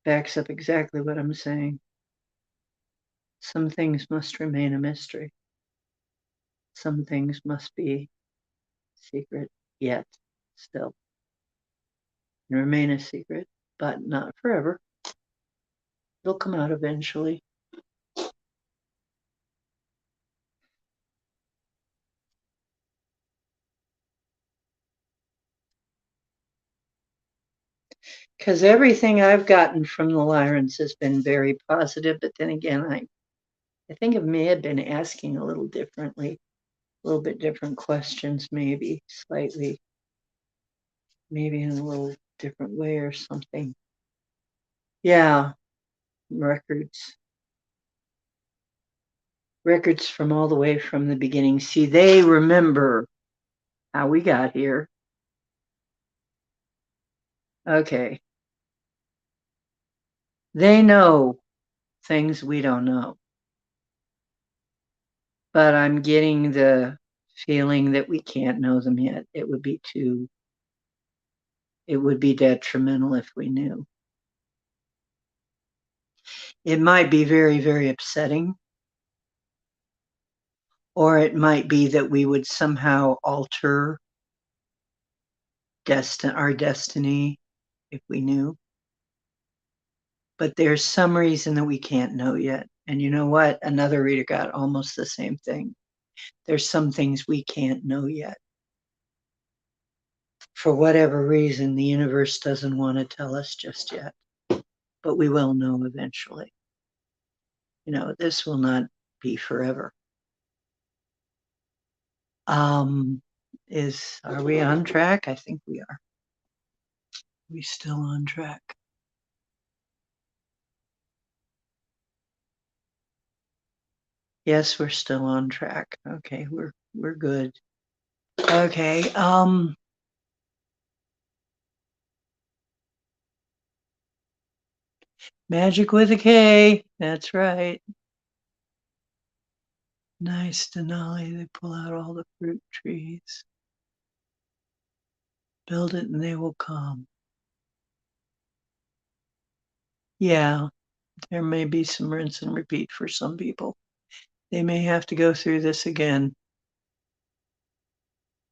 Backs up exactly what I'm saying. Some things must remain a mystery. Some things must be secret yet, still, and remain a secret, but not forever. It'll come out eventually. Because everything I've gotten from the Lyrans has been very positive, but then again, I think I may have been asking a little differently, a little bit different questions, maybe slightly, maybe in a little different way or something. Yeah, records. Records from all the way from the beginning. See, they remember how we got here. Okay. They know things we don't know. But I'm getting the feeling that we can't know them yet. It would be detrimental if we knew. It might be very, very upsetting, or it might be that we would somehow alter our destiny if we knew. But there's some reason that we can't know yet. And you know what? Another reader got almost the same thing. There's some things we can't know yet. For whatever reason, the universe doesn't want to tell us just yet, but we will know eventually. This will not be forever. Are we on track? I think we are. We still on track? Yes, we're still on track. Okay, we're good. Okay. Magic with a K. That's right. Nice Denali. They pull out all the fruit trees. Build it and they will come. Yeah, there may be some rinse and repeat for some people. They may have to go through this again.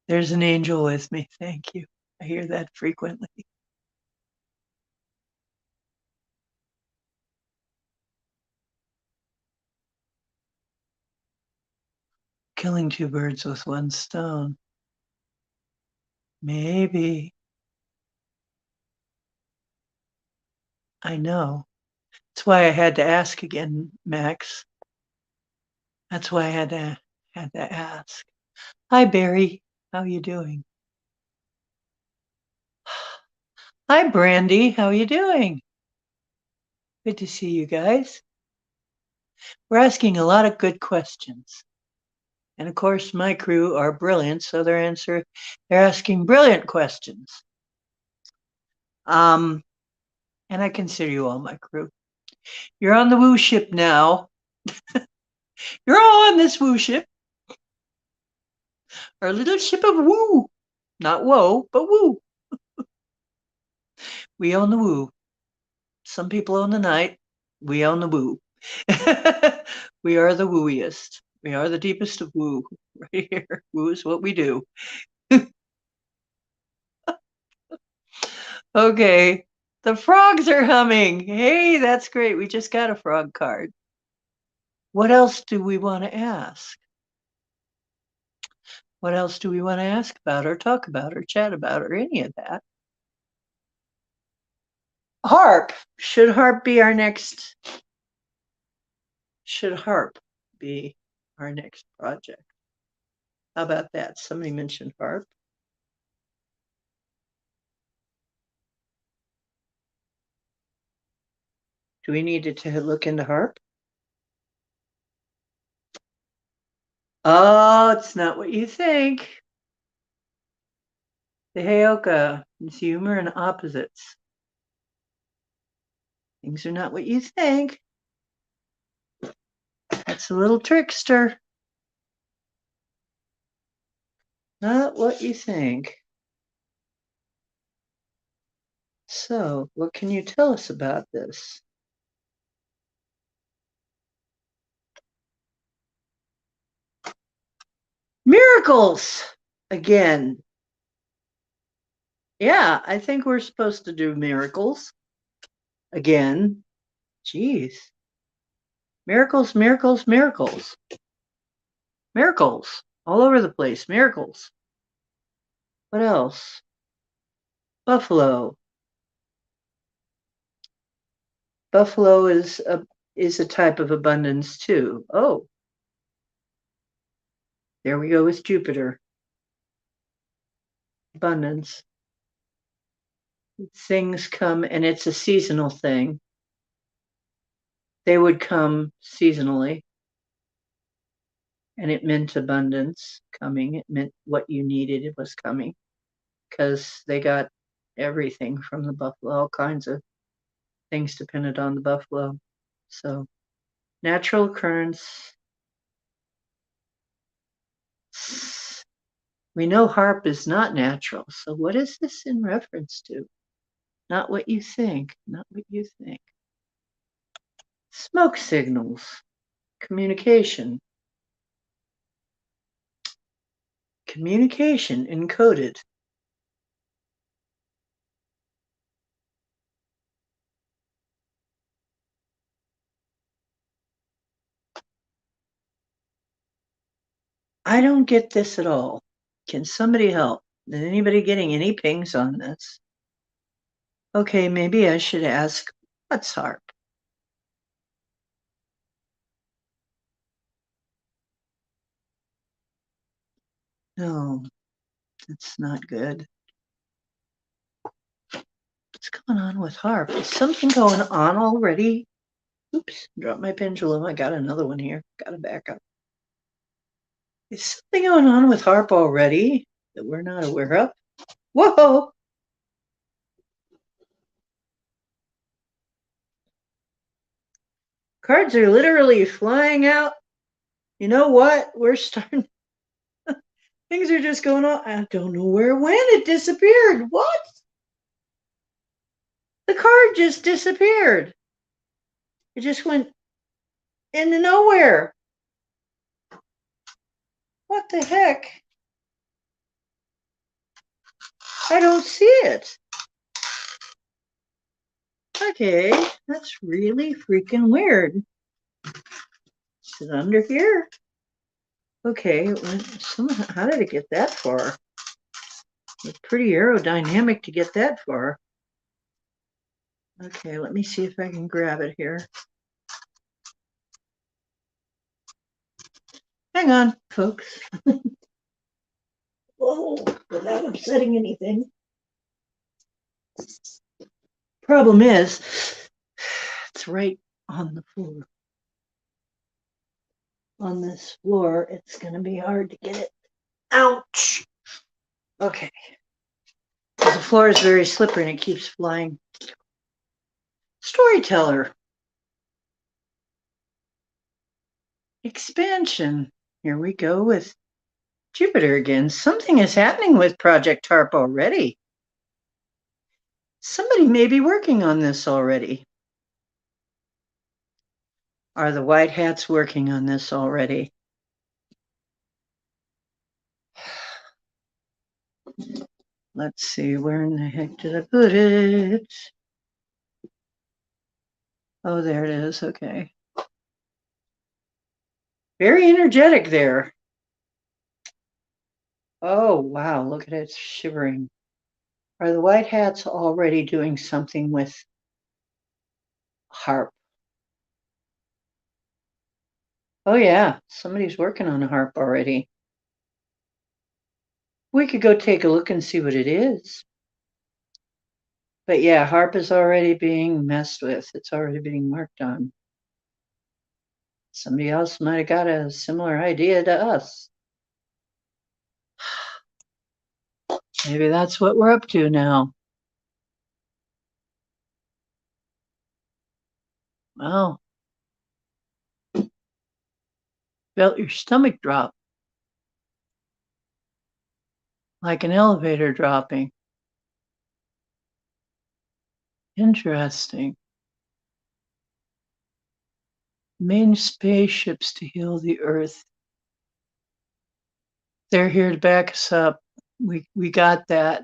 There's an angel with me. Thank you. I hear that frequently. Killing two birds with one stone. Maybe. I know. That's why I had to ask again, Max. That's why I had to ask. Hi, Barry. How you doing? Hi, Brandy. How you doing? Good to see you guys. We're asking a lot of good questions. And of course, my crew are brilliant, so they're asking brilliant questions. And I consider you all my crew. You're on the woo ship now. You're all on this woo ship. Our little ship of woo. Not woe, but woo. We own the woo. Some people own the night. We own the woo. We are the wooiest. We are the deepest of woo. Right here. Woo is what we do. Okay. The frogs are humming. Hey, that's great. We just got a frog card. What else do we want to ask? What else do we want to ask about or talk about or chat about or any of that? Harp. Should harp be our next? Should harp be our next project? How about that? Somebody mentioned harp. Do we need to look into harp? Oh, it's not what you think. The Heyoka is humor and opposites. Things are not what you think. That's a little trickster. Not what you think. So, what can you tell us about this? Miracles! Again. Yeah, I think we're supposed to do miracles. Again. Jeez. Miracles, miracles, miracles. Miracles. All over the place. Miracles. What else? Buffalo. Buffalo is a type of abundance too. Oh, there we go with Jupiter. Abundance. Things come, and it's a seasonal thing. They would come seasonally, and it meant abundance coming. It meant what you needed, it was coming, because they got everything from the buffalo, all kinds of things depended on the buffalo. So, natural occurrence. We know harp is not natural. So, what is this in reference to? Not what you think. Not what you think. Smoke signals. Communication. Communication encoded. I don't get this at all. Can somebody help? Is anybody getting any pings on this? Okay, maybe I should ask, what's harp? No, that's not good. What's going on with harp? Is something going on already? Oops, dropped my pendulum. I got another one here. Got to back up. Is something going on with harp already that we're not aware of? Whoa! Cards are literally flying out. You know what? We're starting. Things are just going on. I don't know where it went. It disappeared. What? The card just disappeared. It just went into nowhere. What the heck? I don't see it. Okay, that's really freaking weird. Is it under here? Okay, how did it get that far? It's pretty aerodynamic to get that far. Okay, let me see if I can grab it here. Hang on, folks. Whoa, without upsetting anything. Problem is, it's right on the floor. on this floor, it's going to be hard to get it. Ouch! Okay. The floor is very slippery and it keeps flying. Storyteller. Expansion. Here we go with Jupiter again. Something is happening with Project HARP already. Somebody may be working on this already. Are the white hats working on this already? Let's see, where in the heck did I put it? Oh, there it is. Okay. Very energetic there. Oh, wow. Look at it shivering. Are the white hats already doing something with harp? Oh, yeah. Somebody's working on a harp already. We could go take a look and see what it is. But yeah, harp is already being messed with. It's already being worked on. Somebody else might have got a similar idea to us. Maybe that's what we're up to now. Wow. Felt your stomach drop. Like an elevator dropping. Interesting. Main spaceships to heal the Earth. They're here to back us up. We got that.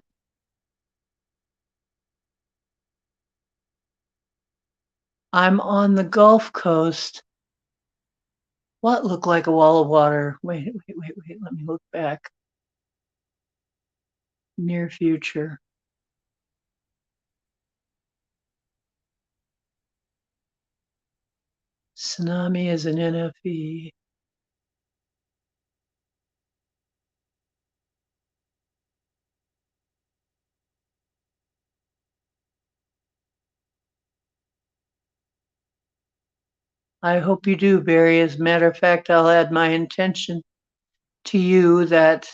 I'm on the Gulf Coast. What looked like a wall of water? Wait. Let me look back. Near future. Tsunami is an NFE. I hope you do, Barry. As a matter of fact, I'll add my intention to you that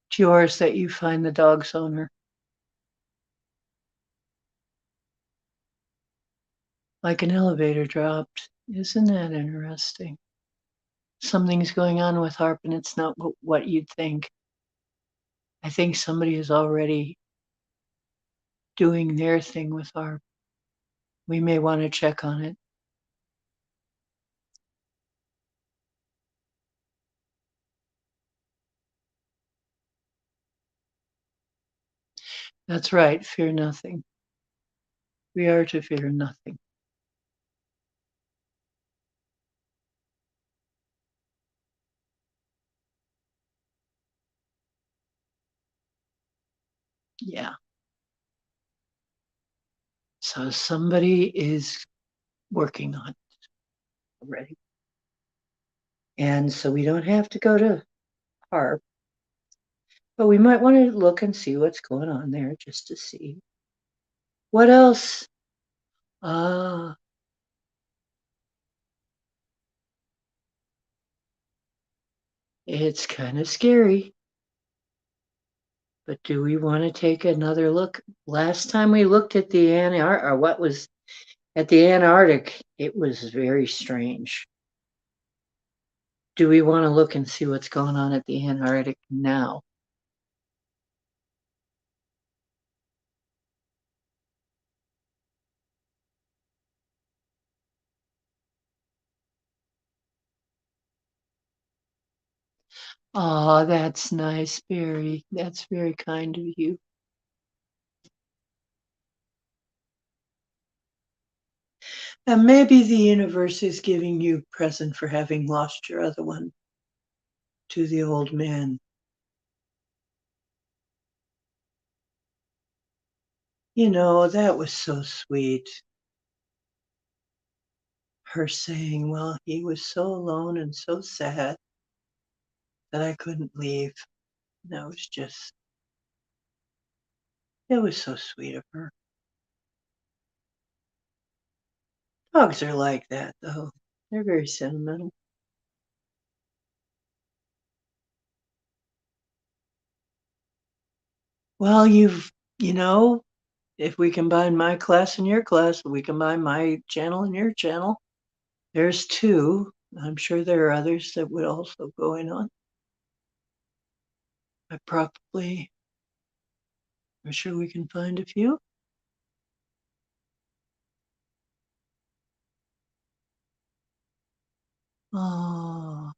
it's yours that you find the dog's owner. Like an elevator dropped. Isn't that interesting? Something's going on with harp and it's not what you'd think. I think somebody is already doing their thing with harp. We may want to check on it. That's right. Fear nothing. We are to fear nothing. Yeah. So somebody is working on it already. And so we don't have to go to harp, but we might want to look and see what's going on there just to see. What else? It's kind of scary. But do we want to take another look? Last time we looked at the Antarctic, or what was at the Antarctic, it was very strange. Do we want to look and see what's going on at the Antarctic now? Oh, that's nice, Barry. That's very kind of you. And maybe the universe is giving you a present for having lost your other one to the old man. You know, that was so sweet. Her saying, well, he was so alone and so sad that I couldn't leave. That was just, it was so sweet of her. Dogs are like that, though. They're very sentimental. Well, if we combine my class and your class, we combine my channel and your channel, there's two. I'm sure there are others that would also go in on. I'm sure we can find a few. Oh,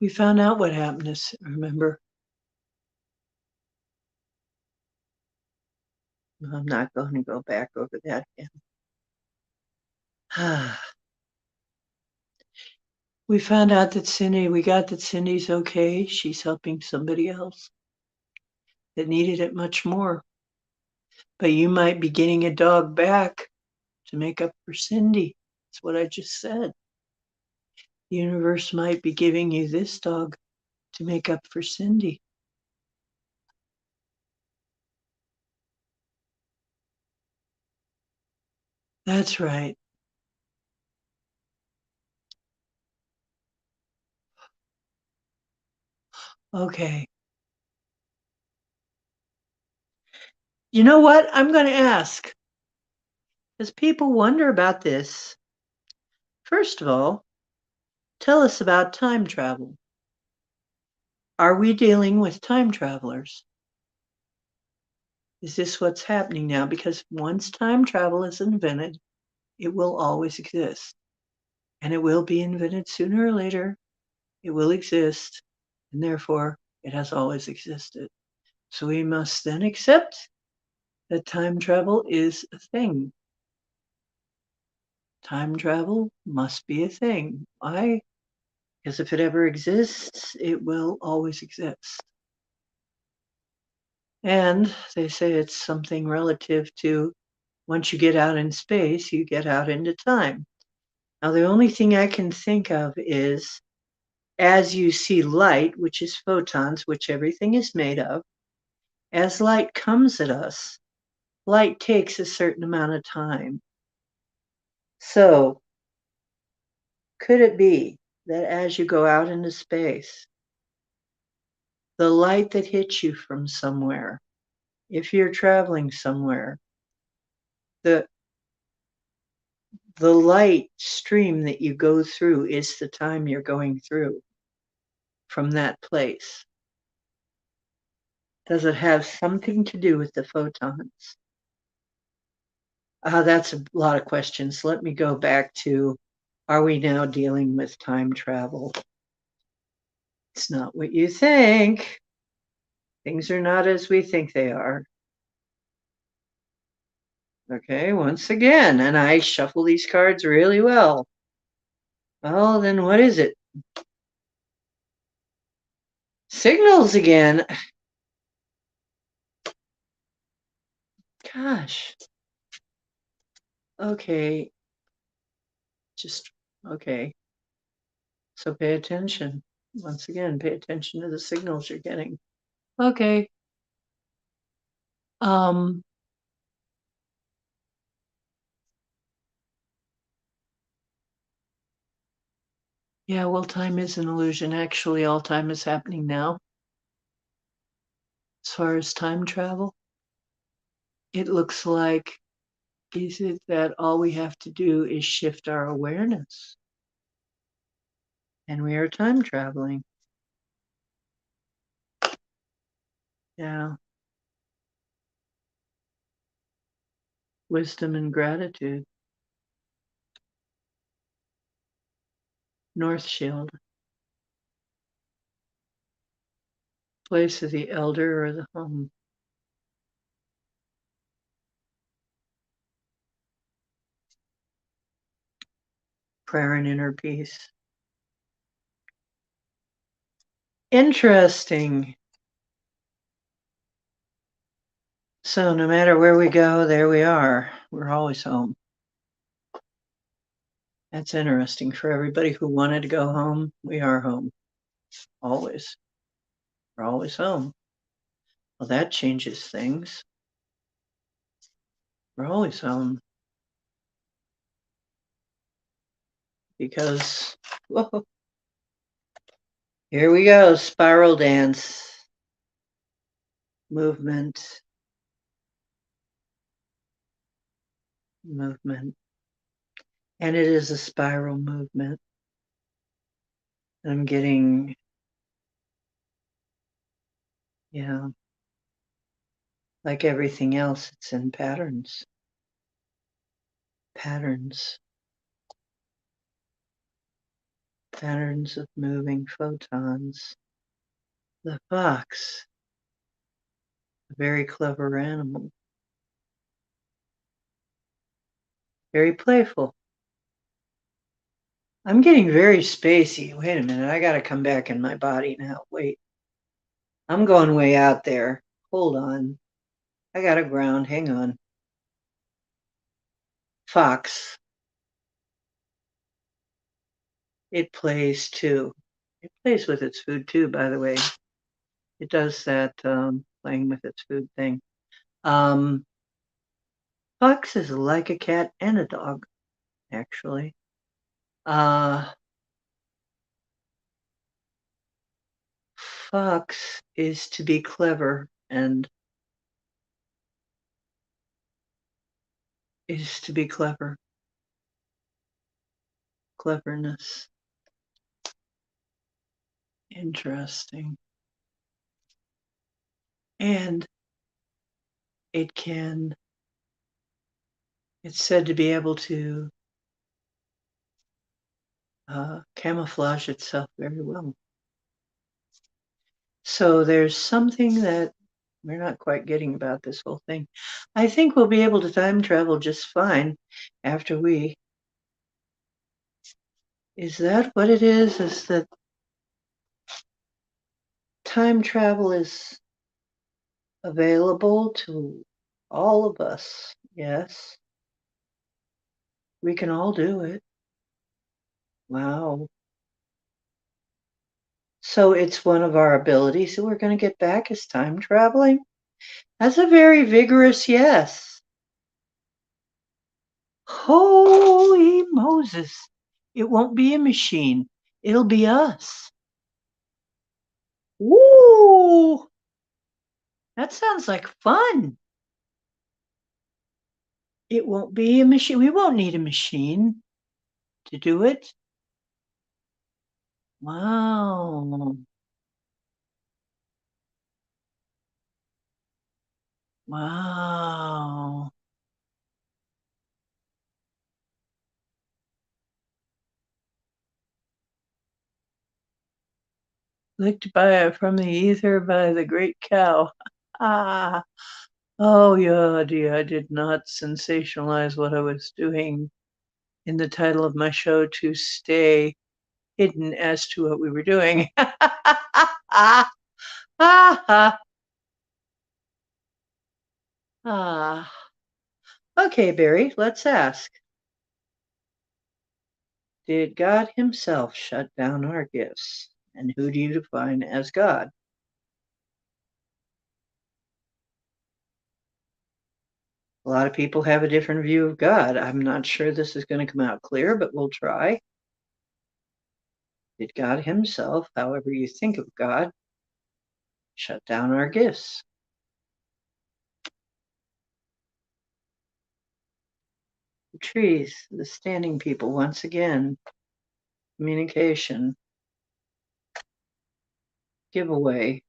we found out what happiness, remember? I'm not going to go back over that again. We found out that Cindy's okay. She's helping somebody else that needed it much more. But you might be getting a dog back to make up for Cindy. That's what I just said. The universe might be giving you this dog to make up for Cindy. That's right. Okay. You know what? I'm going to ask, as people wonder about this, first of all, tell us about time travel. Are we dealing with time travelers? Is this what's happening now? Because once time travel is invented, it will always exist. And it will be invented sooner or later. It will exist. And therefore, it has always existed. So we must then accept that time travel is a thing. Time travel must be a thing. Why? Because if it ever exists, it will always exist. And they say it's something relative to once you get out in space, you get out into time. Now, the only thing I can think of is as you see light, which is photons, which everything is made of, as light comes at us, light takes a certain amount of time. So, could it be that as you go out into space, the light that hits you from somewhere, if you're traveling somewhere, the the light stream that you go through is the time you're going through from that place? Does it have something to do with the photons? That's a lot of questions. Let me go back to, are we now dealing with time travel? It's not what you think. Things are not as we think they are. Okay, once again, and I shuffle these cards really well. Well, then what is it? Signals again. Gosh. Okay. Okay. So pay attention. Once again, pay attention to the signals you're getting. Okay. Um, yeah, well, time is an illusion. Actually, all time is happening now. As far as time travel, it looks like, is it that all we have to do is shift our awareness? And we are time traveling. Yeah. Wisdom and gratitude. North Shield. Place of the elder or the home. Prayer and inner peace. Interesting. So no matter where we go, there we are. We're always home. That's interesting. For everybody who wanted to go home, we are home. Always. We're always home. Well, that changes things. We're always home. Because, whoa, here we go, spiral dance. Movement. Movement. And it is a spiral movement. I'm getting, yeah, like everything else, it's in patterns. Patterns. Patterns of moving photons. The fox, a very clever animal. Very playful. I'm getting very spacey. Wait a minute, I gotta come back in my body now. Wait. I'm going way out there. Hold on. I gotta ground. Hang on. Fox. It plays too. It plays with its food too, by the way. It does that playing with its food thing. Fox is like a cat and a dog, actually. Fox is to be clever and is to be clever. Cleverness. Interesting. And it's said to be able to camouflage itself very well. So there's something that we're not quite getting about this whole thing. I think we'll be able to time travel just fine after we. Is that what it is? Is that time travel is available to all of us? Yes. We can all do it. Wow. So it's one of our abilities that we're going to get back is time traveling? That's a very vigorous yes. Holy Moses. It won't be a machine. It'll be us. Woo! That sounds like fun. It won't be a machine. We won't need a machine to do it. Wow. Wow. Licked by from the ether by the great cow. Ah. Oh, yeah, I did not sensationalize what I was doing in the title of my show to stay hidden as to what we were doing. Ah, ah, ah. Okay, Barry, let's ask. Did God himself shut down our gifts? And who do you define as God? A lot of people have a different view of God. I'm not sure this is going to come out clear, but we'll try. Did God himself, however you think of God, shut down our gifts? The trees, the standing people, once again, communication, giveaway.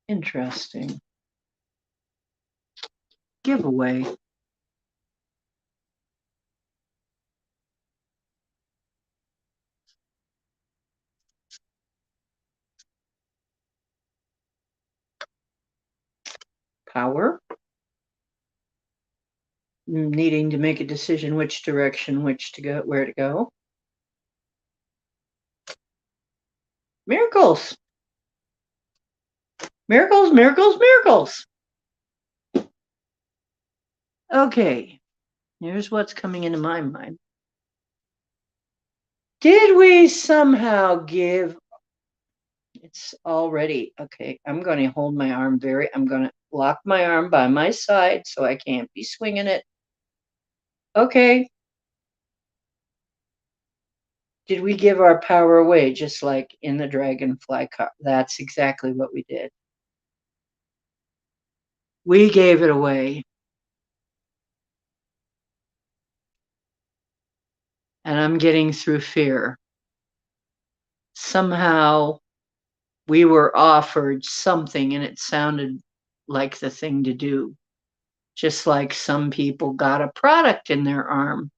Interesting. Giveaway. Power. Needing to make a decision which direction, which to go, where to go. Miracles. Miracles, miracles, miracles. Okay, here's what's coming into my mind. Did we somehow give, It's already, okay, I'm going to hold my arm I'm going to lock my arm by my side so I can't be swinging it. Okay. Did we give our power away just like in the dragonfly car? That's exactly what we did. We gave it away. And I'm getting through fear. Somehow we were offered something and it sounded like the thing to do. Just like some people got a product in their arm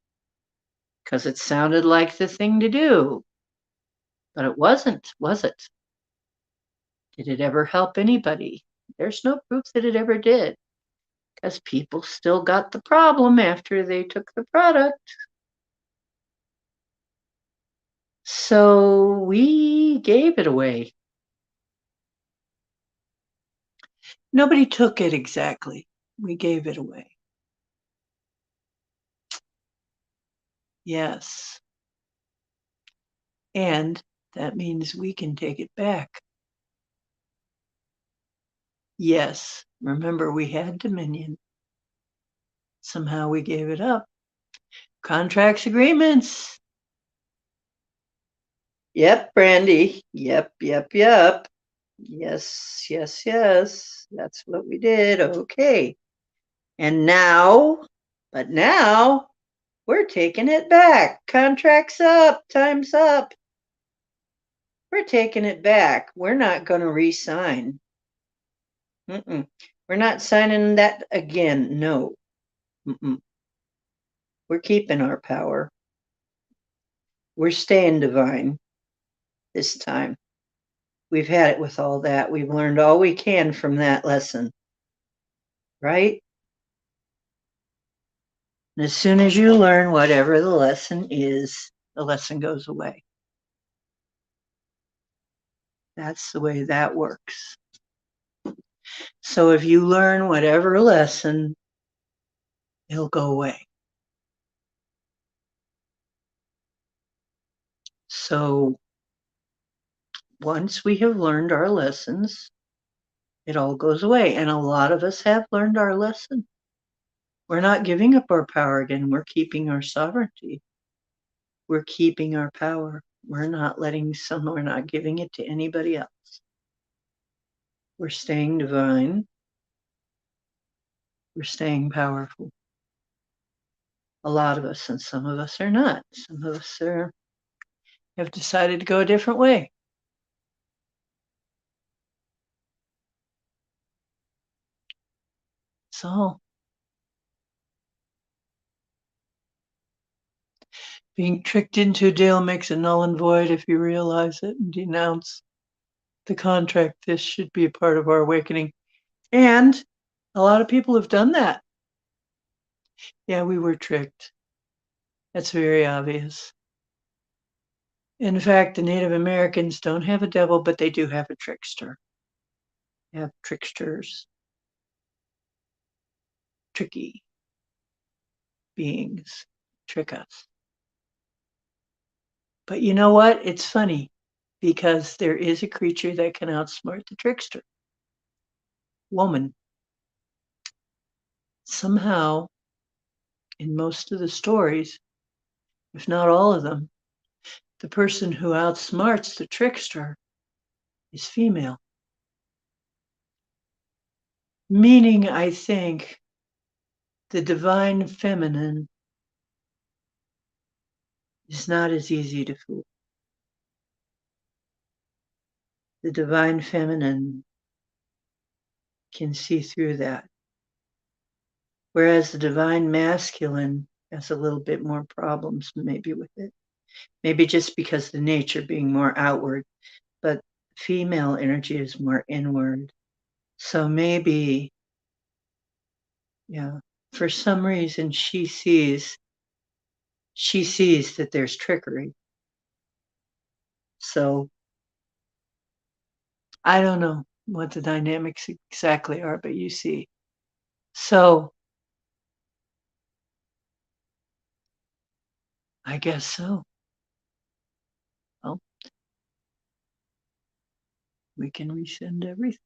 because it sounded like the thing to do. But it wasn't, was it? Did it ever help anybody? There's no proof that it ever did because people still got the problem after they took the product. So we gave it away. Nobody took it exactly. We gave it away. Yes. And that means we can take it back. Yes. Remember, we had dominion. Somehow we gave it up. Contracts, agreements. Yep, Brandy. Yep. Yes, yes, yes. That's what we did. Okay. And now, but now, we're taking it back. Contract's up. Time's up. We're taking it back. We're not going to re-sign. Mm-mm. We're not signing that again. No. Mm-mm. We're keeping our power. We're staying divine this time. We've had it with all that. We've learned all we can from that lesson, right? And as soon as you learn whatever the lesson is, the lesson goes away. That's the way that works. So if you learn whatever lesson, it'll go away. So once we have learned our lessons, it all goes away. And a lot of us have learned our lesson. We're not giving up our power again. We're keeping our sovereignty. We're keeping our power. We're not we're not giving it to anybody else. We're staying divine. We're staying powerful. A lot of us, and some of us are not. Some of us have decided to go a different way. So being tricked into a deal makes it null and void if you realize it and denounce the contract. This should be a part of our awakening. And a lot of people have done that. Yeah, we were tricked. That's very obvious. In fact, the Native Americans don't have a devil, but they do have a trickster. They have tricksters, tricky beings, trick us. But you know what? It's funny because there is a creature that can outsmart the trickster. Woman. Somehow, in most of the stories, if not all of them, the person who outsmarts the trickster is female. Meaning, I think, the divine feminine is not as easy to fool. The divine feminine can see through that. Whereas the divine masculine has a little bit more problems maybe with it. Maybe just because the nature being more outward, but female energy is more inward. So maybe, yeah, for some reason she sees that there's trickery. So I don't know what the dynamics exactly are, but you see. So I guess so. Well, We can rescind everything.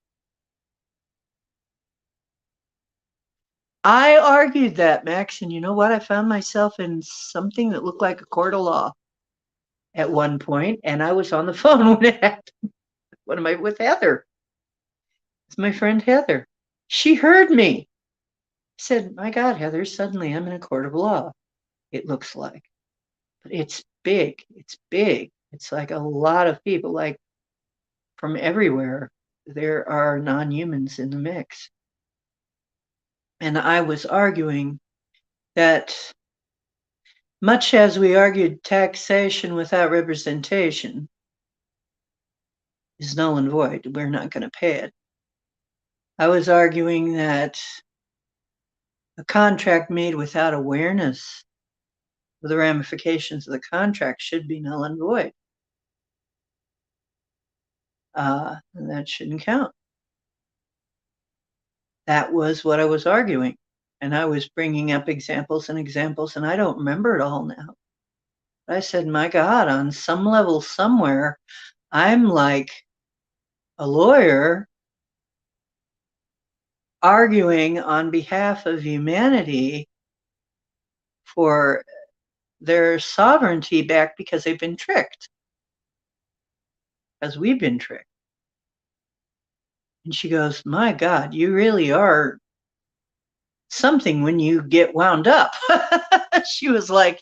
I argued that, Max, and you know what? I found myself in something that looked like a court of law at one point, and I was on the phone when it happened. What am I with Heather? It's my friend Heather. She heard me. I said, "My God, Heather, suddenly I'm in a court of law. It looks like, but it's big. It's big. It's like a lot of people, like from everywhere. There are non-humans in the mix." And I was arguing that much as we argued taxation without representation is null and void, we're not going to pay it. I was arguing that a contract made without awareness of the ramifications of the contract should be null and void. And that shouldn't count. That was what I was arguing. And I was bringing up examples and examples, and I don't remember it all now. But I said, my God, on some level somewhere, I'm like a lawyer arguing on behalf of humanity for their sovereignty back because they've been tricked, as we've been tricked. And she goes, my God, you really are something when you get wound up. She was like,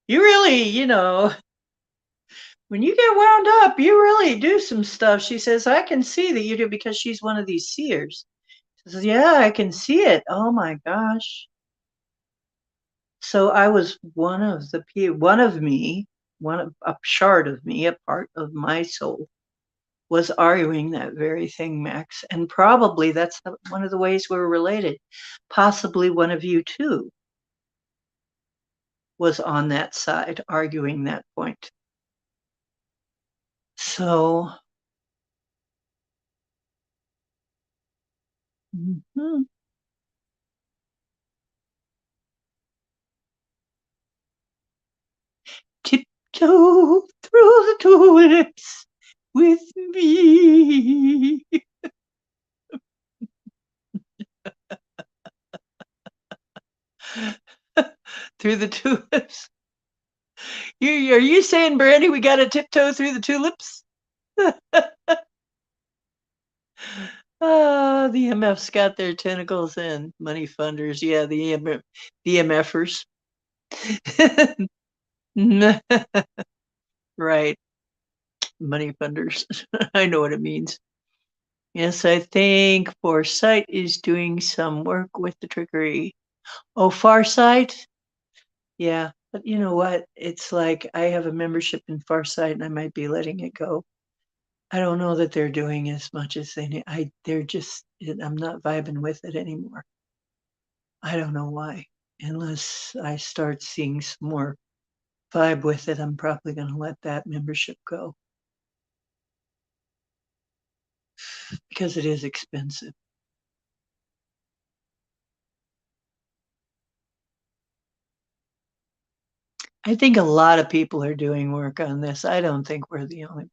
you really, when you get wound up, you really do some stuff. She says, I can see that you do, because she's one of these seers. She says, yeah, I can see it. Oh my gosh. So I was a shard of me, a part of my soul, was arguing that very thing, Max. And probably that's one of the ways we're related. Possibly one of you too was on that side arguing that point. So, tiptoe through the tulips with me. Through the tulips. Are you saying, Brandy, we got to tiptoe through the tulips? The EMF's got their tentacles in. Money funders. Yeah, the EMFers. Right. Money funders. I know what it means. Yes, I think Foresight is doing some work with the trickery. Oh, Farsight? Yeah, but you know what? It's like I have a membership in Farsight and I might be letting it go. I don't know that they're doing as much as they need. I'm not vibing with it anymore. I don't know why. Unless I start seeing some more vibe with it, I'm probably going to let that membership go. Because it is expensive. I think a lot of people are doing work on this. I don't think we're the only one.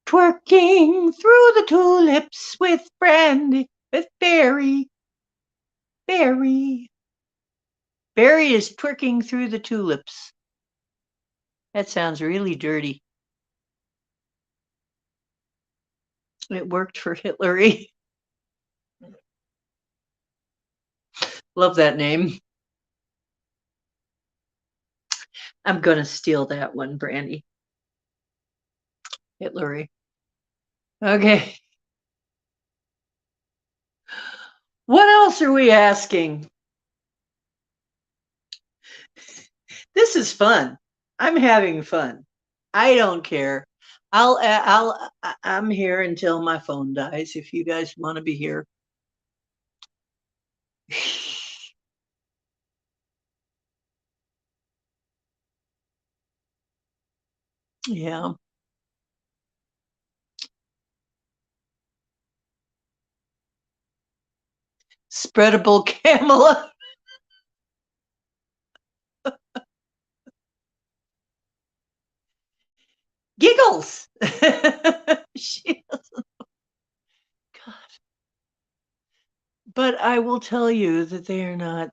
Twerking through the tulips with Brandy, with Barry. Barry. Barry is twerking through the tulips. That sounds really dirty. It worked for Hitlery. Love that name. I'm going to steal that one, Brandy. Hitlery. Okay. What else are we asking? This is fun. I'm having fun. I don't care. I'm here until my phone dies. If you guys want to be here. Yeah. Spreadable Camela. Giggle. else. She, God. But I will tell you that they are not.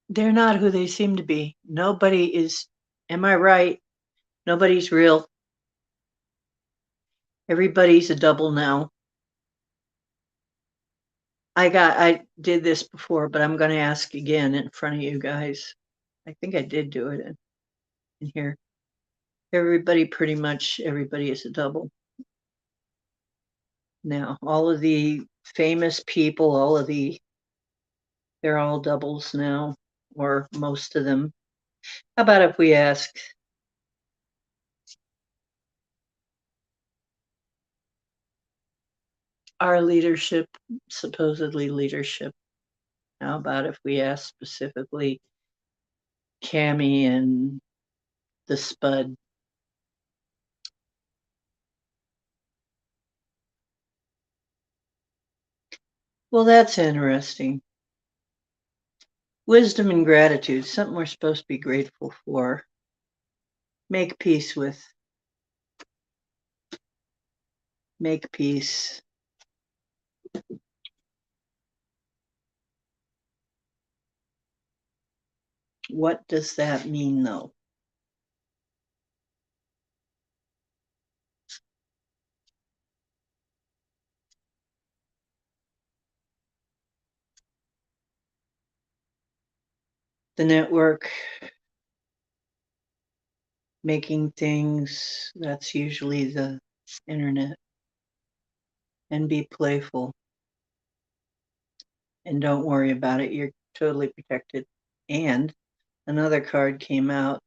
They're not who they seem to be. Nobody is. Am I right? Nobody's real. Everybody's a double now. I did this before, but I'm going to ask again in front of you guys. I think I did do it in here. Everybody is a double now. All of the famous people, they're all doubles now, or most of them. How about if we ask our leadership, supposedly leadership? How about if we ask specifically Cammy and the Spud? Well, that's interesting. Wisdom and gratitude, something we're supposed to be grateful for. Make peace with. Make peace. What does that mean, though? The network, making things, that's usually the internet. And be playful. And don't worry about it. You're totally protected. And another card came out.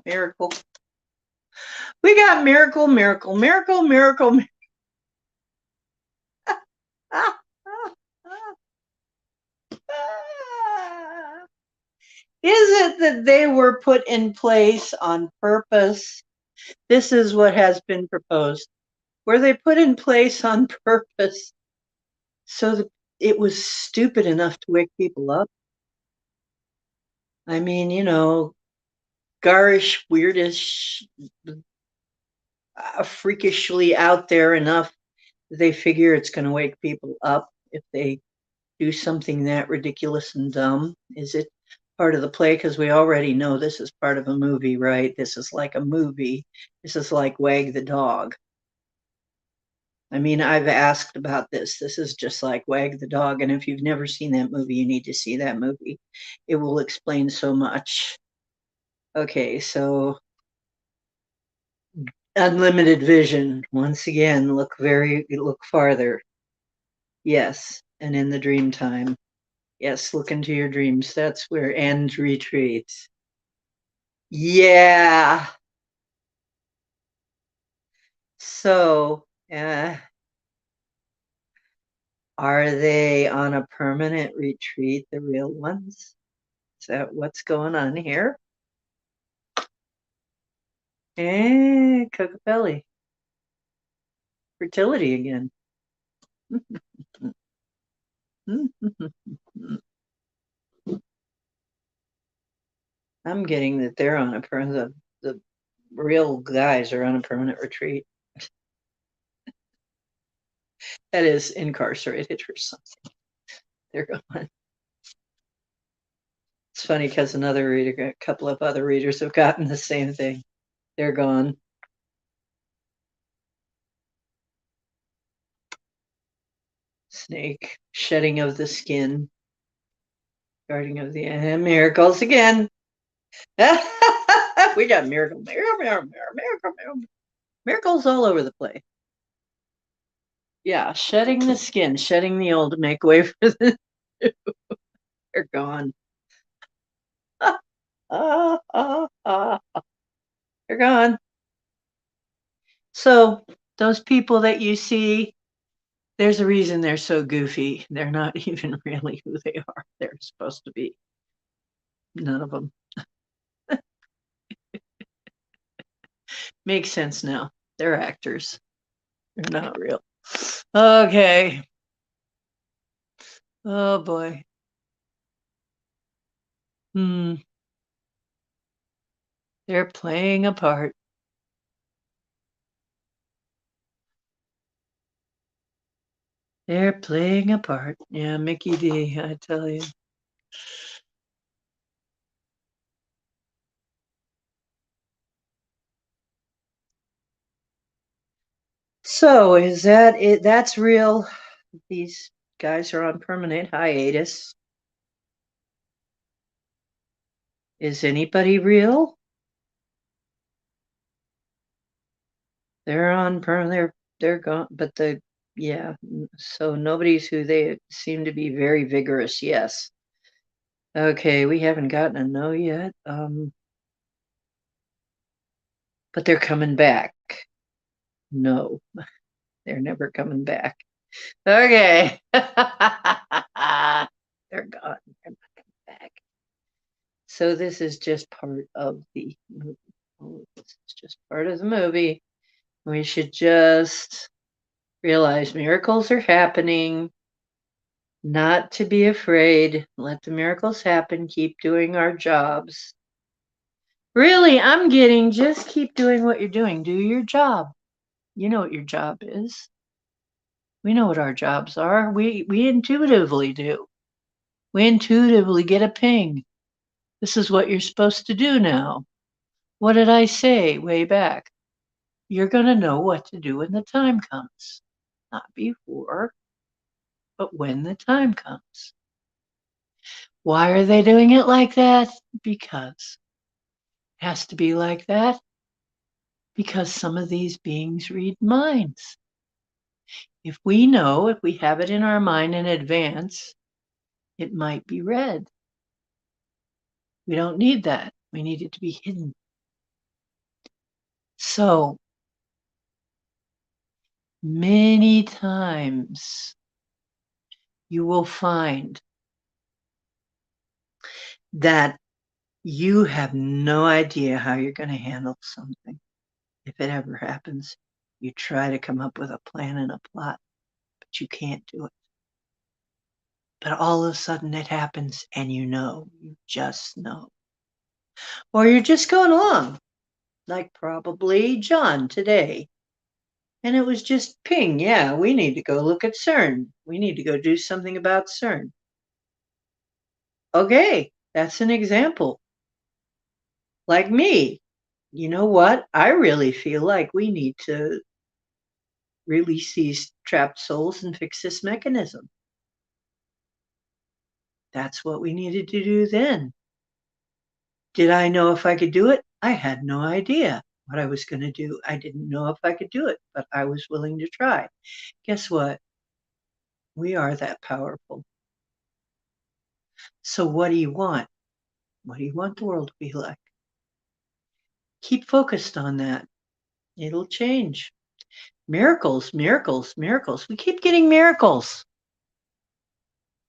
Miracle. We got miracle, miracle, miracle, miracle. Is it that they were put in place on purpose? This is what has been proposed. Were they put in place on purpose so that it was stupid enough to wake people up? I mean, garish, weirdish, freakishly out there enough that they figure it's going to wake people up if they do something that ridiculous and dumb. Is it part of the play? Because we already know this is part of a movie, right? This is like a movie. This is like Wag the Dog. I mean, I've asked about this. This is just like Wag the Dog. And if you've never seen that movie, you need to see that movie. It will explain so much. Okay, so unlimited vision. Once again, look farther. Yes, and in the dream time. Yes, look into your dreams. That's where and retreat. Yeah. So, are they on a permanent retreat, the real ones? Is that what's going on here? Cocobelly. Fertility again. I'm getting that they're on the real guys are on a permanent retreat. That is incarcerated or something. They're going. It's funny because a couple of other readers have gotten the same thing. They're gone. Snake, shedding of the skin, guarding of the miracles again. We got miracles all over the place. Yeah, shedding the skin, shedding the old to make way for the new. They're gone. They're gone. So those people that you see, there's a reason they're so goofy. They're not even really who they are. They're supposed to be. None of them. Makes sense now. They're actors. They're not real. Okay. Oh boy. They're playing a part. They're playing a part. Yeah, Mickey D, I tell you. So is that it? That's real. These guys are on permanent hiatus. Is anybody real? They're on permanent. They're gone. But yeah. So nobody's who they seem to be very vigorous. Yes. Okay, we haven't gotten a no yet. But they're coming back. No, they're never coming back. Okay. They're gone. They're not coming back. So this is just part of the movie. Oh, this is just part of the movie. We should just realize miracles are happening, not to be afraid. Let the miracles happen. Keep doing our jobs. Really, I'm getting just keep doing what you're doing. Do your job. You know what your job is. We know what our jobs are. We intuitively do. We intuitively get a ping. This is what you're supposed to do now. What did I say way back? You're going to know what to do when the time comes. Not before, but when the time comes. Why are they doing it like that? Because it has to be like that. Because some of these beings read minds. If we know, if we have it in our mind in advance, it might be read. We don't need that. We need it to be hidden. So many times you will find that you have no idea how you're going to handle something. If it ever happens, you try to come up with a plan and a plot, but you can't do it. But all of a sudden it happens and you just know. Or you're just going along, like probably John today. And it was just ping, yeah, we need to go look at CERN. We need to go do something about CERN. Okay, that's an example. Like me, you know what? I really feel like we need to release these trapped souls and fix this mechanism. That's what we needed to do then. Did I know if I could do it? I had no idea what I was going to do. I didn't know if I could do it, but I was willing to try. Guess what? We are that powerful. So what do you want? What do you want the world to be like? Keep focused on that. It'll change. Miracles, miracles, miracles. We keep getting miracles.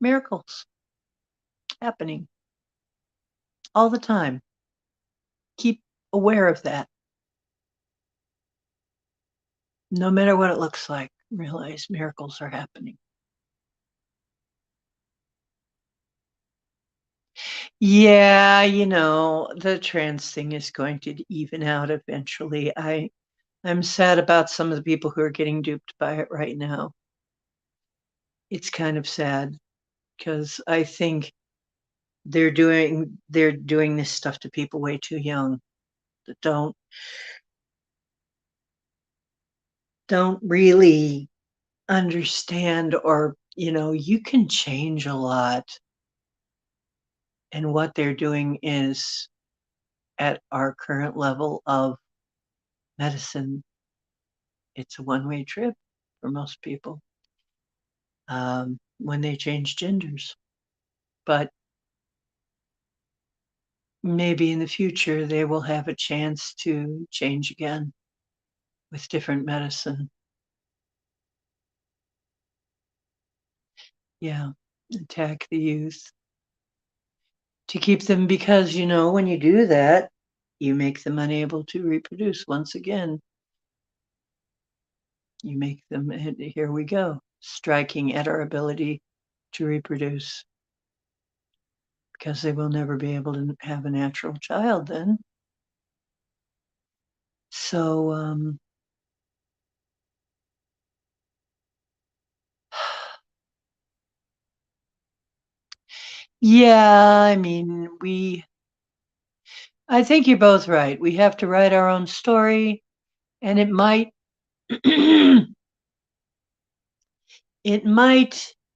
Miracles happening all the time. Keep aware of that. No matter what it looks like, realize miracles are happening. Yeah, the trans thing is going to even out eventually. I'm sad about some of the people who are getting duped by it right now. It's kind of sad because I think they're doing this stuff to people way too young that don't really understand, or you can change a lot, and what they're doing is at our current level of medicine, it's a one-way trip for most people when they change genders. But maybe in the future they will have a chance to change again with different medicine. Yeah, attack the youth to keep them, because when you do that, you make them unable to reproduce once again. You make them, here we go, striking at our ability to reproduce, because they will never be able to have a natural child then. So, yeah, I mean, I think you're both right. We have to write our own story, and it might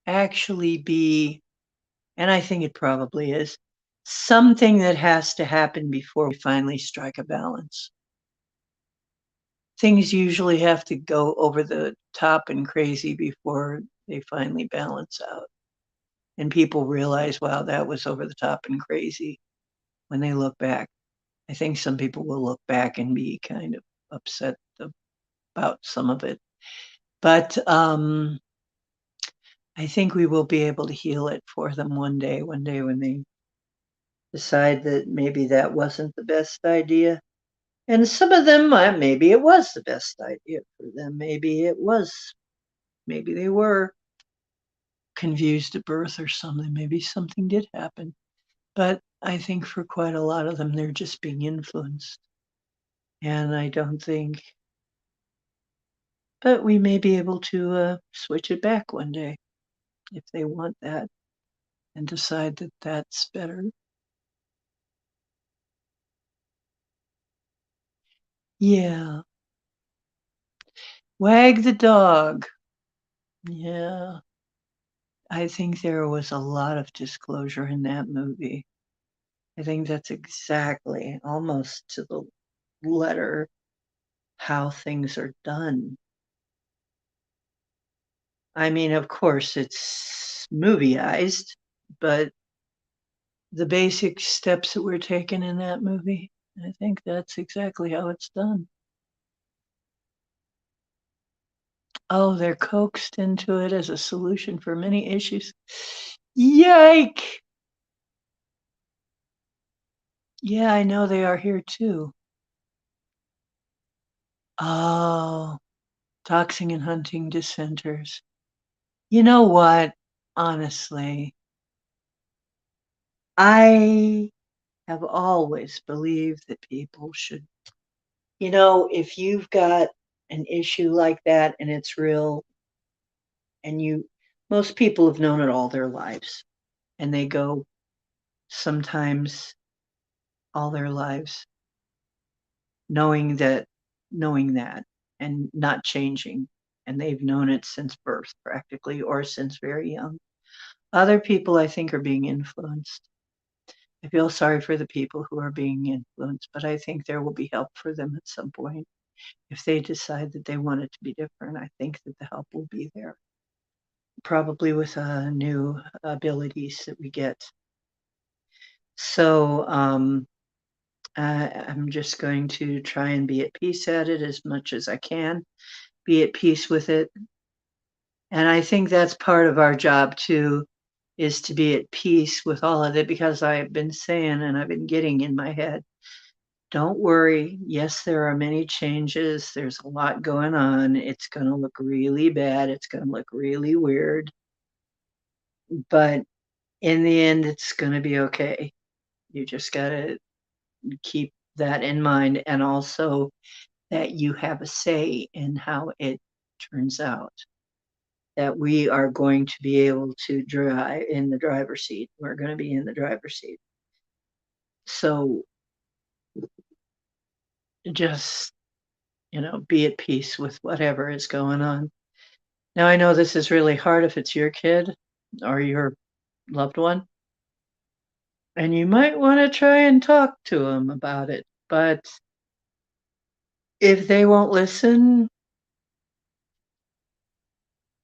actually be, and I think it probably is, something that has to happen before we finally strike a balance. Things usually have to go over the top and crazy before they finally balance out. And people realize, wow, that was over the top and crazy when they look back. I think some people will look back and be kind of upset about some of it. But I think we will be able to heal it for them one day when they decide that maybe that wasn't the best idea. And some of them, maybe it was the best idea for them. Maybe they were confused at birth or something. Maybe something did happen. But I think for quite a lot of them, they're just being influenced. And I don't think, but we may be able to switch it back one day if they want that and decide that that's better. Yeah. Wag the dog. Yeah. I think there was a lot of disclosure in that movie. I think that's exactly, almost to the letter, how things are done. I mean, of course, it's movieized, but the basic steps that were taken in that movie, I think that's exactly how it's done. Oh, they're coaxed into it as a solution for many issues. Yike! Yeah, I know they are here too. Oh, doxing and hunting dissenters. You know what? Honestly, I have always believed that people should, if you've got an issue like that and it's real, and most people have known it all their lives, and they go sometimes all their lives knowing that and not changing, and they've known it since birth practically or since very young. Other people, I think, are being influenced. I feel sorry for the people who are being influenced, but I think there will be help for them at some point. If they decide that they want it to be different, I think that the help will be there, probably with new abilities that we get. So I'm just going to try and be at peace at it as much as I can, be at peace with it. And I think that's part of our job too, is to be at peace with all of it, because I've been saying and I've been getting in my head, don't worry. Yes, there are many changes. There's a lot going on. It's going to look really bad. It's going to look really weird. But in the end, it's going to be okay. You just got to keep that in mind. And also that you have a say in how it turns out. That we are going to be able to drive in the driver's seat. We're going to be in the driver's seat. So just, be at peace with whatever is going on. Now, I know this is really hard if it's your kid or your loved one, and you might want to try and talk to them about it. But if they won't listen,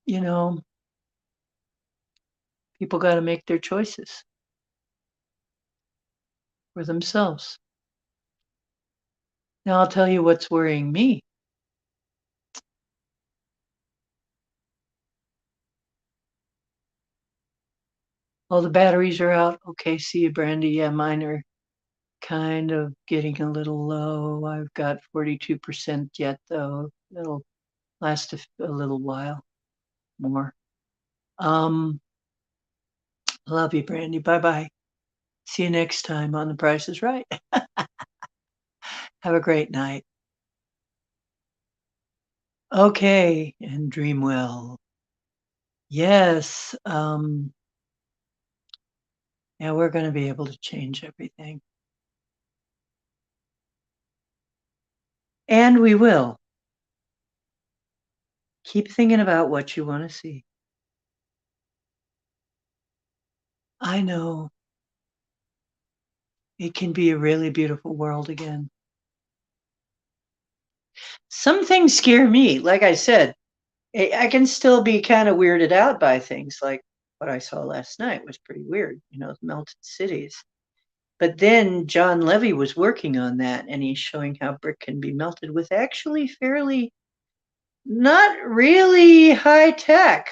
you know, people got to make their choices for themselves. Now, I'll tell you what's worrying me. Oh, the batteries are out. Okay, see you, Brandy. Yeah, mine are kind of getting a little low. I've got 42% yet, though. It'll last a little while more. Um, love you, Brandy. Bye bye. See you next time on The Price is Right. Have a great night. Okay, and dream well. Yes, yeah, we're going to be able to change everything. And we will. Keep thinking about what you want to see. I know it can be a really beautiful world again. Some things scare me. Like I said, I can still be kind of weirded out by things like what I saw last night was pretty weird, melted cities. But then John Levy was working on that and he's showing how brick can be melted with actually fairly not really high tech.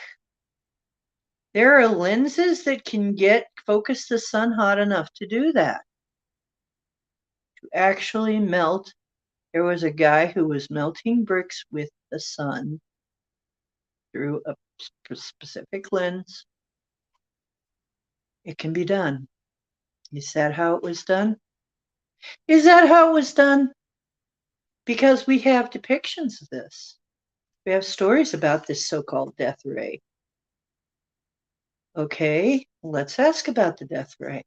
There are lenses that can focus the sun hot enough to do that, to actually melt. There was a guy who was melting bricks with the sun through a specific lens. It can be done. Is that how it was done? Is that how it was done? Because we have depictions of this. We have stories about this so-called death ray. Okay, let's ask about the death ray.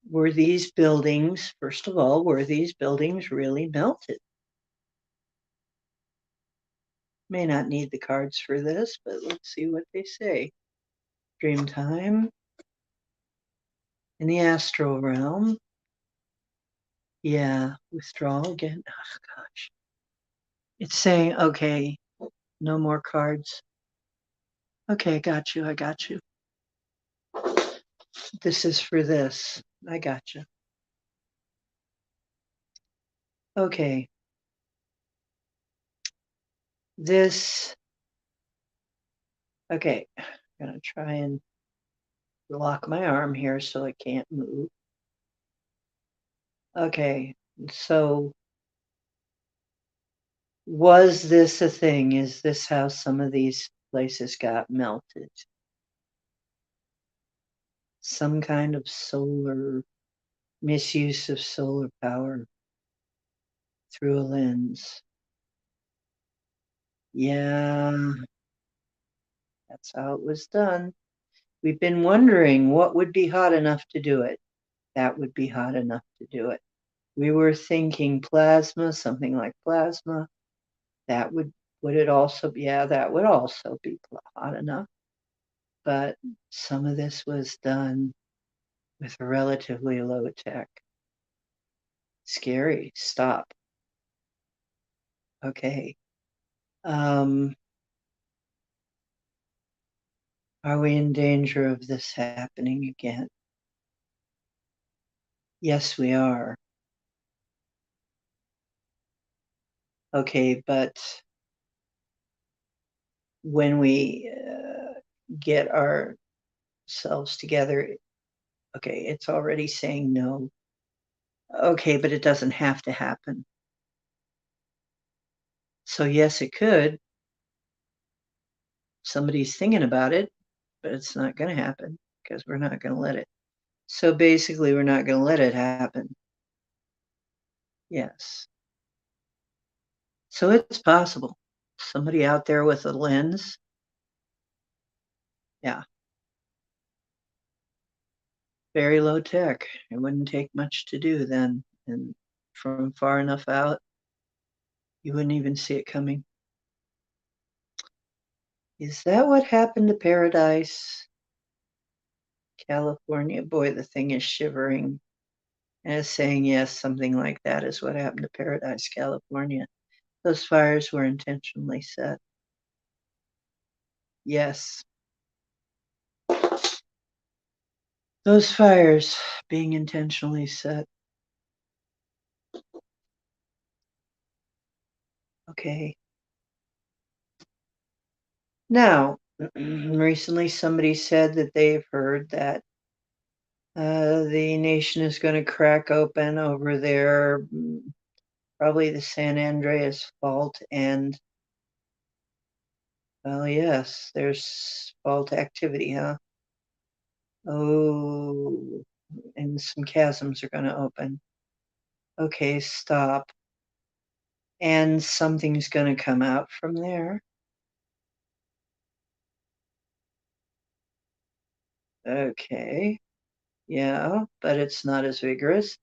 Were these buildings, first of all, were these buildings really melted? May not need the cards for this, but let's see what they say. Dream time. In the astral realm. Yeah, withdrawal again. Oh, gosh. It's saying, okay, no more cards. Okay, I got you. I got you. This is for this. I got you. Okay. This. Okay. I'm going to try and lock my arm here so I can't move. Okay. So, was this a thing? Is this how some of these places got melted? Some kind of solar misuse of solar power through a lens. Yeah, that's how it was done. We've been wondering what would be hot enough to do it. That would be hot enough to do it. We were thinking plasma, something like plasma. That would it also be? Yeah, that would also be hot enough. But some of this was done with relatively low tech. Scary. Stop. Okay. Are we in danger of this happening again? Yes, we are. Okay, but when we get ourselves together, okay, it's already saying no. Okay, but it doesn't have to happen. So, yes, it could. Somebody's thinking about it, but it's not going to happen because we're not going to let it. So, basically, we're not going to let it happen. Yes. So, it's possible. Somebody out there with a lens. Yeah. Very low tech. It wouldn't take much to do then. And from far enough out, you wouldn't even see it coming. Is that what happened to Paradise, California? Boy, the thing is shivering and is saying yes, something like that is what happened to Paradise, California. Those fires were intentionally set. Yes. Those fires being intentionally set. Okay. Now, recently somebody said that they've heard that the nation is going to crack open over there, probably the San Andreas Fault. And, well, yes, there's fault activity, huh? Oh, and some chasms are going to open. Okay, stop. And something's going to come out from there. Okay. Yeah, but it's not as vigorous.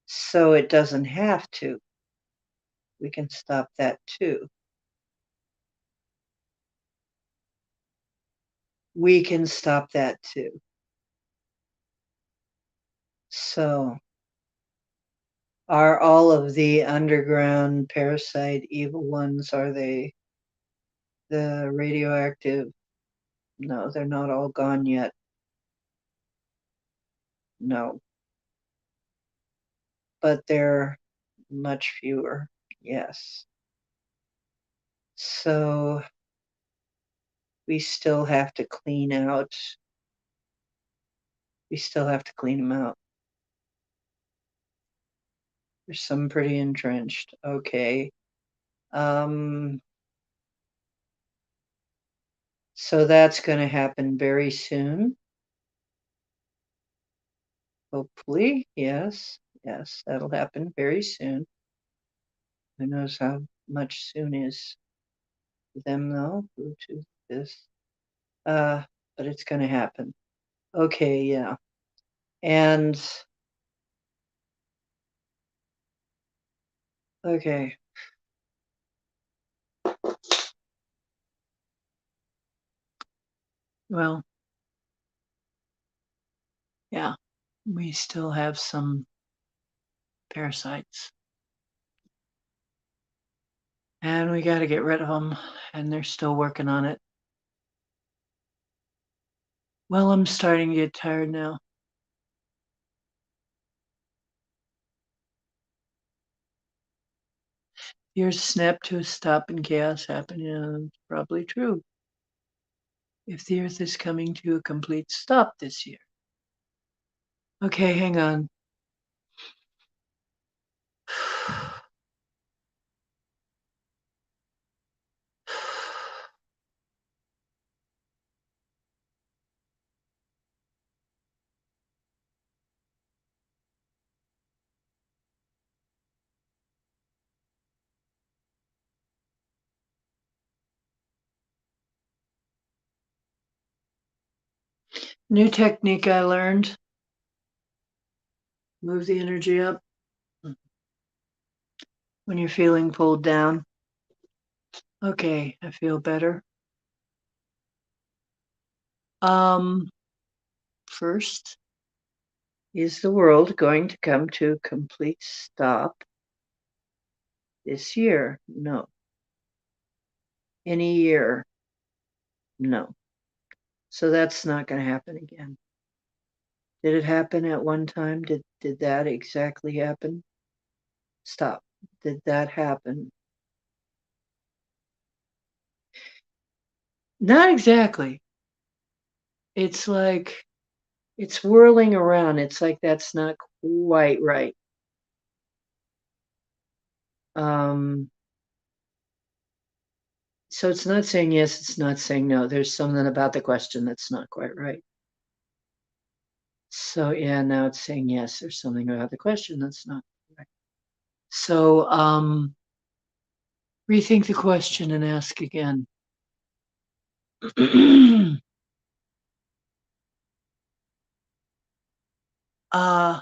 So it doesn't have to. We can stop that too. We can stop that too. So are all of the underground parasite evil ones, are they the radioactive? No, they're not all gone yet. No. But they're much fewer. Yes. So we still have to clean out. We still have to clean them out. There's some pretty entrenched. Okay. So that's going to happen very soon. Hopefully, yes. Yes, that'll happen very soon. Who knows how much soon is for them though? Bluetooth this. But it's going to happen. Okay, yeah. And okay. Well, yeah, we still have some parasites. And we got to get rid of them, and they're still working on it. Well, I'm starting to get tired now. Years snap to a stop and chaos happen. Yeah, it's probably true. If the Earth is coming to a complete stop this year. Okay, hang on. New technique I learned. Move the energy up when you're feeling pulled down. Okay, I feel better. Um, First, is the world going to come to a complete stop this year? No. Any year? No. So that's not going to happen again. Did it happen at one time? Did that exactly happen? Stop. Did that happen? Not exactly. It's like it's whirling around. It's like that's not quite right. Um, so it's not saying yes, it's not saying no. There's something about the question that's not quite right. So yeah, now it's saying yes, there's something about the question that's not right. So rethink the question and ask again. uh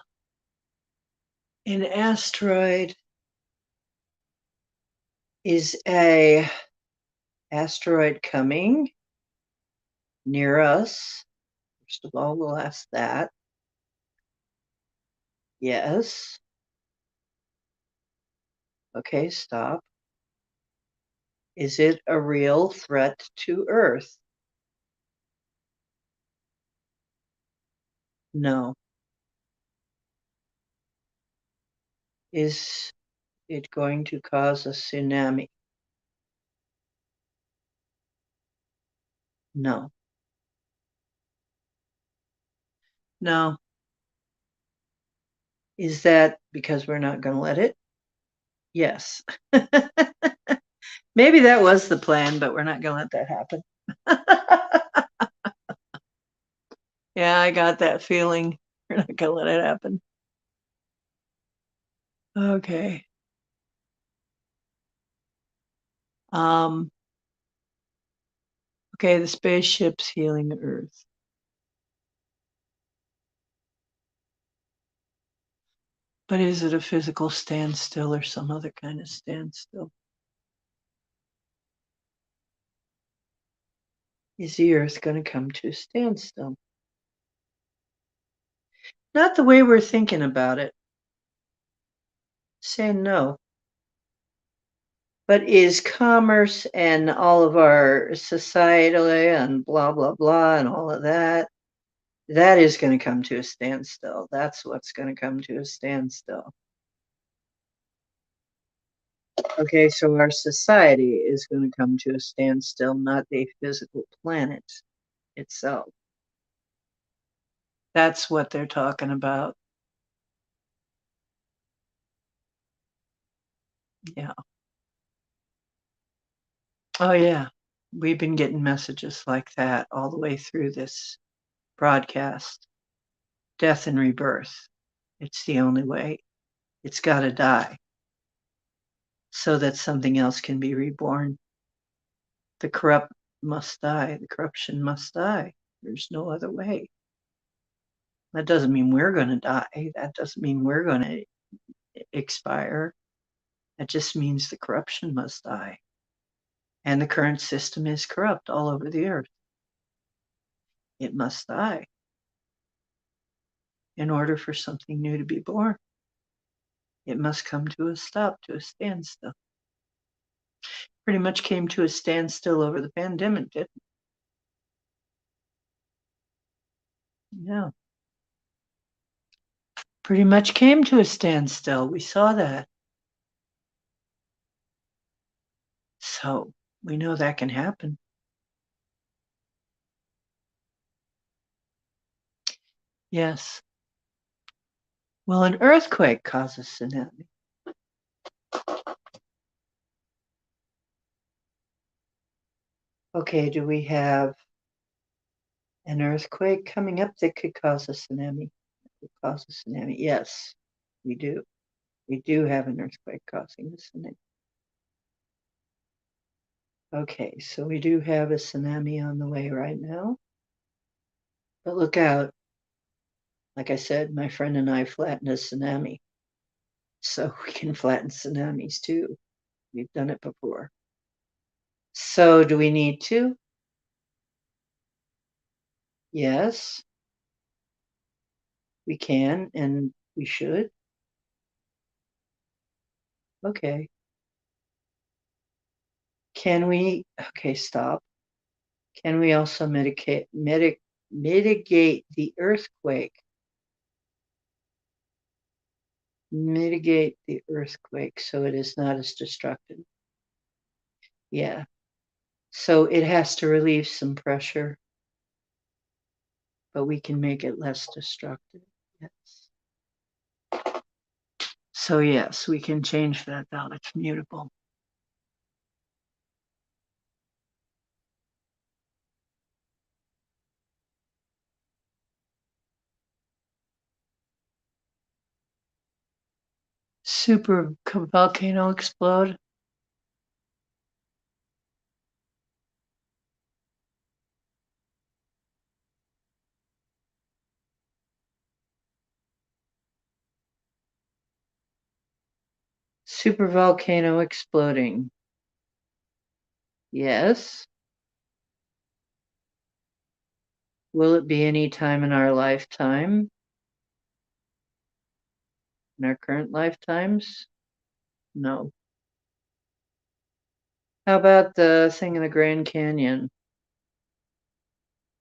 an asteroid is a asteroid coming near us? First of all, we'll ask that. Yes. Okay, stop. Is it a real threat to Earth? No. Is it going to cause a tsunami? No. No. Is that because we're not going to let it? Yes. Maybe that was the plan, but we're not going to let that happen. Yeah, I got that feeling. We're not going to let it happen. Okay. Okay, the spaceship's healing Earth. But is it a physical standstill or some other kind of standstill? Is the Earth going to come to a standstill? Not the way we're thinking about it. Saying no. But is commerce and all of our societal and blah, blah, blah, and all of that, that is going to come to a standstill. That's what's going to come to a standstill. Okay, so our society is going to come to a standstill, not the physical planet itself. That's what they're talking about. Yeah. Oh, yeah. We've been getting messages like that all the way through this broadcast. Death and rebirth. It's the only way. It's got to die so that something else can be reborn. The corrupt must die. The corruption must die. There's no other way. That doesn't mean we're going to die. That doesn't mean we're going to expire. That just means the corruption must die. And the current system is corrupt all over the earth. It must die in order for something new to be born. It must come to a stop, to a standstill. Pretty much came to a standstill over the pandemic, didn't it? Yeah. Pretty much came to a standstill. We saw that. So we know that can happen. Yes. Well, an earthquake causes tsunami. Okay, do we have an earthquake coming up that could cause a tsunami? Cause a tsunami? Yes, we do. We do have an earthquake causing a tsunami. Okay, so we do have a tsunami on the way right now. But look out. Like I said, my friend and I flattened a tsunami. So we can flatten tsunamis too. We've done it before. So do we need to? Yes, we can and we should. Okay. Can we? Okay, stop. Can we also mitigate the earthquake? Mitigate the earthquake so it is not as destructive. Yeah. So it has to relieve some pressure, but we can make it less destructive. Yes. So yes, we can change that though. It's mutable. Super volcano explode. Super volcano exploding. Yes. Will it be any time in our lifetime? In our current lifetimes? No. How about the thing in the Grand Canyon?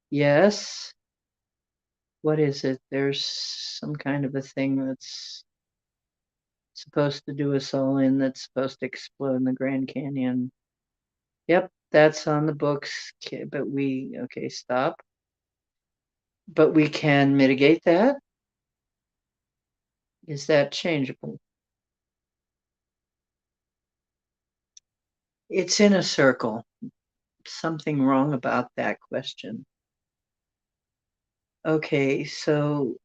Yes. What is it? There's some kind of a thing that's supposed to do us all in that's supposed to explode in the Grand Canyon. Yep, that's on the books, but okay, stop. But we can mitigate that. Is that changeable? It's in a circle. Something wrong about that question. Okay, so,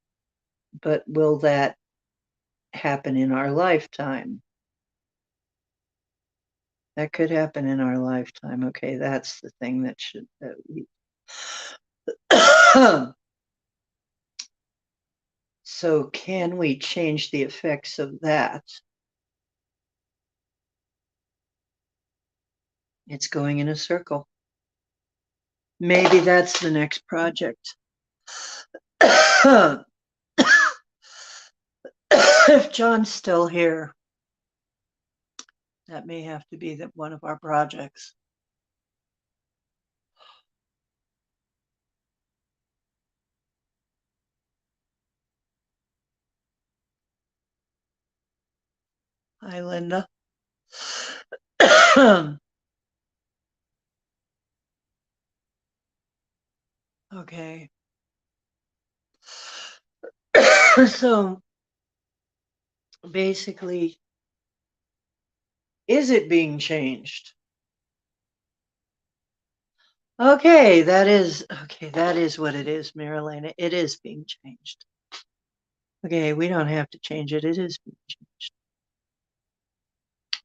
but will that happen in our lifetime? That could happen in our lifetime. Okay, that's the thing that we. So can we change the effects of that? It's going in a circle. Maybe that's the next project. If John's still here, that may have to be one of our projects. Hi, Linda. Okay. So basically, is it being changed? Okay, that is what it is, Marilena. It is being changed. Okay, we don't have to change it. It is being changed.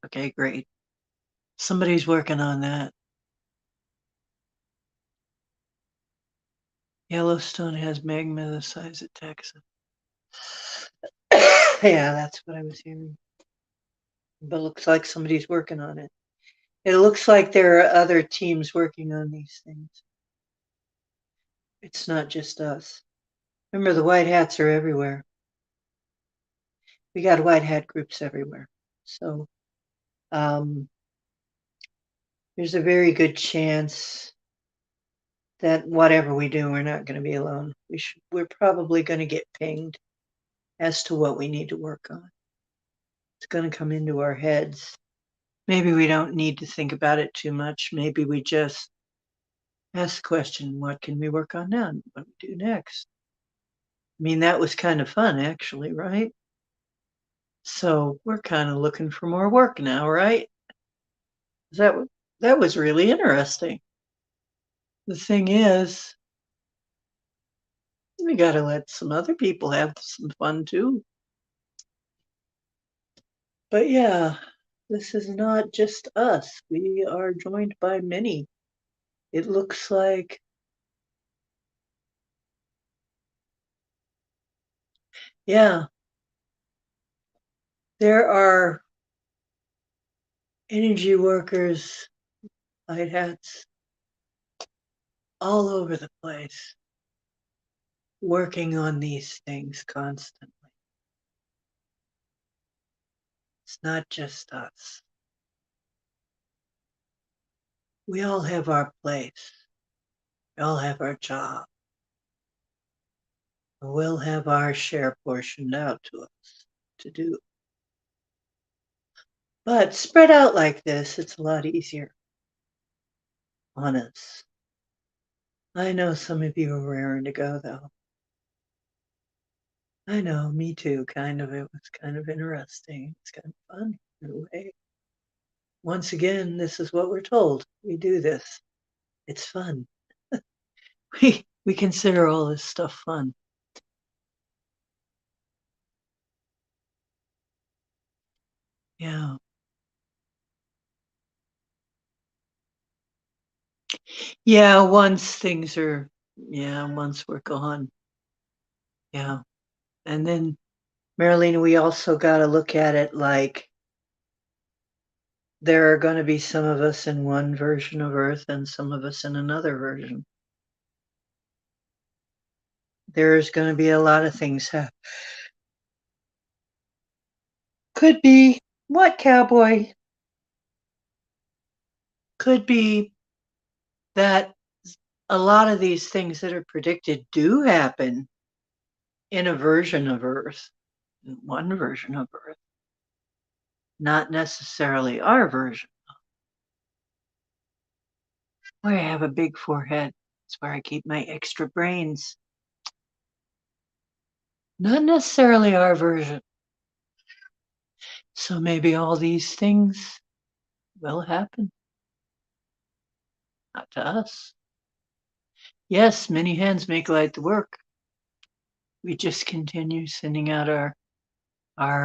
Okay, great. Somebody's working on that. Yellowstone has magma the size of Texas. Yeah, that's what I was hearing. But it looks like somebody's working on it. It looks like there are other teams working on these things. It's not just us. Remember, the white hats are everywhere. We got white hat groups everywhere. So there's a very good chance that whatever we do, we're not going to be alone. We're probably going to get pinged as to what we need to work on. It's going to come into our heads. Maybe we don't need to think about it too much. Maybe we just ask the question, what can we work on now? What do we do next? I mean, that was kind of fun, actually, right? So we're kind of looking for more work now, right? That was really interesting. The thing is, we got to let some other people have some fun too. But yeah, this is not just us. We are joined by many. It looks like, yeah, there are energy workers, white hats, all over the place, working on these things constantly. It's not just us. We all have our place. We all have our job. We'll have our share portioned out to us to do. But spread out like this, it's a lot easier on us. I know some of you are raring to go, though. I know, me too, kind of. It was kind of interesting. It's kind of fun in a way. Once again, this is what we're told. We do this. It's fun. We consider all this stuff fun. Yeah. Yeah, once we're gone. Yeah. And then, Marilena, we also got to look at it like there are going to be some of us in one version of Earth and some of us in another version. There's going to be a lot of things happen. Could be what, cowboy? Could be that a lot of these things that are predicted do happen in a version of Earth, one version of Earth, not necessarily our version. Why I have a big forehead. That's where I keep my extra brains. Not necessarily our version. So maybe all these things will happen. Not to us. Yes, many hands make light the work. We just continue sending out our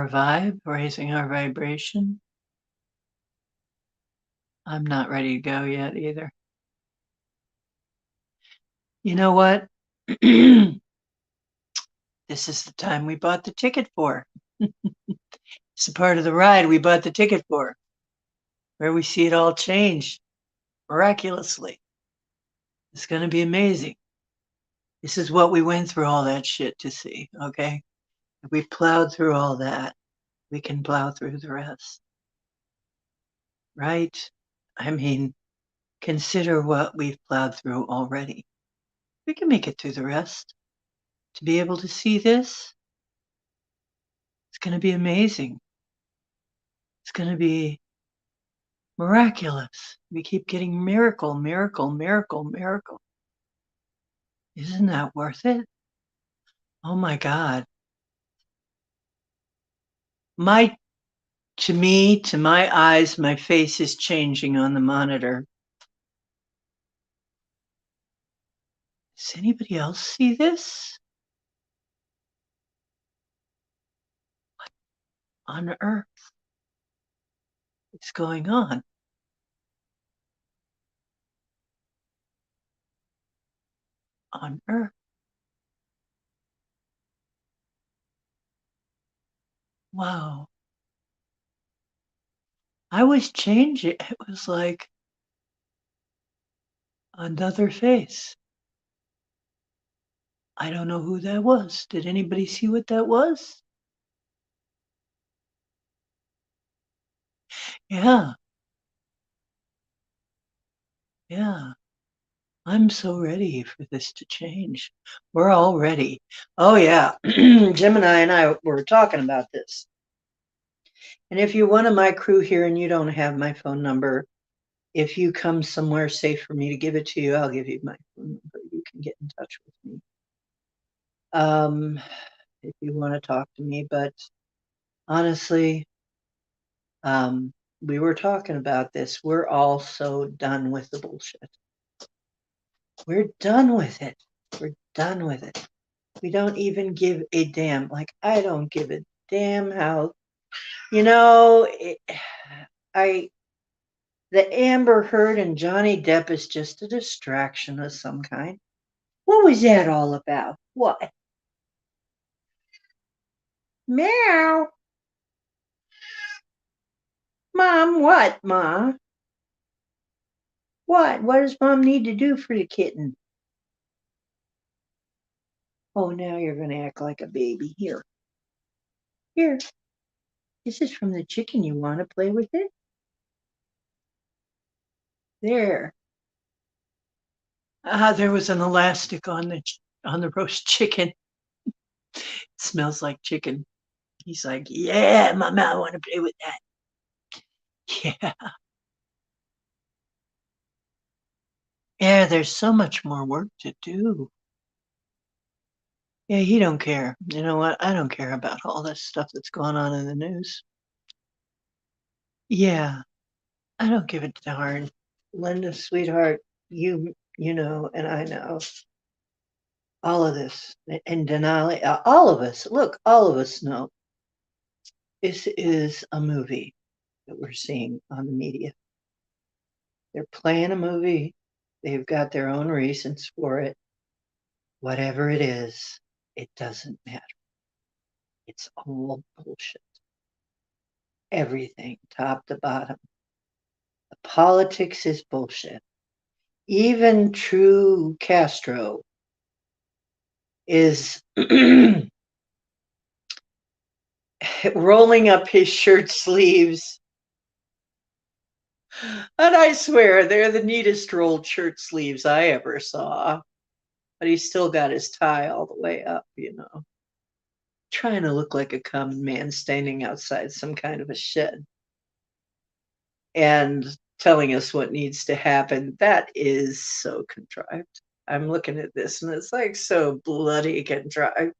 vibe, raising our vibration. I'm not ready to go yet either. You know what? This is the time we bought the ticket for. It's a part of the ride we bought the ticket for, where we see it all change miraculously. It's going to be amazing. This is what we went through all that shit to see, okay? If we plowed through all that, we can plow through the rest, right? I mean, consider what we've plowed through already. We can make it through the rest. To be able to see this, it's going to be amazing. It's going to be miraculous. We keep getting miracle, miracle, miracle, miracle. Isn't that worth it? Oh my God. To me, to my eyes, my face is changing on the monitor. Does anybody else see this? What on earth is going on? On earth. Wow. I was changing. It was like another face. I don't know who that was. Did anybody see what that was? Yeah. Yeah. I'm so ready for this to change. We're all ready. Oh, yeah. Gemini and I were talking about this. And if you're one of my crew here and you don't have my phone number, if you come somewhere safe for me to give it to you, I'll give you my phone number. You can get in touch with me. If you want to talk to me. But honestly, we were talking about this. We're all so done with the bullshit. We're done with it. We're done with it. We don't even give a damn. Like, I don't give a damn how, you know, the Amber Heard and Johnny Depp is just a distraction of some kind. What was that all about? What? Meow. Mom, what, Ma? What? What does Mom need to do for the kitten? Oh, now you're going to act like a baby. Here. Here. This is from the chicken. You want to play with it? There. There was an elastic on the roast chicken. It smells like chicken. He's like, yeah, Mama, I want to play with that. Yeah. Yeah, there's so much more work to do. Yeah, he don't care. You know what? I don't care about all this stuff that's going on in the news. Yeah, I don't give a darn. Linda, sweetheart, you know, and I know all of this. And Denali, all of us, look, all of us know this is a movie that we're seeing on the media. They're playing a movie. They've got their own reasons for it. Whatever it is, it doesn't matter. It's all bullshit. Everything, top to bottom. The politics is bullshit. Even true Castro is rolling up his shirt sleeves. And I swear, they're the neatest rolled shirt sleeves I ever saw. But he's still got his tie all the way up, you know. Trying to look like a common man standing outside some kind of a shed and telling us what needs to happen. That is so contrived. I'm looking at this and it's like so bloody contrived.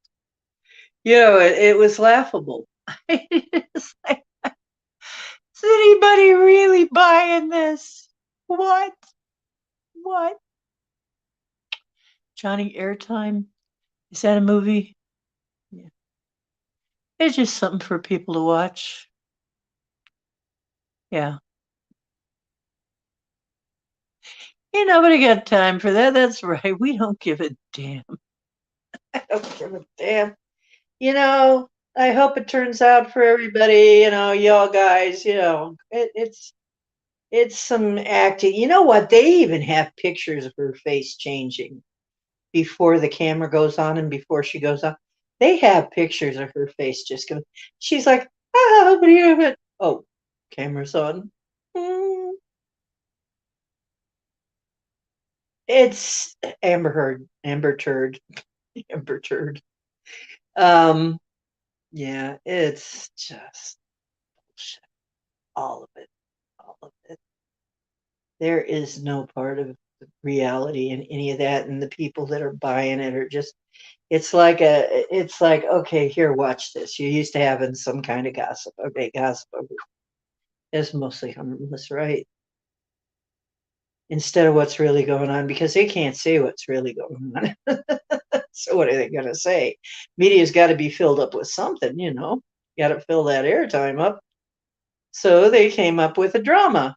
You know, it was laughable. It's like, is anybody really buying this? What? What? Johnny Airtime? Is that a movie? Yeah. It's just something for people to watch. Yeah. Ain't nobody got time for that. That's right. We don't give a damn. I don't give a damn. You know, I hope it turns out for everybody, y'all guys, it's some acting. You know what? They even have pictures of her face changing before the camera goes on and before she goes on. They have pictures of her face just going. She's like, but you have it. Oh, camera's on. Hmm. It's Amber Heard, Amber Turd, Amber Turd. Um, yeah, it's just bullshit. All of it, all of it. There is no part of reality in any of that, and the people that are buying it are just. It's like, okay, here, watch this. You're used to having some kind of gossip. Okay, gossip is mostly harmless, right? Instead of what's really going on, because they can't say what's really going on. So what are they going to say? Media's got to be filled up with something, got to fill that airtime up. So they came up with a drama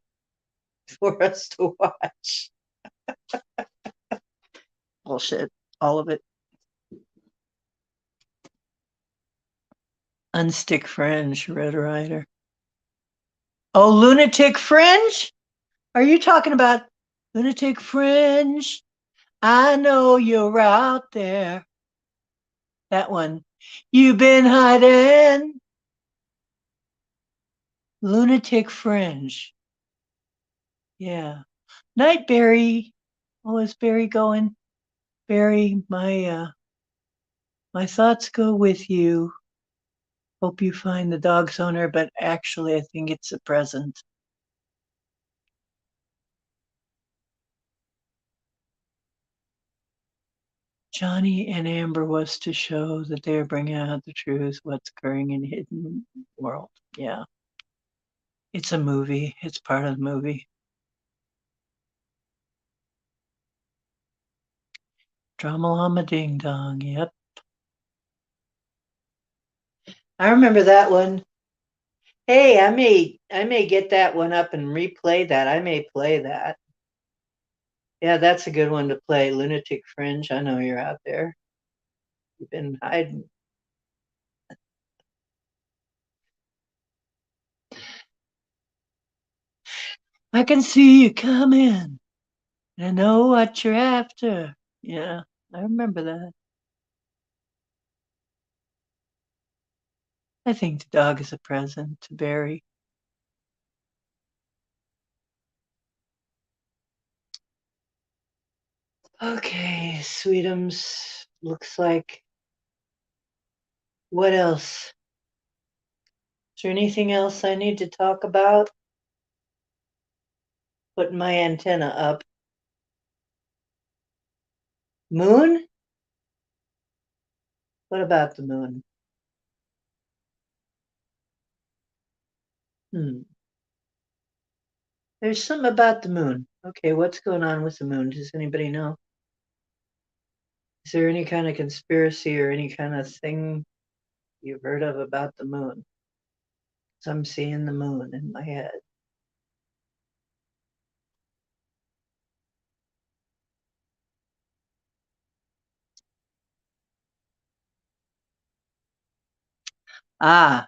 for us to watch. Bullshit. All of it. Unstick Fringe, Red Rider. Oh, Lunatic Fringe? Are you talking about Lunatic Fringe? I know you're out there. That one. You've been hiding. Lunatic Fringe. Yeah. Night, Barry. Oh, is Barry going? Barry, my thoughts go with you. Hope you find the dog's owner, but actually I think it's a present. Johnny and Amber was to show that they're bringing out the truth, what's occurring in hidden world. Yeah. It's a movie. It's part of the movie. Drama Ding Dong. Yep. I remember that one. Hey, I may get that one up and replay that. I may play that. Yeah, that's a good one to play. Lunatic Fringe. I know you're out there. You've been hiding. I can see you coming. I know what you're after. Yeah, I remember that. I think the dog is a present to Barry. Okay, Sweetums. Looks like. What else? Is there anything else I need to talk about? Putting my antenna up. Moon? What about the moon? Hmm. There's something about the moon. Okay, what's going on with the moon? Does anybody know? Is there any kind of conspiracy or any kind of thing you've heard of about the moon? 'Cause I'm seeing the moon in my head. Ah,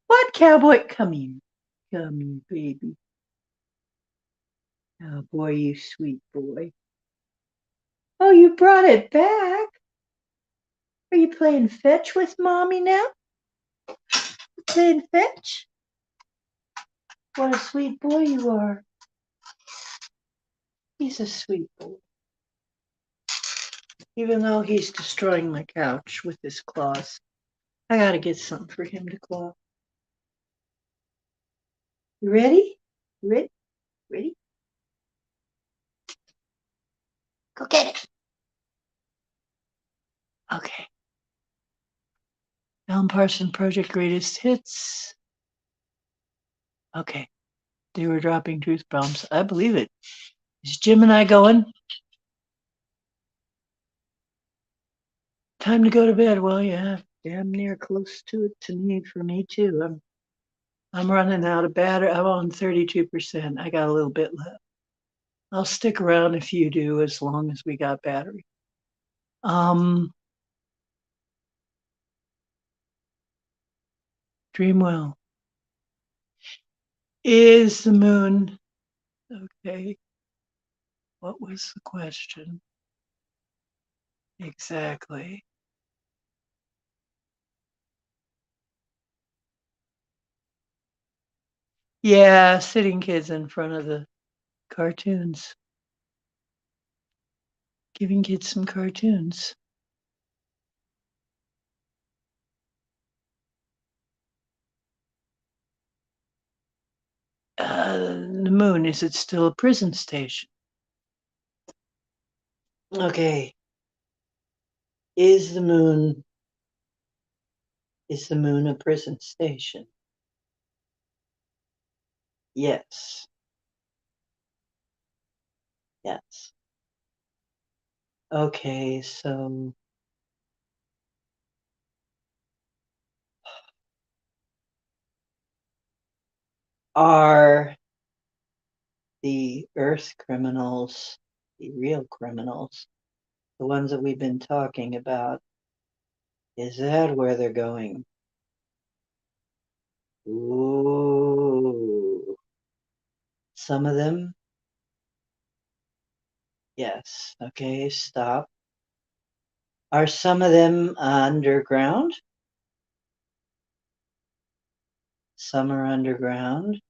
what cowboy? Come here. Come here, baby. Oh, boy, you sweet boy. Oh, you brought it back. Are you playing fetch with mommy now? Playing fetch? What a sweet boy you are. He's a sweet boy. Even though he's destroying my couch with his claws. I gotta get something for him to claw. You ready? Ready? Ready? Go get it. Okay. Alan Parsons Project Greatest Hits. Okay. They were dropping truth bombs. I believe it. Is Jim and I going? Time to go to bed. Well, yeah, damn near close to it to me for me too. I'm running out of battery. I'm on 32%. I got a little bit left. I'll stick around if you do, as long as we got battery. Dream well. Is the moon okay? What was the question? Exactly. Yeah, sitting kids in front of the cartoons. Giving kids some cartoons. The moon, is it still a prison station? Okay. Is the moon a prison station? Yes. Yes. Okay, so are the Earth criminals the real criminals? The ones that we've been talking about? Is that where they're going? Ooh. Some of them? Yes. Okay, stop. Are some of them underground? Some are underground.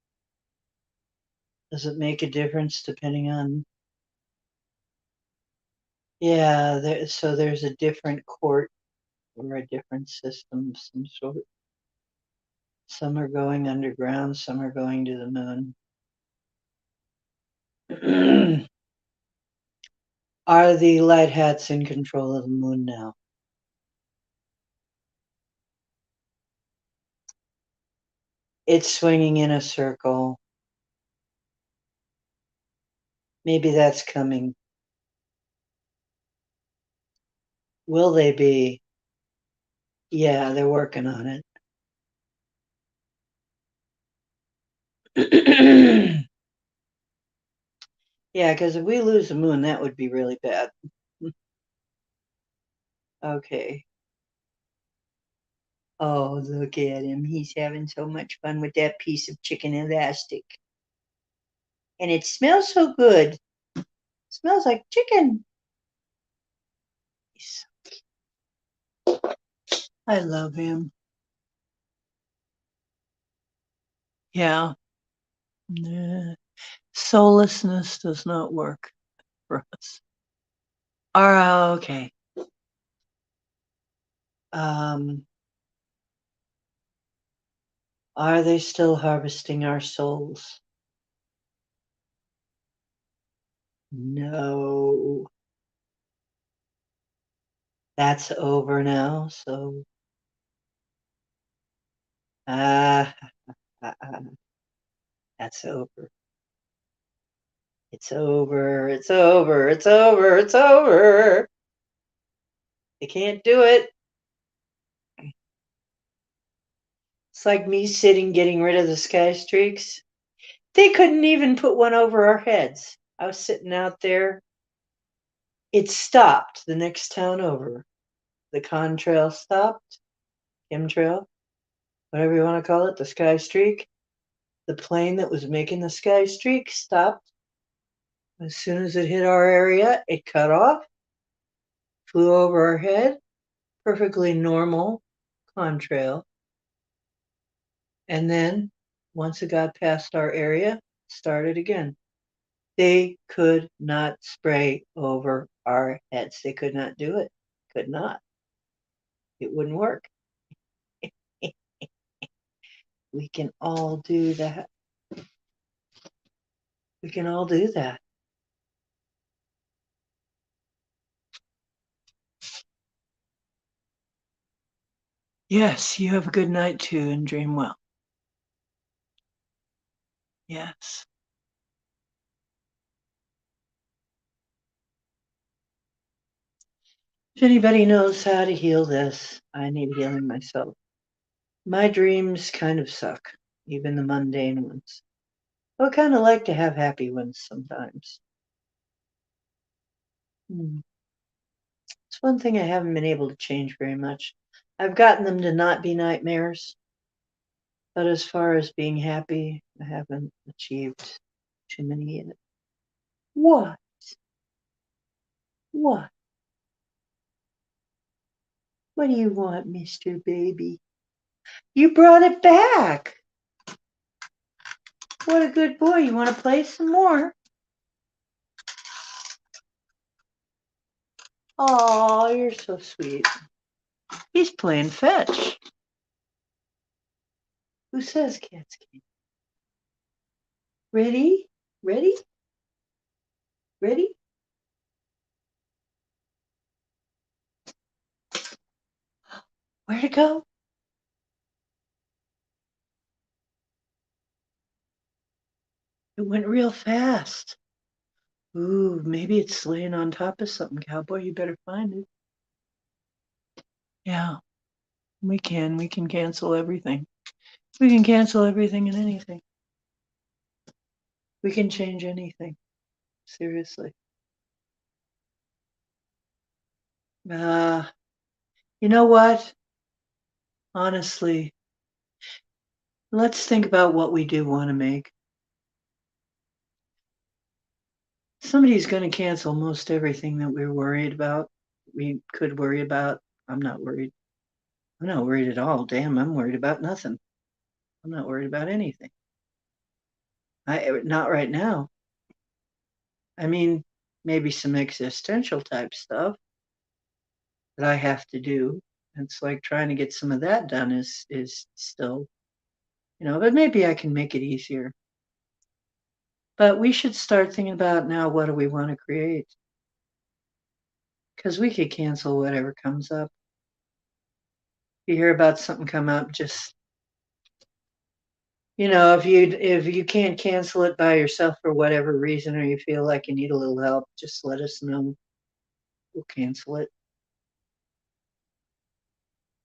Does it make a difference depending on? Yeah, so there's a different court or a different system of some sort. Some are going underground, some are going to the moon. Are the light hats in control of the moon now? It's swinging in a circle. Maybe that's coming. Will they be? Yeah, they're working on it. Yeah, because if we lose the moon, that would be really bad. Okay. Oh, look at him. He's having so much fun with that piece of chicken elastic. And it smells so good. It smells like chicken. I love him. Yeah. Nah. Soullessness does not work for us. All right, okay. Um, are they still harvesting our souls? No. That's over now, so ah, that's over. It's over. It's over. It's over. It's over. They can't do it. It's like me sitting getting rid of the sky streaks. They couldn't even put one over our heads. I was sitting out there. It stopped the next town over. The contrail stopped. Chemtrail, whatever you want to call it, the sky streak. The plane that was making the sky streak stopped. As soon as it hit our area, it cut off, flew over our head, perfectly normal contrail. And then once it got past our area, started again. They could not spray over our heads. They could not do it. Could not. It wouldn't work. We can all do that. We can all do that. Yes, you have a good night too and dream well. Yes. If anybody knows how to heal this, I need healing myself. My dreams kind of suck, even the mundane ones. I kind of like to have happy ones sometimes. It's one thing I haven't been able to change very much. I've gotten them to not be nightmares, but as far as being happy, I haven't achieved too many yet. What? What? What do you want, Mr. Baby? You brought it back. What a good boy. You want to play some more? Oh, you're so sweet. He's playing fetch. Who says cats can't? Ready? Ready? Ready? Where'd it go? It went real fast. Ooh, maybe it's laying on top of something, cowboy. You better find it. Yeah, we can. We can cancel everything. We can cancel everything and anything. We can change anything. Seriously. Uh, you know what? Honestly, let's think about what we do want to make. Somebody's going to cancel most everything that we're worried about. We could worry about. I'm not worried. I'm not worried at all. Damn, I'm worried about nothing. I'm not worried about anything. Not right now. I mean, maybe some existential type stuff that I have to do. It's like trying to get some of that done is still, but maybe I can make it easier. But we should start thinking about now, what do we want to create? Because we could cancel whatever comes up. If you hear about something come up, just if you can't cancel it by yourself for whatever reason, or you feel like you need a little help, just let us know. We'll cancel it.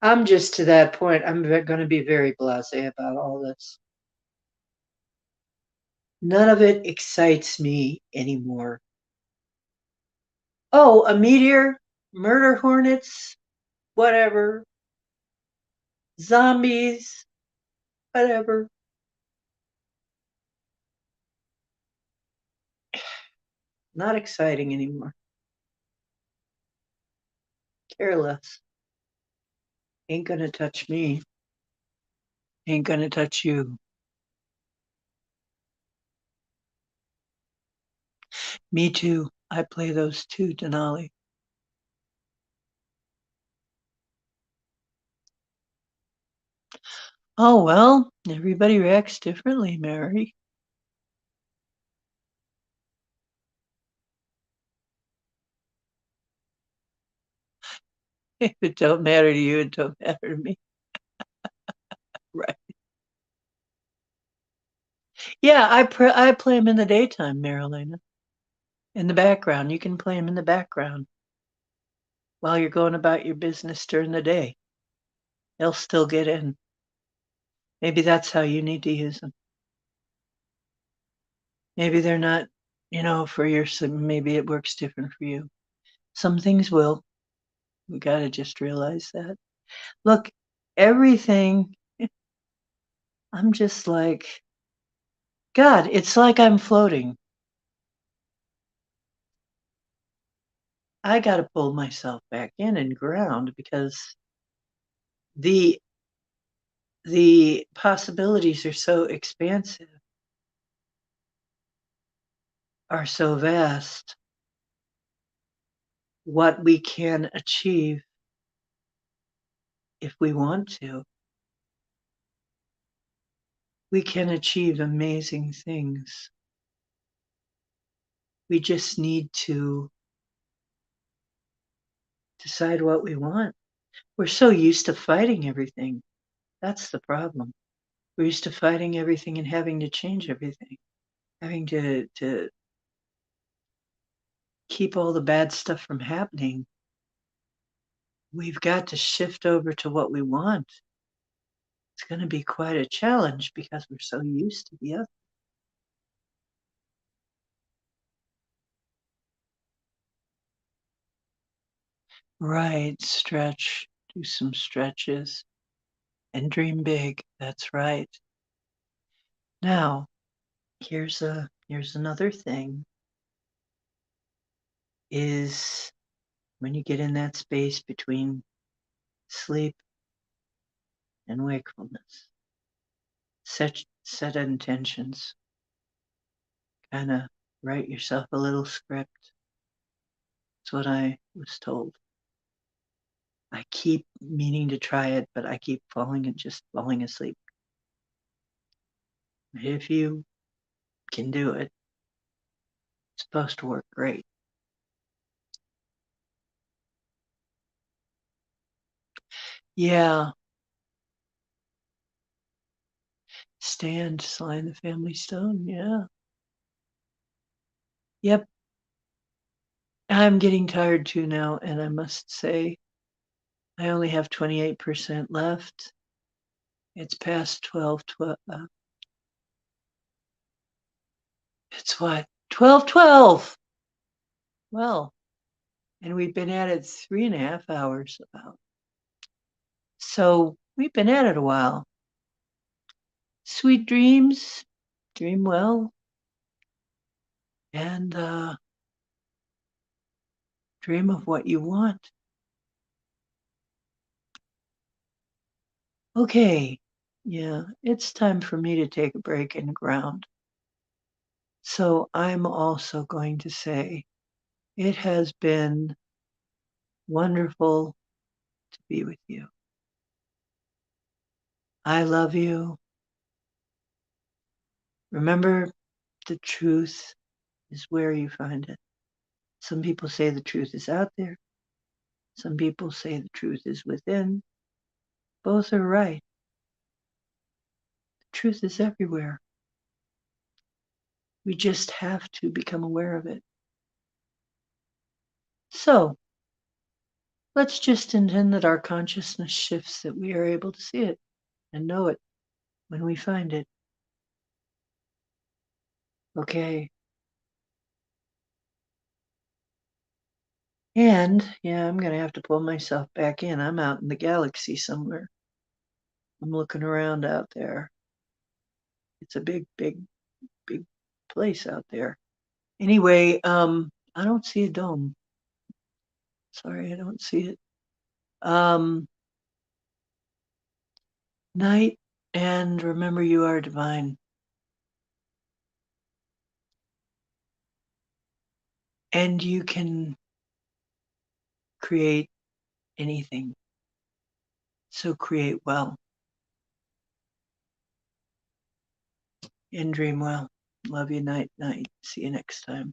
I'm just to that point. I'm going to be very blasé about all this. None of it excites me anymore. Oh, a meteor, murder hornets, whatever, zombies, whatever. Not exciting anymore. Careless. Ain't gonna touch me. Ain't gonna touch you. Me too. I play those too, Denali. Oh, well, everybody reacts differently, Mary. If it don't matter to you, it don't matter to me. Right. Yeah, I play them in the daytime, Marilena. In the background. You can play them in the background while you're going about your business during the day. They'll still get in. Maybe that's how you need to use them. Maybe they're not, for your, maybe it works different for you. Some things will. We got to just realize that. Look, everything, I'm just like, God, it's like I'm floating. I got to pull myself back in and ground because the the possibilities are so expansive, are so vast. What we can achieve if we want to. We can achieve amazing things. We just need to decide what we want. We're so used to fighting everything. That's the problem. We're used to fighting everything and having to change everything, having to keep all the bad stuff from happening. We've got to shift over to what we want. It's going to be quite a challenge because we're so used to the other. Right. Stretch. Do some stretches and dream big. That's right. Now, here's another thing is when you get in that space between sleep and wakefulness, set intentions. Kind of write yourself a little script. That's what I was told. I keep meaning to try it, but I keep falling asleep. If you can do it, it's supposed to work great. Yeah. Stand, slide the family stone. Yeah. Yep. I'm getting tired too now, and I must say, I only have 28% left. It's past 12. It's what? 12:12. Well, and we've been at it 3.5 hours about. So we've been at it a while. Sweet dreams, dream well, and dream of what you want. Okay, yeah, it's time for me to take a break and ground. So I'm also going to say it has been wonderful to be with you. I love you. Remember, the truth is where you find it. Some people say the truth is out there. Some people say the truth is within. Both are right. The truth is everywhere. We just have to become aware of it. So let's just intend that our consciousness shifts, that we are able to see it and know it when we find it. Okay. And yeah, I'm going to have to pull myself back in. I'm out in the galaxy somewhere. I'm looking around out there. It's a big, big, big place out there. Anyway, I don't see a dome. Sorry, I don't see it. Um, Night, and remember you are divine. And you can create anything. So create well and dream well. Love you, night, night. See you next time.